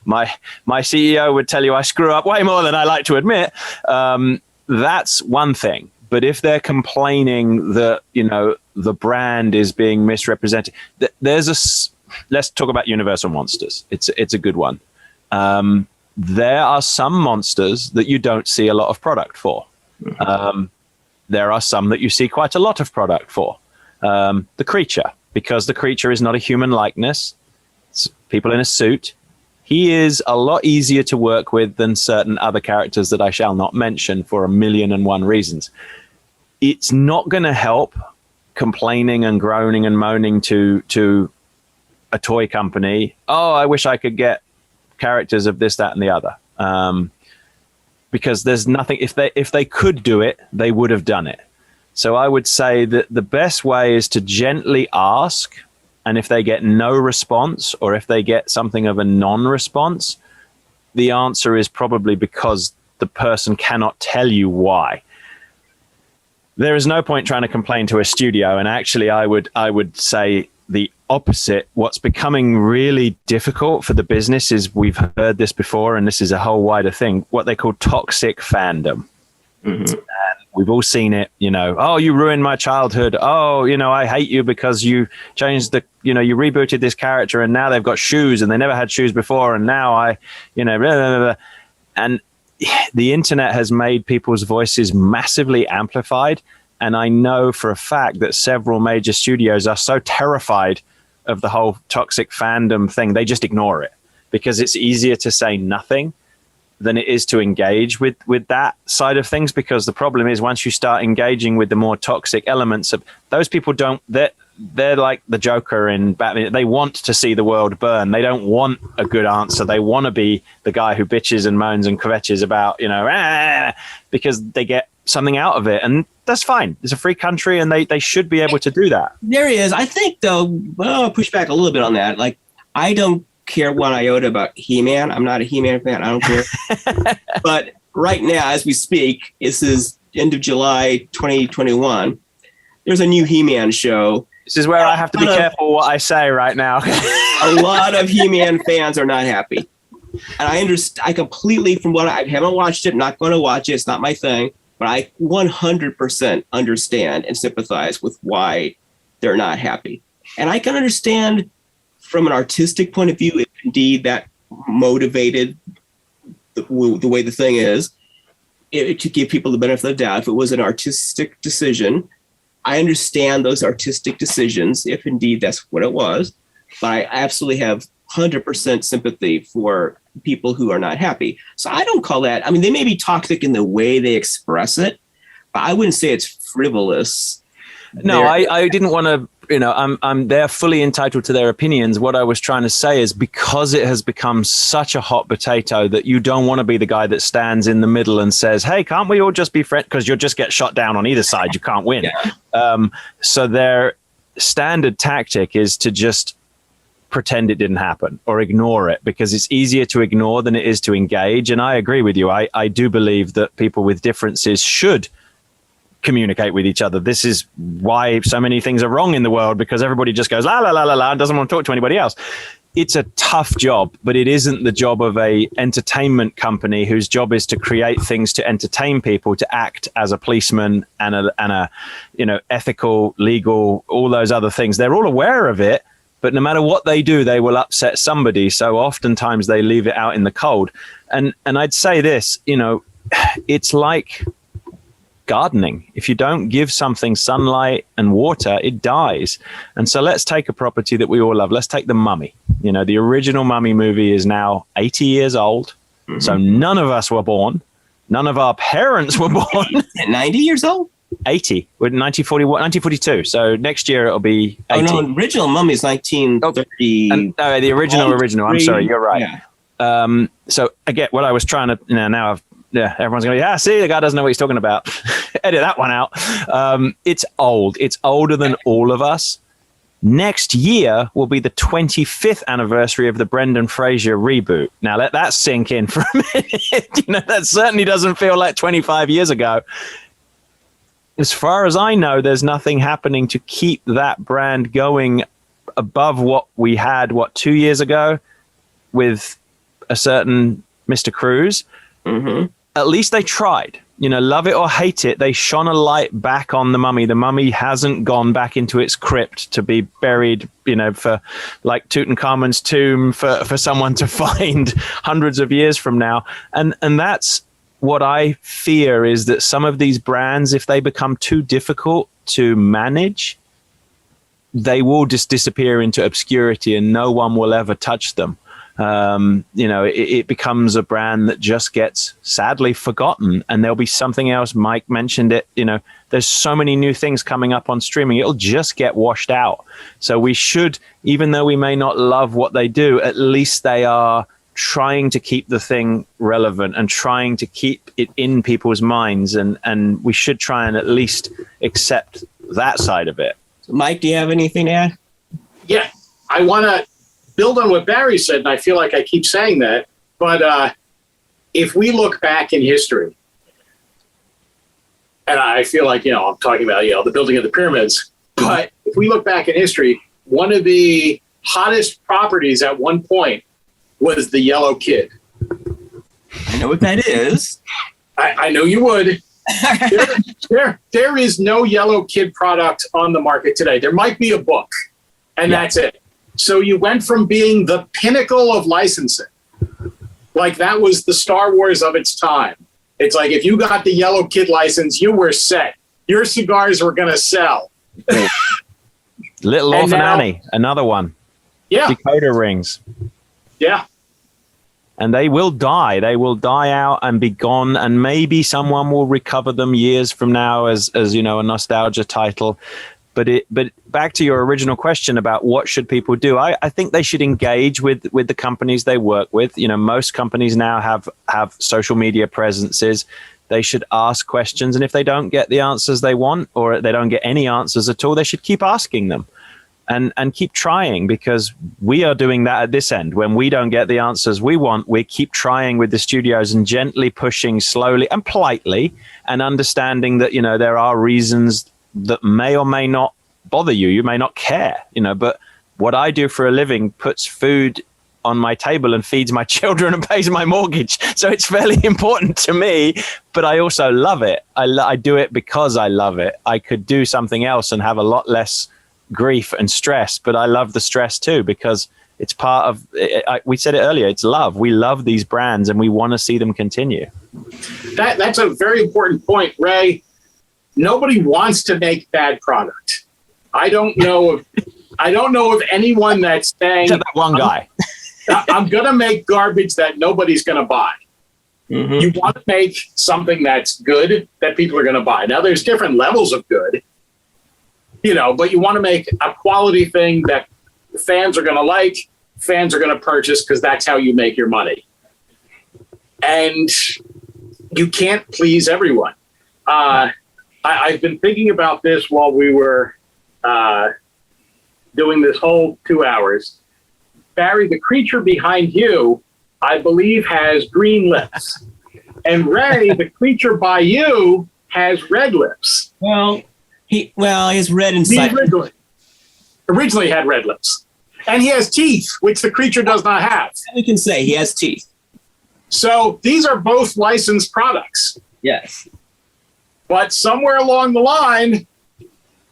my CEO would tell you I screw up way more than I like to admit. That's one thing. But if they're complaining that, the brand is being misrepresented, let's talk about Universal Monsters. It's a good one. There are some monsters that you don't see a lot of product for. There are some that you see quite a lot of product for. The creature, because the creature is not a human likeness. It's people in a suit. He is a lot easier to work with than certain other characters that I shall not mention for 1,000,001 reasons. It's not going to help complaining and groaning and moaning to a toy company, oh, I wish I could get characters of this, that, and the other. Because there's nothing, if they could do it, they would have done it. So I would say that the best way is to gently ask, and if they get no response, or if they get something of a non-response, the answer is probably because the person cannot tell you why. There is no point trying to complain to a studio, and actually I would say the opposite. What's becoming really difficult for the business is, we've heard this before, and this is a whole wider thing, what they call toxic fandom. Mm-hmm. We've all seen it, oh, you ruined my childhood. Oh, I hate you because you changed you rebooted this character and now they've got shoes and they never had shoes before. And now blah, blah, blah. And the internet has made people's voices massively amplified. And I know for a fact that several major studios are so terrified of the whole toxic fandom thing, they just ignore it because it's easier to say nothing than it is to engage with that side of things. Because the problem is once you start engaging with the more toxic elements of those people, they're like the Joker in Batman. They want to see the world burn. They don't want a good answer. They want to be the guy who bitches and moans and kvetches about, because they get something out of it. And that's fine. It's a free country and they should be able to do that. There is. I think, though, I'll push back a little bit on that. Like, I don't care one iota about He-Man. I'm not a He-Man fan. I don't care. But right now, as we speak, this is end of July 2021. There's a new He-Man show. This is where I have to be careful what I say right now. A lot of He-Man fans are not happy. And I understand. I completely, from what I haven't watched it, not going to watch it. It's not my thing. But I 100% understand and sympathize with why they're not happy. And I can understand from an artistic point of view, if indeed that motivated the way the thing is, to give people the benefit of the doubt. If it was an artistic decision, I understand those artistic decisions, if indeed that's what it was. But I absolutely have 100% sympathy for people who are not happy. So I don't call that, I mean, they may be toxic in the way they express it, but I wouldn't say it's frivolous. No, I didn't want to, they're fully entitled to their opinions. What I was trying to say is because it has become such a hot potato that you don't want to be the guy that stands in the middle and says, hey, can't we all just be friends? Because you'll just get shot down on either side. You can't win. Yeah. So their standard tactic is to just pretend it didn't happen or ignore it because it's easier to ignore than it is to engage. And I agree with you. I do believe that people with differences should communicate with each other. This is why so many things are wrong in the world, because everybody just goes la la la la la and doesn't want to talk to anybody else. It's a tough job, but it isn't the job of a entertainment company whose job is to create things to entertain people, to act as a policeman and a ethical, legal, all those other things. They're all aware of it, but no matter what they do, they will upset somebody. So oftentimes they leave it out in the cold. And I'd say this, it's like gardening. If you don't give something sunlight and water, it dies. And so let's take a property that we all love. Let's take The Mummy. The original Mummy movie is now 80 years old. Mm-hmm. So none of us were born. None of our parents were born. 90 years old? 80. We're 1942. So next year it'll be 80. Oh, no, original Mummy is 1930. No, the original. I'm sorry, you're right. Yeah. So again, what I was trying to, now I've, everyone's going, see, the guy doesn't know what he's talking about. Edit that one out. It's old. It's older than all of us. Next year will be the 25th anniversary of the Brendan Fraser reboot. Now let that sink in for a minute. That certainly doesn't feel like 25 years ago. As far as I know, there's nothing happening to keep that brand going above what we had, 2 years ago with a certain Mr. Cruz. Mm-hmm. At least they tried. Love it or hate it, they shone a light back on the Mummy. The Mummy hasn't gone back into its crypt to be buried, for like Tutankhamun's tomb for someone to find hundreds of years from now. And that's what I fear, is that some of these brands, if they become too difficult to manage, they will just disappear into obscurity and no one will ever touch them. It becomes a brand that just gets sadly forgotten, and there'll be something else. Mike mentioned it, there's so many new things coming up on streaming. It'll just get washed out. So we should, even though we may not love what they do, at least they are trying to keep the thing relevant and trying to keep it in people's minds. And we should try and at least accept that side of it. Mike, do you have anything to add? Yeah, I want to build on what Barry said, and I feel like I keep saying that, but if we look back in history, and I feel like, I'm talking about, the building of the pyramids, but if we look back in history, one of the hottest properties at one point was the Yellow Kid. I know what that is. I know you would. There is no Yellow Kid product on the market today. There might be a book, and that's it. So you went from being the pinnacle of licensing, like that was the Star Wars of its time. It's like if you got the Yellow Kid license, you were set. Your cigars were going to sell. Little Orphan Annie, another one. Yeah. Decoder rings. Yeah. And they will die. They will die out and be gone. And maybe someone will recover them years from now as you know, a nostalgia title. But back to your original question about what should people do, I think they should engage with the companies they work with. You know, most companies now have social media presences. They should ask questions, and if they don't get the answers they want, or they don't get any answers at all, they should keep asking them and keep trying, because we are doing that at this end. When we don't get the answers we want, we keep trying with the studios and gently pushing slowly and politely, and understanding that, you know, there are reasons that may or may not bother you. You may not care, you know, but what I do for a living puts food on my table and feeds my children and pays my mortgage. So it's fairly important to me, but I also love it. I do it because I love it. I could do something else and have a lot less grief and stress, but I love the stress too, because it's part of we said it earlier, it's love. We love these brands and we want to see them continue. That's a very important point, Ray. Nobody wants to make bad product. I don't know of anyone that's saying, except that one guy. I'm going to make garbage that nobody's going to buy. Mm-hmm. You want to make something that's good that people are going to buy. Now, there's different levels of good, you know, but you want to make a quality thing that fans are going to like, fans are going to purchase, because that's how you make your money. And you can't please everyone. I've been thinking about this while we were doing this whole 2 hours. Barry, the creature behind you, I believe, has green lips. And Ray, the creature by you, has red lips. Well, he's red inside. He originally had red lips. And he has teeth, which the creature does not have. We can say he has teeth. So these are both licensed products. Yes. But somewhere along the line,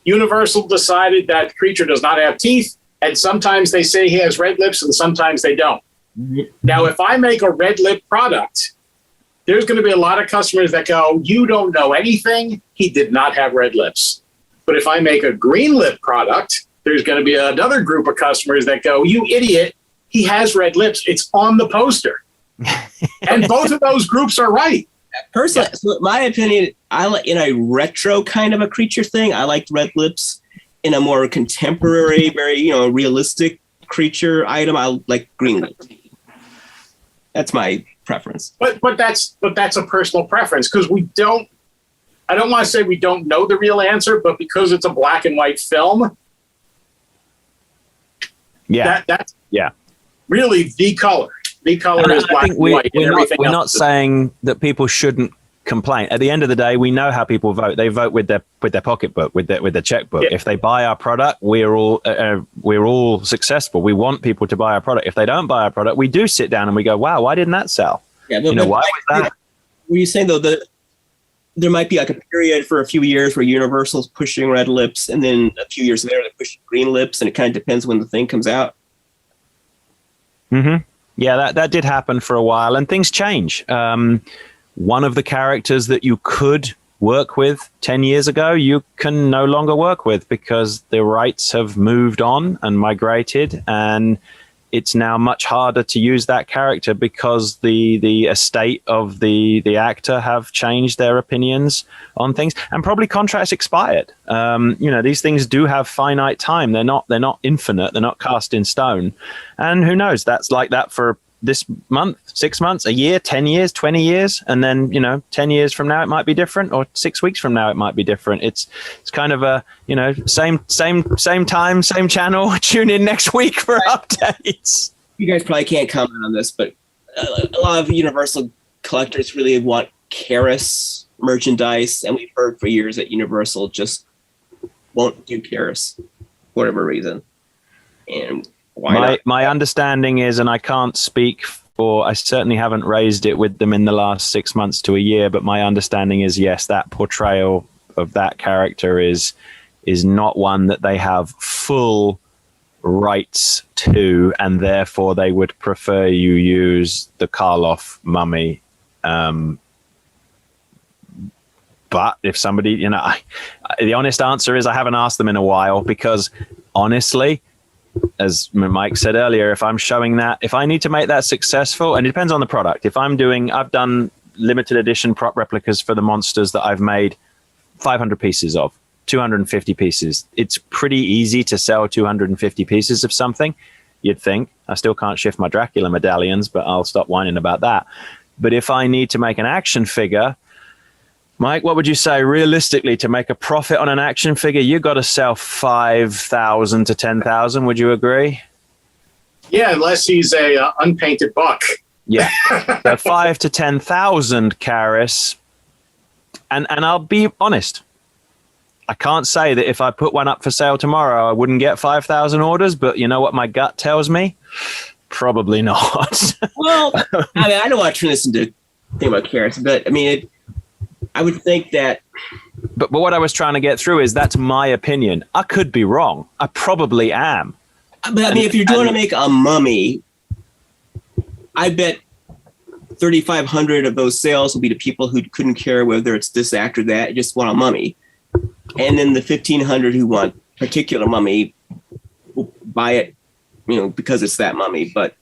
Universal decided that the creature does not have teeth, and sometimes they say he has red lips and sometimes they don't. Mm-hmm. Now, if I make a red lip product, there's going to be a lot of customers that go, you don't know anything, he did not have red lips. But if I make a green lip product, there's going to be another group of customers that go, you idiot, he has red lips, it's on the poster. And both of those groups are right. Personally, so my opinion, I like in a retro kind of a creature thing. I liked red lips. In a more contemporary, very realistic creature item, I like green lips. That's my preference. But that's a personal preference, because I don't want to say we don't know the real answer, but because it's a black and white film, that's really the color. The color is black and white. We're not saying that people shouldn't complain. At the end of the day, we know how people vote. They vote with their pocketbook, with their checkbook. Yeah. If they buy our product, we're all successful. We want people to buy our product. If they don't buy our product, we do sit down and we go, "Wow, why didn't that sell?" Yeah, why was that? Were you saying though that there might be like a period for a few years where Universal's pushing red lips, and then a few years later they push green lips, and it kind of depends when the thing comes out? Mm-hmm. Yeah, that did happen for a while, and things change. One of the characters that you could work with 10 years ago, you can no longer work with, because the rights have moved on and migrated, and it's now much harder to use that character because the estate of the actor have changed their opinions on things, and probably contracts expired. These things do have finite time. They're not infinite. They're not cast in stone. And who knows? That's like that for this month, 6 months, a year, 10 years, 20 years. And then, 10 years from now, it might be different, or 6 weeks from now, it might be different. It's kind of a, same time, same channel. Tune in next week for updates. You guys probably can't comment on this, but a lot of Universal collectors really want Karis merchandise. And we've heard for years that Universal just won't do Karis for whatever reason. And why not? My understanding is, and I can't speak or I certainly haven't raised it with them in the last 6 months to a year. But my understanding is, yes, that portrayal of that character is not one that they have full rights to, and therefore they would prefer you use the Karloff mummy. But if somebody, the honest answer is I haven't asked them in a while, because honestly, as Mike said earlier, if I'm showing that, if I need to make that successful, and it depends on the product. If I've done limited edition prop replicas for the monsters that I've made 500 pieces of, 250 pieces. It's pretty easy to sell 250 pieces of something, you'd think. I still can't shift my Dracula medallions, but I'll stop whining about that. But if I need to make an action figure, Mike, what would you say realistically to make a profit on an action figure? You got to sell 5,000 to 10,000. Would you agree? Yeah, unless he's a unpainted buck. Yeah, so 5 to 10,000, Karis. And I'll be honest. I can't say that if I put one up for sale tomorrow, I wouldn't get 5,000 orders. But you know what my gut tells me? Probably not. Well, I mean, I don't want to turn this into a thing about carrots, but I mean, I would think that. But what I was trying to get through is that's my opinion. I could be wrong. I probably am. But I mean, if you're going to make a mummy, I bet 3,500 of those sales will be to people who couldn't care whether it's this act or that, just want a mummy. And then the 1,500 who want particular mummy will buy it, because it's that mummy. But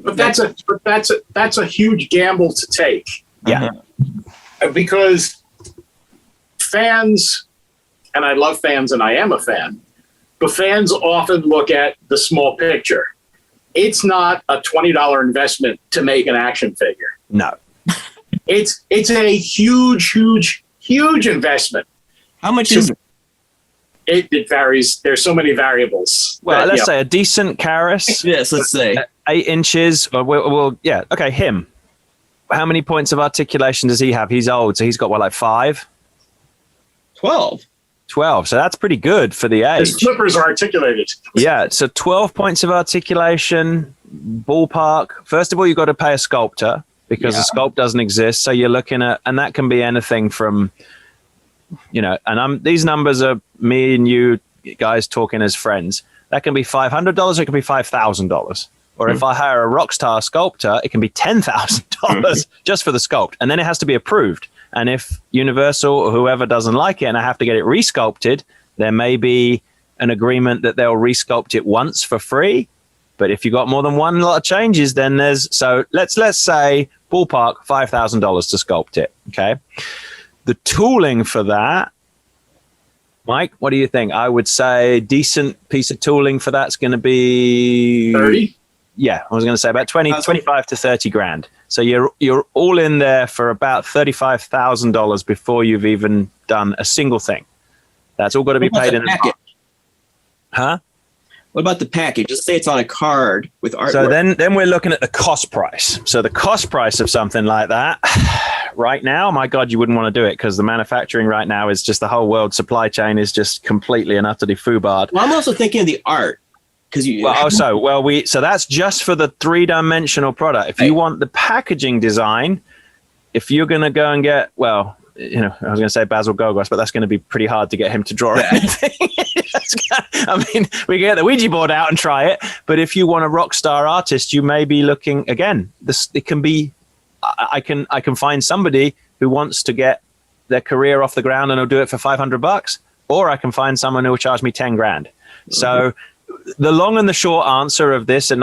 that's a huge gamble to take. Yeah. Because fans, and I love fans and I am a fan, but fans often look at the small picture. It's not a $20 investment to make an action figure. No. It's a huge, huge, huge investment. How much is it? It varies. There's so many variables. Well, let's say a decent Karis. Yes, let's say 8 inches. Okay, him. How many points of articulation does he have? He's old, so he's got like 5? 12. 12. So that's pretty good for the age. His flippers are articulated. Yeah, so 12 points of articulation, ballpark. First of all, you've got to pay a sculptor because a sculpt doesn't exist. So you're looking at, and that can be anything from, these numbers are me and you guys talking as friends. That can be $500, it can be $5,000. Or if I hire a rock star sculptor, it can be $10,000 just for the sculpt. And then it has to be approved. And if Universal or whoever doesn't like it and I have to get it resculpted, there may be an agreement that they'll resculpt it once for free. But if you got more than one lot of changes, then let's say ballpark $5,000 to sculpt it. Okay. The tooling for that, Mike, what do you think? I would say decent piece of tooling for that's going to be 30. Yeah, I was going to say about 25 to 30 grand. So you're all in there for about $35,000 before you've even done a single thing. That's all got to be paid in advance. Huh? What about the package? Just say it's on a card with artwork. So then we're looking at the cost price. So the cost price of something like that right now, my God, you wouldn't want to do it because the manufacturing right now is just the whole world supply chain is just completely and utterly foobarred. Well, I'm also thinking of the art. So that's just for the 3-dimensional product. If you want the packaging design, if you're going to go and get, I was going to say Basil Gogos, but that's going to be pretty hard to get him to draw anything. We get the Ouija board out and try it. But if you want a rock star artist, you may be looking again. It can be. I can find somebody who wants to get their career off the ground and will do it for $500, or I can find someone who will charge me 10 grand. So. The long and the short answer of this, and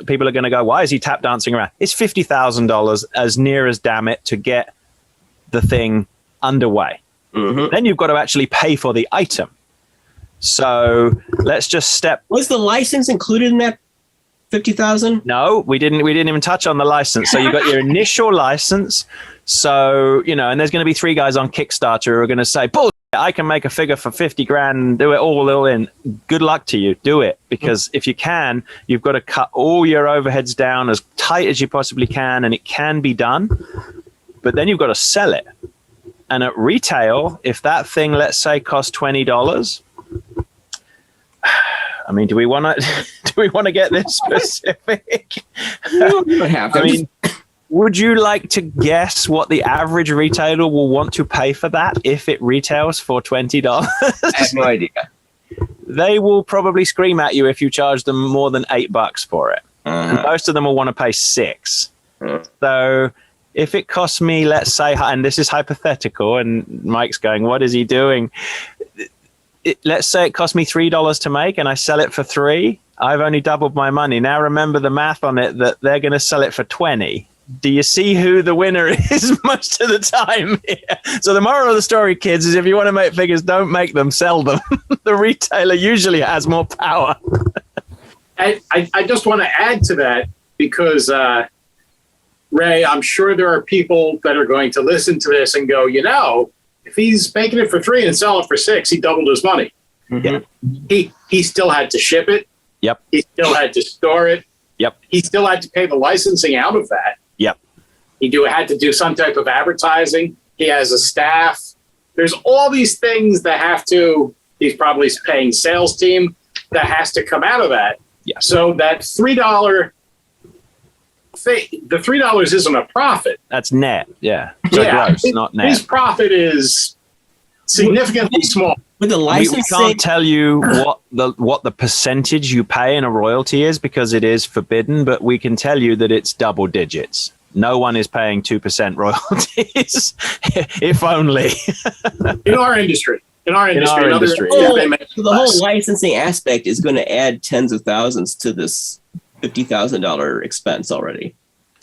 people are going to go, why is he tap dancing around? It's $50,000 as near as damn it to get the thing underway. Mm-hmm. Then you've got to actually pay for the item. So let's just Was the license included in that 50,000? No, we didn't even touch on the license. So you got your initial license. So, and there's going to be 3 guys on Kickstarter who are going to say, bull. I can make a figure for 50 grand and do it all in. Good luck to you. Do it. Because if you can, you've got to cut all your overheads down as tight as you possibly can, and it can be done. But then you've got to sell it. And at retail, if that thing, let's say, costs $20, I mean, do we want to do we want to get this specific? You don't have to. I mean, would you like to guess what the average retailer will want to pay for that if it retails for $20? I have no idea. They will probably scream at you if you charge them more than $8 for it. And most of them will want to pay $6. So if it costs me, let's say, and this is hypothetical, and Mike's going, what is he doing? Let's say it cost me $3 to make and I sell it for $3. I've only doubled my money. Now remember the math on it, that they're going to sell it for $20. Do you see who the winner is most of the time here? So the moral of the story, kids, is if you want to make figures, don't make them, sell them. The retailer usually has more power. I just want to add to that because, Ray, I'm sure there are people that are going to listen to this and go, if he's making it for $3 and selling it for $6, he doubled his money. Mm-hmm. He still had to ship it. Yep. He still had to store it. Yep. He still had to pay the licensing out of that. Yep. He had to do some type of advertising. He has a staff. There's all these things that he's probably paying sales team that has to come out of that. Yeah. So that $3 the $3 isn't a profit. That's net. Yeah. So gross, not net. His profit is significantly small. With the licensing, we can't tell you what the percentage you pay in a royalty is because it is forbidden, but we can tell you that it's double digits. No one is paying 2% royalties, if only. In our industry. So the whole licensing aspect is going to add tens of thousands to this $50,000 expense already.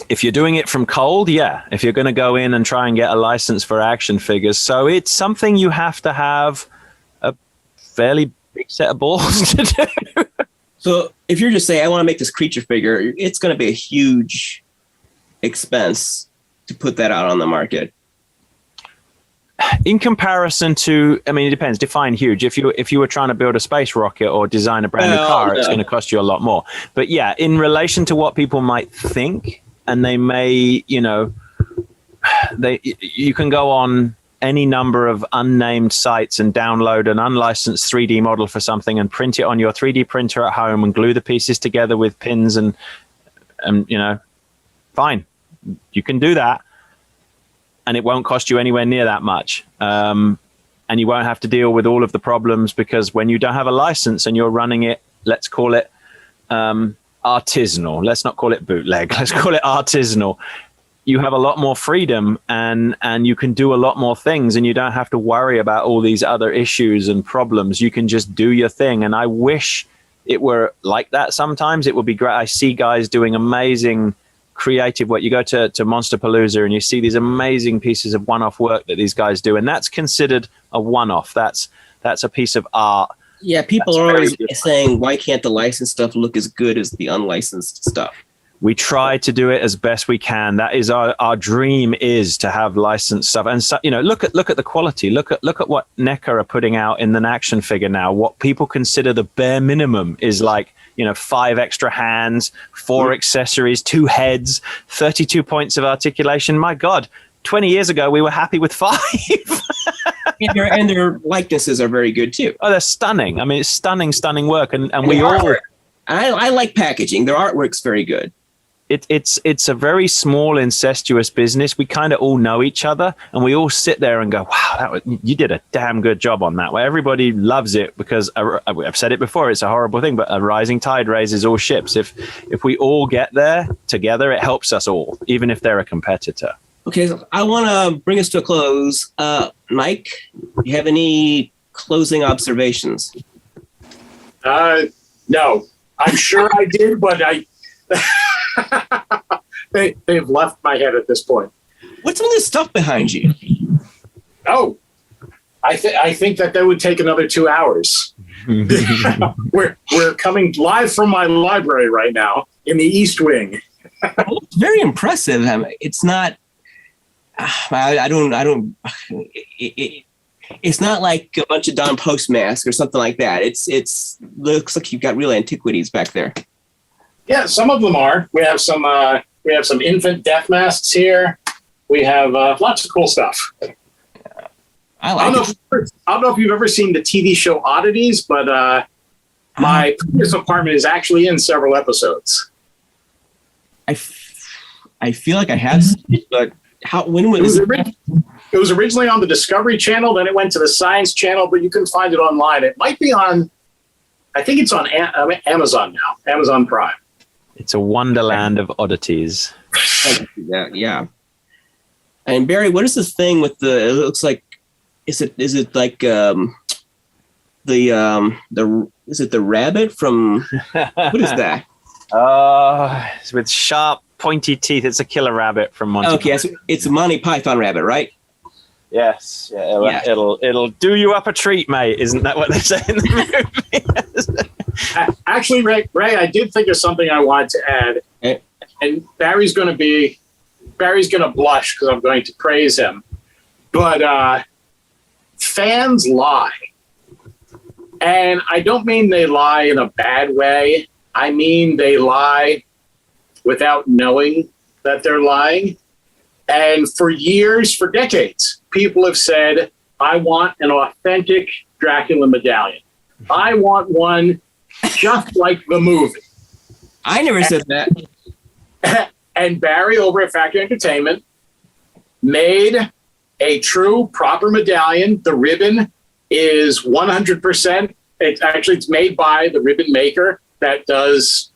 If you're doing it from cold, yeah. If you're going to go in and try and get a license for action figures. So it's something you have to have a fairly big set of balls to do. So if you're just saying, I want to make this creature figure, it's going to be a huge expense to put that out on the market. In comparison to, I mean, it depends. Define huge. If you were trying to build a space rocket or design a brand new car, it's going to cost you a lot more. But yeah, in relation to what people might think, and they may, you can go on any number of unnamed sites and download an unlicensed 3D model for something and print it on your 3D printer at home and glue the pieces together with pins and fine. You can do that. And it won't cost you anywhere near that much. And you won't have to deal with all of the problems because when you don't have a license and you're running it, let's call it artisanal. Let's not call it bootleg. Let's call it artisanal. You have a lot more freedom and you can do a lot more things and you don't have to worry about all these other issues and problems. You can just do your thing. And I wish it were like that sometimes. It would be great. I see guys doing amazing creative work. You go to Monsterpalooza and you see these amazing pieces of one-off work that these guys do, and that's considered a one-off. That's a piece of art. Yeah, people are always saying, why can't the licensed stuff look as good as the unlicensed stuff? We try to do it as best we can. That is our dream, is to have licensed stuff. And so, look at the quality. Look at what NECA are putting out in an action figure now. What people consider the bare minimum is like 5 extra hands, 4 accessories, 2 heads, 32 points of articulation. My God, 20 years ago, we were happy with 5. and their likenesses are very good, too. Oh, they're stunning. I mean, it's stunning work. And we all... I like packaging. Their artwork's very good. It's a very small, incestuous business. We kind of all know each other, and we all sit there and go, wow, you did a damn good job on that. Well, everybody loves it because I've said it before, it's a horrible thing, but a rising tide raises all ships. If we all get there together, it helps us all, even if they're a competitor. Okay, so I want to bring us to a close. Mike, do you have any closing observations? No, I'm sure I did, but they've left my head at this point. What's all this stuff behind you? Oh, I think that would take another 2 hours. We're coming live from my library right now in the East Wing. It's very impressive. It's not. It's not like a bunch of Don Post masks or something like that. It's looks like you've got real antiquities back there. Yeah, some of them are. We have some infant death masks here. We have lots of cool stuff. I don't know if you've ever seen the TV show Oddities, but My previous apartment is actually in several episodes. I feel like I have seen it, but when was it? It was originally on the Discovery Channel, then it went to the Science Channel, but you can find it online. It might be on, I think it's on Amazon now, Amazon Prime. It's a wonderland of oddities. Yeah. And Barry, what is this thing with it looks like, is it like is it the rabbit from, what is that? It's with sharp, pointy teeth. It's a killer rabbit from Monty Okay, so it's a Monty Python rabbit, right? Yes. Yeah, it'll do you up a treat, mate. Isn't that what they say in the movie? Actually, Ray, I did think of something I wanted to add. And Barry's going to blush because I'm going to praise him. But fans lie. And I don't mean they lie in a bad way. I mean they lie without knowing that they're lying. And for years, for decades, people have said, I want an authentic Dracula medallion. I want one just like the movie. I never said that. And Barry over at Factory Entertainment made a true, proper medallion. The ribbon is 100%. It's made by the ribbon maker that does,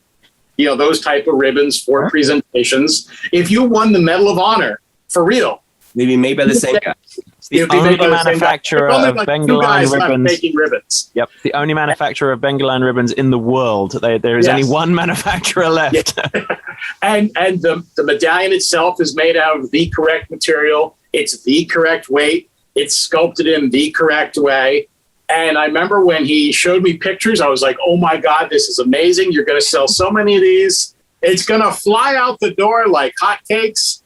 those type of ribbons for presentations. If you won the Medal of Honor, for real. Maybe made by the same guy. It's the only manufacturer of Bengaline ribbons. Making ribbons. Yep, the only manufacturer of Bengaline ribbons in the world. There is only one manufacturer left. Yeah. and the medallion itself is made out of the correct material. It's the correct weight. It's sculpted in the correct way. And I remember when he showed me pictures, I was like, oh my God, this is amazing. You're going to sell so many of these. It's going to fly out the door like hotcakes.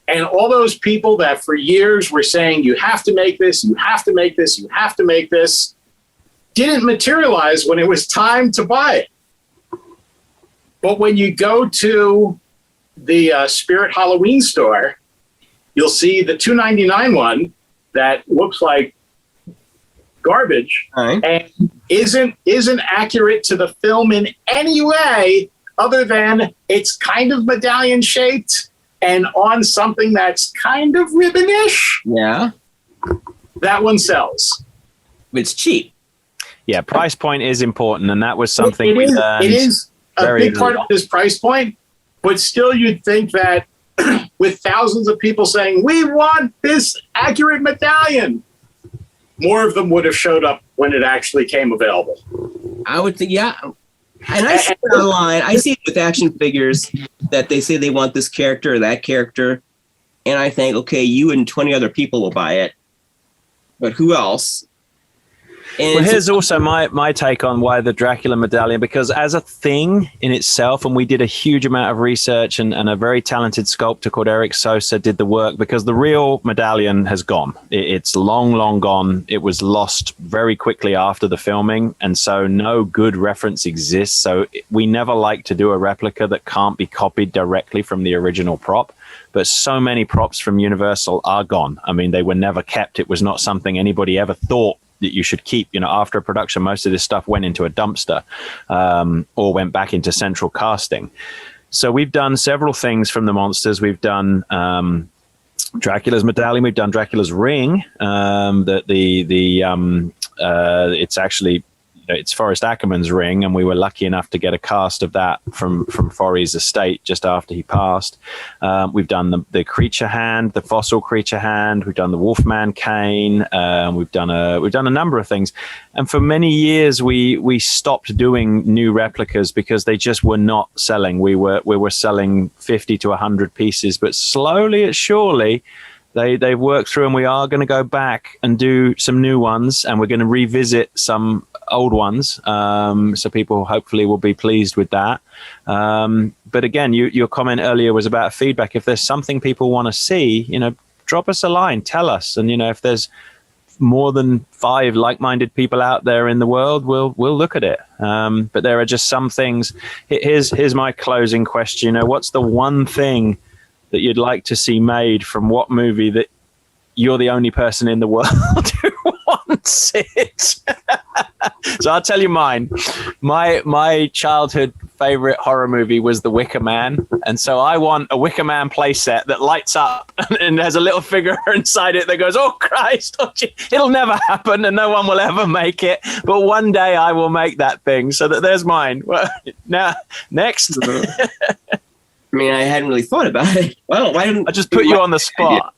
And all those people that for years were saying, you have to make this, you have to make this, you have to make this, didn't materialize when it was time to buy it. But when you go to the Spirit Halloween store, you'll see the $2.99 one that looks like garbage and isn't accurate to the film in any way other than it's kind of medallion shaped and on something that's kind of ribbonish. Yeah. That one sells. It's cheap. Yeah, price point is important, and that was something we learned. It is a big part of this price point, but still you'd think that with thousands of people saying, we want this accurate medallion, more of them would have showed up when it actually came available. I would think, yeah. And I see it online. I see it with action figures that they say they want this character or that character. And I think, okay, you and 20 other people will buy it. But who else? And well, here's also my take on why the Dracula medallion, because as a thing in itself, and we did a huge amount of research, and a very talented sculptor called Eric Sosa did the work, because the real medallion has gone. It's long gone. It was lost very quickly after the filming, and so no good reference exists. So we never like to do a replica that can't be copied directly from the original prop. But so many props from Universal are gone. I mean, they were never kept. It was not something anybody ever thought that you should keep. After a production, most of this stuff went into a dumpster or went back into central casting. So we've done several things from the monsters. We've done Dracula's medallion. We've done Dracula's ring. It's actually it's Forrest Ackerman's ring, and we were lucky enough to get a cast of that from Forrest's estate just after he passed. We've done the creature hand, the fossil creature hand. We've done the Wolfman cane. We've done a number of things, and for many years we stopped doing new replicas because they just were not selling. We were selling 50 to 100 pieces, but slowly but surely they've worked through, and we are going to go back and do some new ones, and we're going to revisit some old ones, so people hopefully will be pleased with that. But again, your comment earlier was about feedback. If there's something people want to see, drop us a line, tell us, and if there's more than 5 like-minded people out there in the world, we'll look at it. But there are just some things. Here's my closing question. What's the one thing that you'd like to see made from what movie that you're the only person in the world who wants it. So I'll tell you mine. My childhood favorite horror movie was The Wicker Man, and so I want a Wicker Man playset that lights up and has a little figure inside it that goes, "Oh Christ, oh, gee, it'll never happen, and no one will ever make it, but one day I will make that thing." So there's mine. Well, now next. I mean, I hadn't really thought about it. Well, why didn't I just put you on the spot?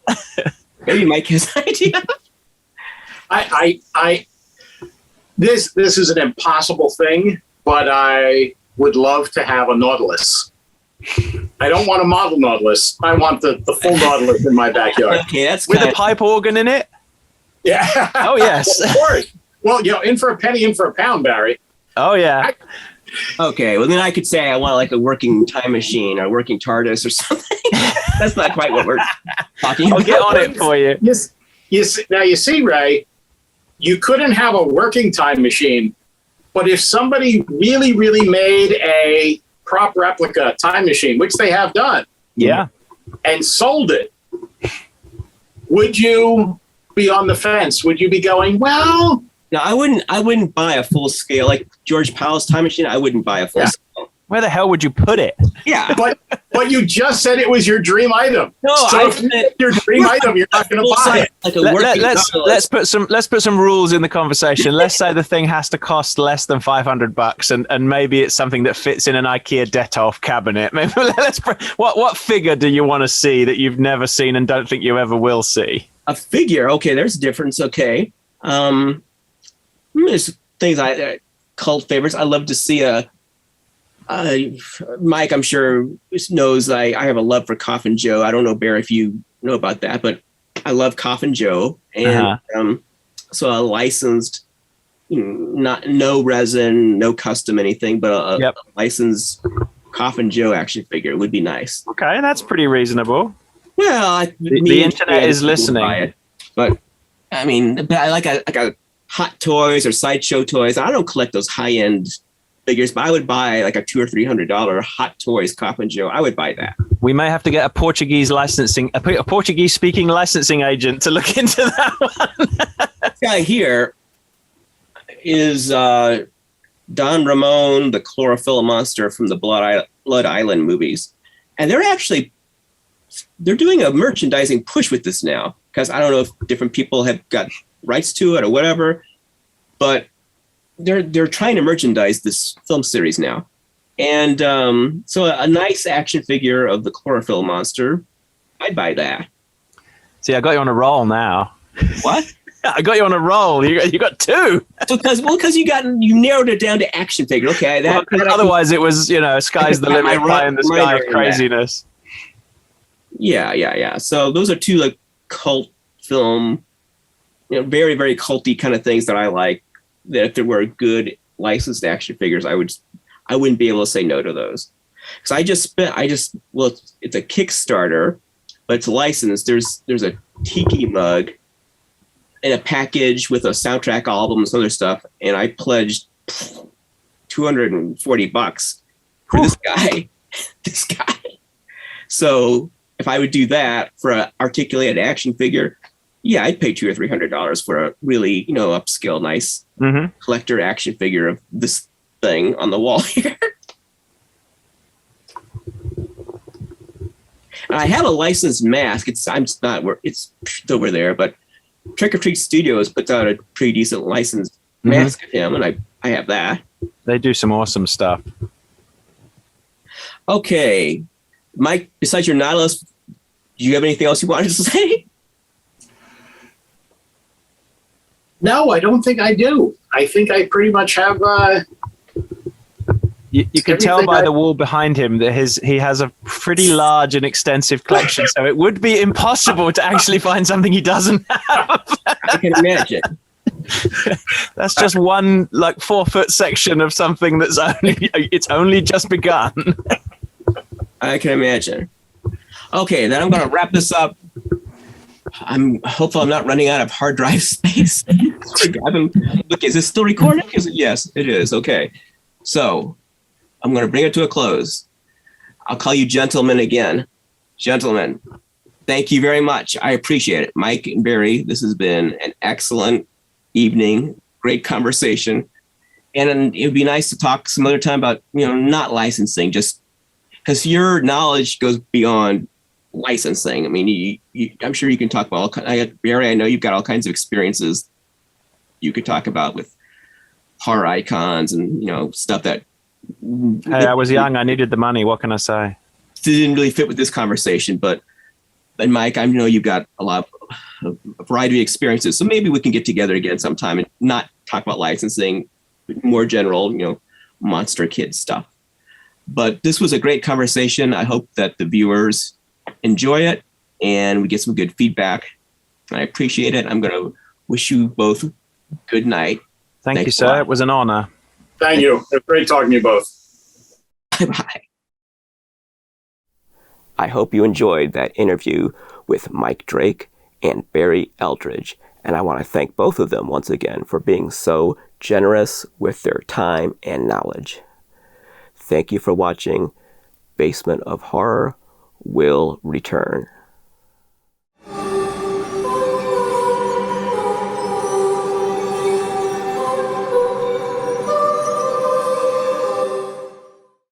Maybe Mike has an idea. This is an impossible thing, but I would love to have a Nautilus. I don't want a model Nautilus. I want the full Nautilus in my backyard. Okay, that's With a pipe organ in it? Yeah. Oh, yes. Of course. Well, in for a penny, in for a pound, Barry. Oh, yeah. Okay, well then I could say I want like a working time machine or a working TARDIS or something. That's not quite what we're talking about. I'll get on it for you. Yes. Now you see, Ray, you couldn't have a working time machine, but if somebody really, really made a prop replica time machine, which they have done, Yeah. and sold it, would you be on the fence? Would you be going, well? No, I wouldn't buy a full scale like George Powell's time machine. I wouldn't buy a full scale. Where the hell would you put it? Yeah, But you just said it was your dream item. No, so I if it's your dream item, you're not going to buy it. like a Let's put some rules in the conversation. Let's say the thing has to cost less than $500, and maybe it's something that fits in an IKEA Detolf cabinet. Maybe what figure do you want to see that you've never seen and don't think you ever will see? A figure. Okay, there's a difference. Okay, there's things cult favorites. I love to see Mike, I'm sure knows I have a love for Coffin Joe. I don't know, Bear, if you know about that, but I love Coffin Joe, and so a licensed, not no resin, no custom anything, but a licensed Coffin Joe action figure would be nice. Okay, that's pretty reasonable. Well, the internet is listening, but I mean, I like a Hot Toys or Sideshow Toys. I don't collect those high end figures, but I would buy like a $200 or $300 Hot Toys Coffin Joe. I would buy that. We may have to get a Portuguese speaking licensing agent to look into that one. This guy here is Don Ramon, the chlorophyll monster from the Blood Island movies, and they're doing a merchandising push with this now, because I don't know if different people have got rights to it or whatever, but they're trying to merchandise this film series now. And so a nice action figure of the chlorophyll monster, I'd buy that. See, I got you on a roll now. What? I got you on a roll. You got two. Because you narrowed it down to action figure. Okay, otherwise it was sky's the limit, pie in the sky of craziness. Yeah. So those are two like cult film, very, very culty kind of things that I like. That if there were good licensed action figures, I wouldn't be able to say no to those. Because it's a Kickstarter, but it's licensed. There's a tiki mug and a package with a soundtrack album and some other stuff, and I pledged $240 for this guy. This guy. So if I would do that for an articulated action figure, yeah, I'd pay $200 or $300 for a really, upscale, nice collector action figure of this thing on the wall here. And I have a licensed mask. It's over there, but Trick or Treat Studios puts out a pretty decent licensed mask of him, and I have that. They do some awesome stuff. Okay, Mike, besides your Nautilus, do you have anything else you wanted to say? No, I don't think I do. I think I pretty much have. You can tell by the wall behind him that he has a pretty large and extensive collection, so it would be impossible to actually find something he doesn't have. I can imagine. That's just one 4-foot section of something it's only just begun. I can imagine. Okay, then I'm going to wrap this up. I'm hopeful I'm not running out of hard drive space. Look, is this still recording? Yes, it is. Okay. So I'm going to bring it to a close. I'll call you gentlemen again. Gentlemen, thank you very much. I appreciate it. Mike and Barry, this has been an excellent evening. Great conversation. And it would be nice to talk some other time about, not licensing, just because your knowledge goes beyond licensing. I mean, I'm sure you can talk about Barry, I know you've got all kinds of experiences you could talk about with horror icons and, stuff that. Hey, I was young. I needed the money. What can I say? Didn't really fit with this conversation, but Mike, I know you've got a variety of experiences, so maybe we can get together again sometime and not talk about licensing, but more general, monster kid stuff. But this was a great conversation. I hope that the viewers enjoy it and we get some good feedback. I appreciate it. I'm going to wish you both good night. Thank you, sir. It was an honor. Thank you. It was great talking to you both. Bye-bye. I hope you enjoyed that interview with Mike Drake and Barry Eldridge, and I want to thank both of them once again for being so generous with their time and knowledge. Thank you for watching. Basement of Horror will return.